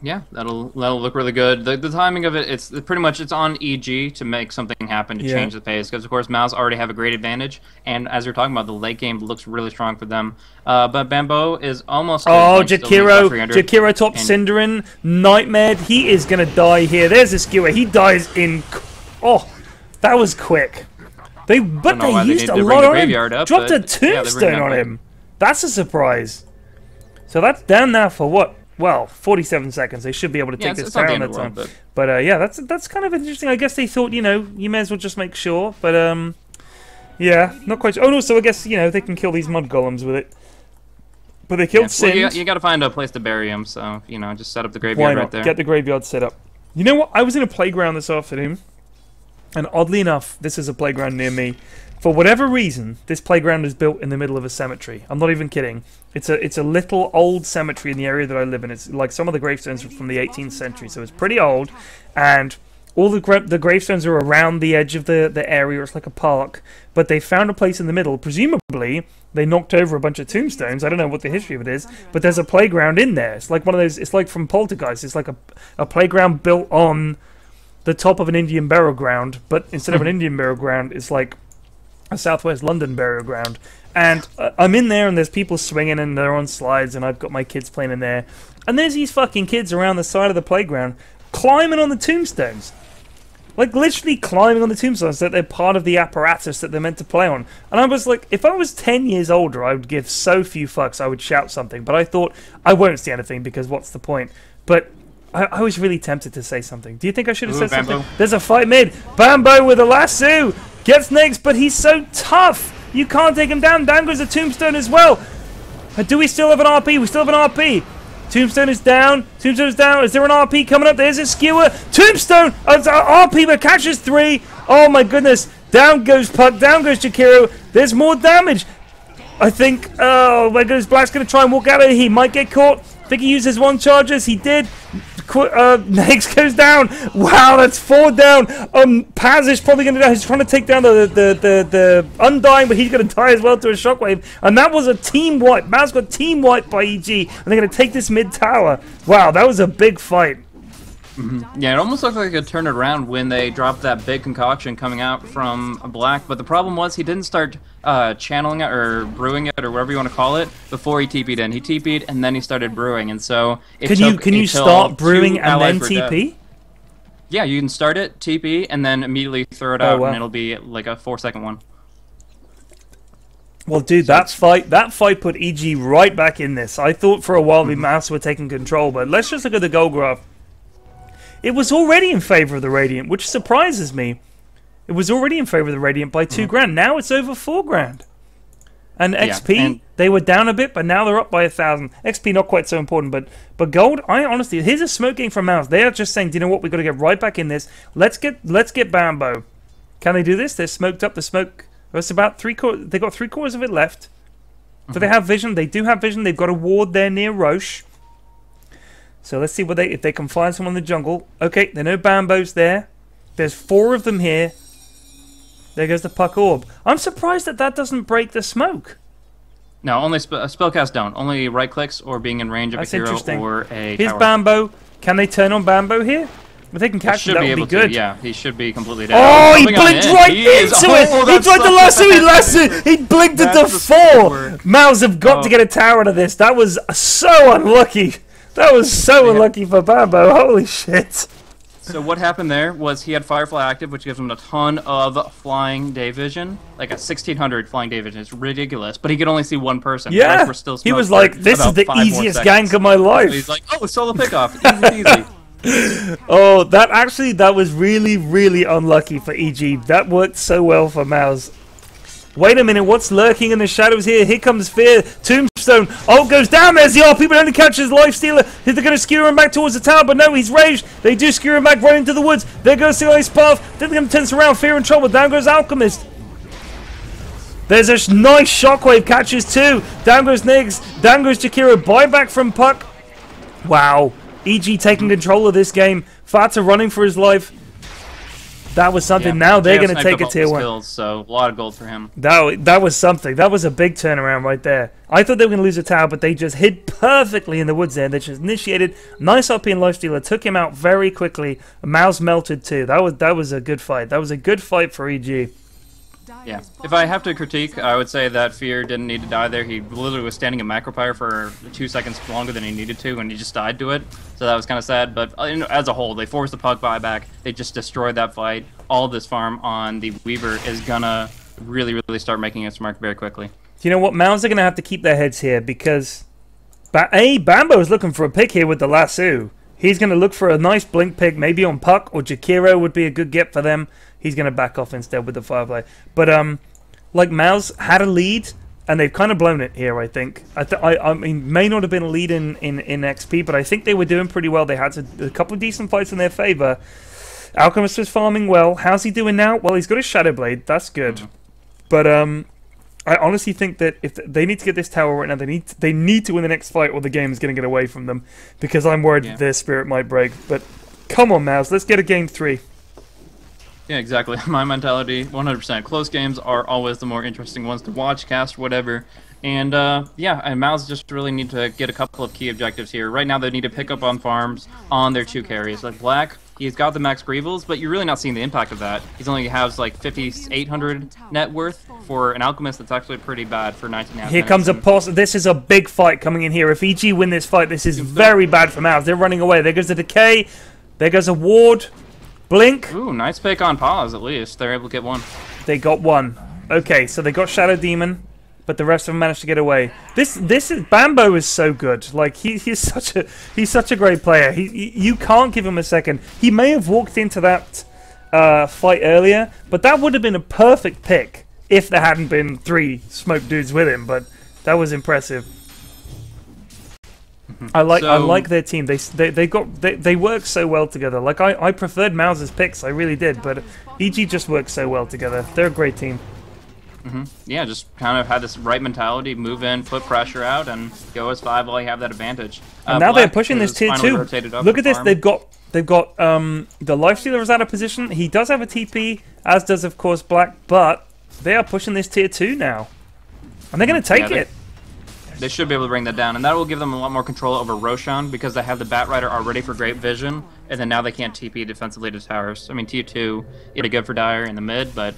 C: Yeah, that'll look really good. The timing of it, it's pretty much it's on EG to make something happen to change the pace, because of course MOUZ already have a great advantage, and as you're talking about, the late game looks really strong for them. But Bamboo is almost.
A: Oh, Jakiro top Cinderin, Nightmare. He is gonna die here. There's a skewer. He dies in. Oh, that was quick. They used a lot on him. Dropped a tombstone on him. That's a surprise. So that's down now for what? Well, 47 seconds. They should be able to take this down that time. But yeah, that's kind of interesting. I guess they thought, you know, you may as well just make sure. But yeah, not quite sure. Oh no, so I guess, you know, they can kill these mud golems with it. But they killed Sin.
C: Well, you got to find a place to bury him. So you know, just set up the graveyard right there.
A: Get the graveyard set up. You know what? I was in a playground this afternoon, and oddly enough, this is a playground near me. For whatever reason, this playground is built in the middle of a cemetery. I'm not even kidding. It's a little old cemetery in the area that I live in. It's like some of the gravestones are from the 18th century, so it's pretty old. And all the gravestones are around the edge of the area. It's like a park. But they found a place in the middle. Presumably, they knocked over a bunch of tombstones. I don't know what the history of it is, but there's a playground in there. It's like one of those. It's like from Poltergeist. It's like a playground built on the top of an Indian burial ground, but instead of an Indian burial ground, it's like a Southwest London burial ground. And I'm in there, and there's people swinging, and they're on slides, and I've got my kids playing in there. And there's these fucking kids around the side of the playground climbing on the tombstones. Like, literally climbing on the tombstones, that they're part of the apparatus that they're meant to play on. And I was like, if I was 10 years older, I would give so few fucks, I would shout something. But I thought, I won't say anything, because what's the point? But I was really tempted to say something. Do you think I should have said something? There's a fight mid. Bamboo with a lasso. Gets next, but he's so tough. You can't take him down. Down goes the tombstone as well. Do we still have an RP? We still have an RP. Tombstone is down. Tombstone is down. Is there an RP coming up? There's a skewer. Tombstone. RP but catches 3. Oh my goodness. Down goes Puck. Down goes Jakiro. There's more damage. I think. Oh my goodness. Black's going to try and walk out of here. He might get caught. I think he uses 1 charges. He did. Next goes down. Wow, that's 4 down. Paz is probably going to die. He's trying to take down the Undying, but he's going to die as well to a shockwave. And that was a team wipe. MOUZ got team wiped by EG, and they're going to take this mid tower. Wow, that was a big fight.
C: Yeah, it almost looked like it turned it around when they dropped that big concoction coming out from Black, but the problem was he didn't start channeling it or brewing it or whatever you want to call it before he TP'd in. He TP'd and then he started brewing, and so it
A: can you start brewing and then TP?
C: Yeah, you can start it, TP, and then immediately throw it out, and it'll be like a 4-second one.
A: Well, dude, that fight put EG right back in this. I thought for a while the MOUZ were taking control, but let's just look at the goal graph. It was already in favor of the Radiant, which surprises me. It was already in favor of the Radiant by 2 grand. Now it's over 4 grand. And XP, they were down a bit, but now they're up by 1,000. XP not quite so important, but gold. I honestly, here's a smoke game from MOUZ. They are just saying, do you know what? We've got to get right back in this. Let's get Bamboo. Can they do this? They're smoked up. The smoke. It's about 3/4. They got 3/4 of it left. Do they have vision? They do have vision. They've got a ward there near Roche. So let's see what if they can find someone in the jungle. Okay, they know Bamboo's there. There's 4 of them here. There goes the Puck Orb. I'm surprised that doesn't break the smoke.
C: No, only spellcast don't. Only right clicks or being in range of a hero or a
A: Here's
C: tower.
A: Bamboo. Can they turn on Bamboo here? If they can catch him,
C: should
A: that
C: be
A: would
C: able
A: be good.
C: to. Yeah, he should be completely down.
A: Oh, he
C: Jumping on
A: blinked
C: in.
A: right
C: He is-
A: into it!
C: Oh,
A: He
C: that's
A: tried to
C: such a
A: lasso, he
C: bad
A: lassoed!
C: move.
A: He blinked into
C: That's the stupid
A: 4!
C: word.
A: MOUZ have got to
C: Oh.
A: get a tower out of this. That was so unlucky. That was so unlucky for Bambo. Holy shit.
C: So what happened there was he had Firefly active, which gives him a ton of flying day vision, like a 1600 flying day vision. It's ridiculous, but he could only see one person. The rest
A: Yeah,
C: were still
A: he was
C: smoked
A: like,
C: for
A: this is
C: about
A: the
C: 5 more
A: easiest
C: seconds.
A: gank of my
C: So
A: life.
C: he's like, oh, solo pickoff, easy peasy.
A: Oh, that was really, really unlucky for EG. That worked so well for MOUZ. Wait a minute, what's lurking in the shadows here? Here comes Fear. Tombstone. Oh, goes down. There's the RP, but only catches Lifestealer. They're going to skewer him back towards the tower, but no, he's raged. They do skewer him back right into the woods. There goes the Ice Path. Then they're going to tense around. Fear in trouble. Down goes Alchemist. There's a nice shockwave. Catches 2. Down goes Niggs. Down goes Jakiro. Buyback from Puck. Wow. EG taking control of this game. Fata running for his life. That was something.
C: Yeah,
A: Now they're
C: JF
A: going to
C: sniped
A: take
C: up
A: a
C: all
A: tier
C: the
A: 1.
C: skills, so a lot of gold for him.
A: That was something. That was a big turnaround right there. I thought they were going to lose a tower, but they just hid perfectly in the woods there. They just initiated. Nice RP and Lifestealer. Took him out very quickly. MOUZ melted too. That was a good fight. That was a good fight for EG.
C: Yeah. If I have to critique, I would say that Fear didn't need to die there. He literally was standing in Macropire for 2 seconds longer than he needed to, and he just died to it. So that was kind of sad. But as a whole, they forced the Puck buyback. They just destroyed that fight. All of this farm on the Weaver is gonna really, really start making its mark very quickly.
A: Do you know what? MOUZ are going to have to keep their heads here because Bambo is looking for a pick here with the lasso. He's going to look for a nice blink pick, maybe on Puck or Jakiro would be a good get for them. He's going to back off instead with the Firefly. But like MOUZ had a lead, and they've kind of blown it here, I think. I mean, may not have been a lead in XP, but I think they were doing pretty well. They had a couple of decent fights in their favor. Alchemist was farming well. How's he doing now? Well, he's got his Shadow Blade. That's good. But I honestly think that if they need to get this tower right now, they need to win the next fight, or the game is going to get away from them. Because I'm worried that their spirit might break. But come on, MOUZ, let's get a game 3.
C: Yeah, exactly. My mentality, 100%. Close games are always the more interesting ones to watch, cast, whatever. And yeah, and MOUZ just really need to get a couple of key objectives here. Right now, they need to pick up on farms on their 2 carries. Like Black, he's got the max Greevils, but you're really not seeing the impact of that. He's only has like 5,800 net worth for an Alchemist. That's actually pretty bad for 19.5
A: Here comes a pulse. This is a big fight coming in here. If EG win this fight, this is very bad for MOUZ. They're running away. There goes the Decay. There goes a Ward. Blink.
C: Ooh, nice pick on pause, at least. They're able to get 1.
A: They got 1. Okay, so they got Shadow Demon, but the rest of them managed to get away. This is Bambo is so good. Like he's such a great player. You can't give him a second. He may have walked into that fight earlier, but that would have been a perfect pick if there hadn't been 3 smoke dudes with him. But that was impressive. I like their team. They work so well together. Like I preferred MOUZ's picks, I really did, but EG just works so well together. They're a great team.
C: Yeah, just kind of had this right mentality, move in, put pressure out, and go as 5 while you have that advantage.
A: And now
C: Black
A: they're pushing this
C: is
A: tier
C: finally
A: 2.
C: rotated up
A: Look
C: the
A: at this.
C: farm.
A: They've got the Lifestealer is out of position. He does have a TP, as does of course Black, but they are pushing this tier 2 now, and they're going to take it.
C: They should be able to bring that down, and that will give them a lot more control over Roshan because they have the Bat Rider already for great vision, and then now they can't TP defensively to towers. I mean, tier 2 is good for Dire in the mid, but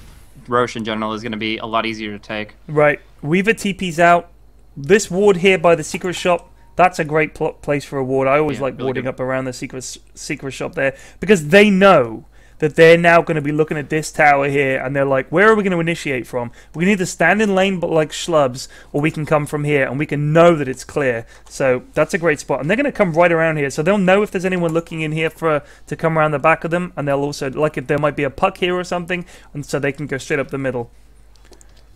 C: Rosh in general is going to be a lot easier to take.
A: Right. Weaver TP's out. This ward here by the secret shop, that's a great place for a ward. I always like
C: really
A: warding
C: good.
A: up around the secret shop there because they know that they're now going to be looking at this tower here, and they're like, where are we going to initiate from? We can either stand in lane but like schlubs, or we can come from here, and we can know that it's clear. So that's a great spot, and they're going to come right around here, so they'll know if there's anyone looking in here to come around the back of them, and they'll also, like if there might be a puck here or something, and so they can go straight up the middle.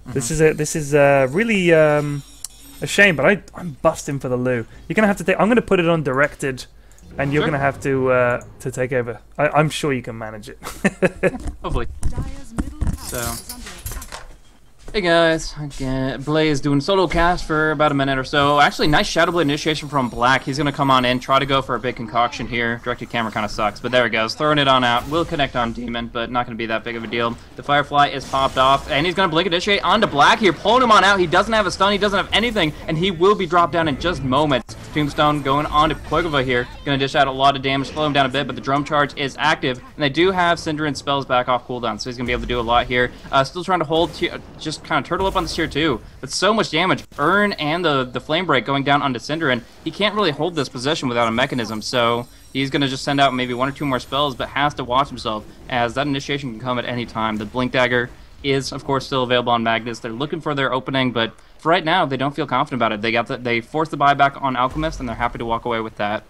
A: This is really a shame, but I'm busting for the loo. You're going to have to take, I'm going to put it on directed, and you're going to have to take over. I'm sure you can manage it.
C: Hopefully.
B: Dire's middle tower
C: So.
B: is under attack.
C: Hey guys, again, Blaze doing solo cast for about a minute or so. Actually, nice Shadow Blade initiation from Black. He's going to come on in, try to go for a big concoction here. Directed camera kind of sucks, but there he goes. Throwing it on out. Will connect on Demon, but not going to be that big of a deal. The Firefly is popped off, and he's going to blink initiate onto Black here, pulling him on out. He doesn't have a stun, he doesn't have anything, and he will be dropped down in just moments. Tombstone going on to Quagova here. Going to dish out a lot of damage, slow him down a bit, but the drum charge is active. And they do have Cinder and spells back off cooldown, so he's going to be able to do a lot here. Still trying to hold, just kind of turtle up on this tier 2. But so much damage. Urn and the Flame Break going down onto Cinder, and he can't really hold this position without a mechanism, so he's going to just send out maybe 1 or 2 more spells, but has to watch himself, as that initiation can come at any time. The Blink Dagger is, of course, still available on Magnus. They're looking for their opening, but for right now, they don't feel confident about it. They forced the buyback on Alchemist, and they're happy to walk away with that.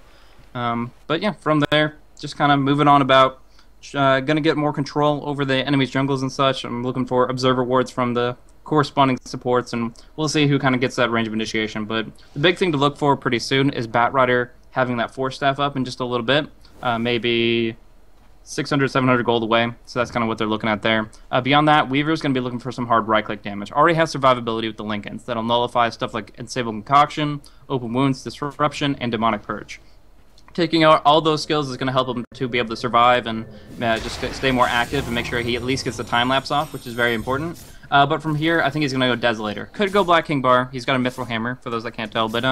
C: But yeah, from there, just kind of moving on about going to get more control over the enemy's jungles and such. I'm looking for Observer Wards from the corresponding supports, and we'll see who kind of gets that range of initiation. But the big thing to look for pretty soon is Batrider having that Force Staff up in just a little bit, maybe 600, 700 gold away, so that's kind of what they're looking at there. Beyond that, Weaver's going to be looking for some hard right-click damage. Already has survivability with the Lincolns. That'll nullify stuff like Enstable Concoction, Open Wounds, Disruption, and Demonic Purge. Taking out all those skills is going to help him to be able to survive and just stay more active and make sure he at least gets the time lapse off, which is very important. But from here, I think he's going to go Desolator. Could go Black King Bar. He's got a Mithril Hammer, for those that can't tell, but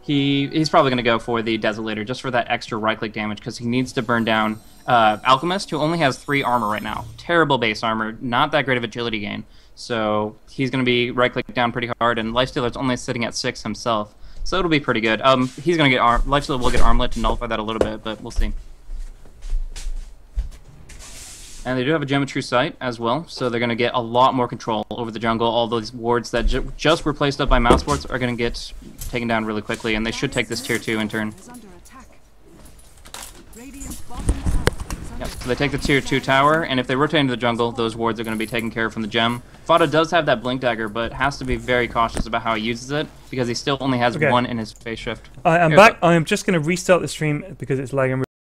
C: he's probably going to go for the Desolator just for that extra right-click damage, because he needs to burn down Alchemist, who only has 3 armor right now. Terrible base armor, not that great of agility gain. So he's going to be right-click down pretty hard, and Lifestealer's only sitting at 6 himself. So it'll be pretty good. He's going to get Lifestealer will get Armlet to nullify that a little bit, but we'll see. And they do have a Gem of True Sight as well, so they're going to get a lot more control over the jungle. All those wards that just were placed up by MOUZ Sports are going to get taken down really quickly, and they should take this tier 2 in turn. Yep, so they take the tier 2 tower, and if they rotate into the jungle, those wards are going to be taken care of from the gem. Fada does have that Blink Dagger, but has to be very cautious about how he uses it, because he still only has 1 in his phase shift.
A: I am back. I am just going to restart the stream because it's lagging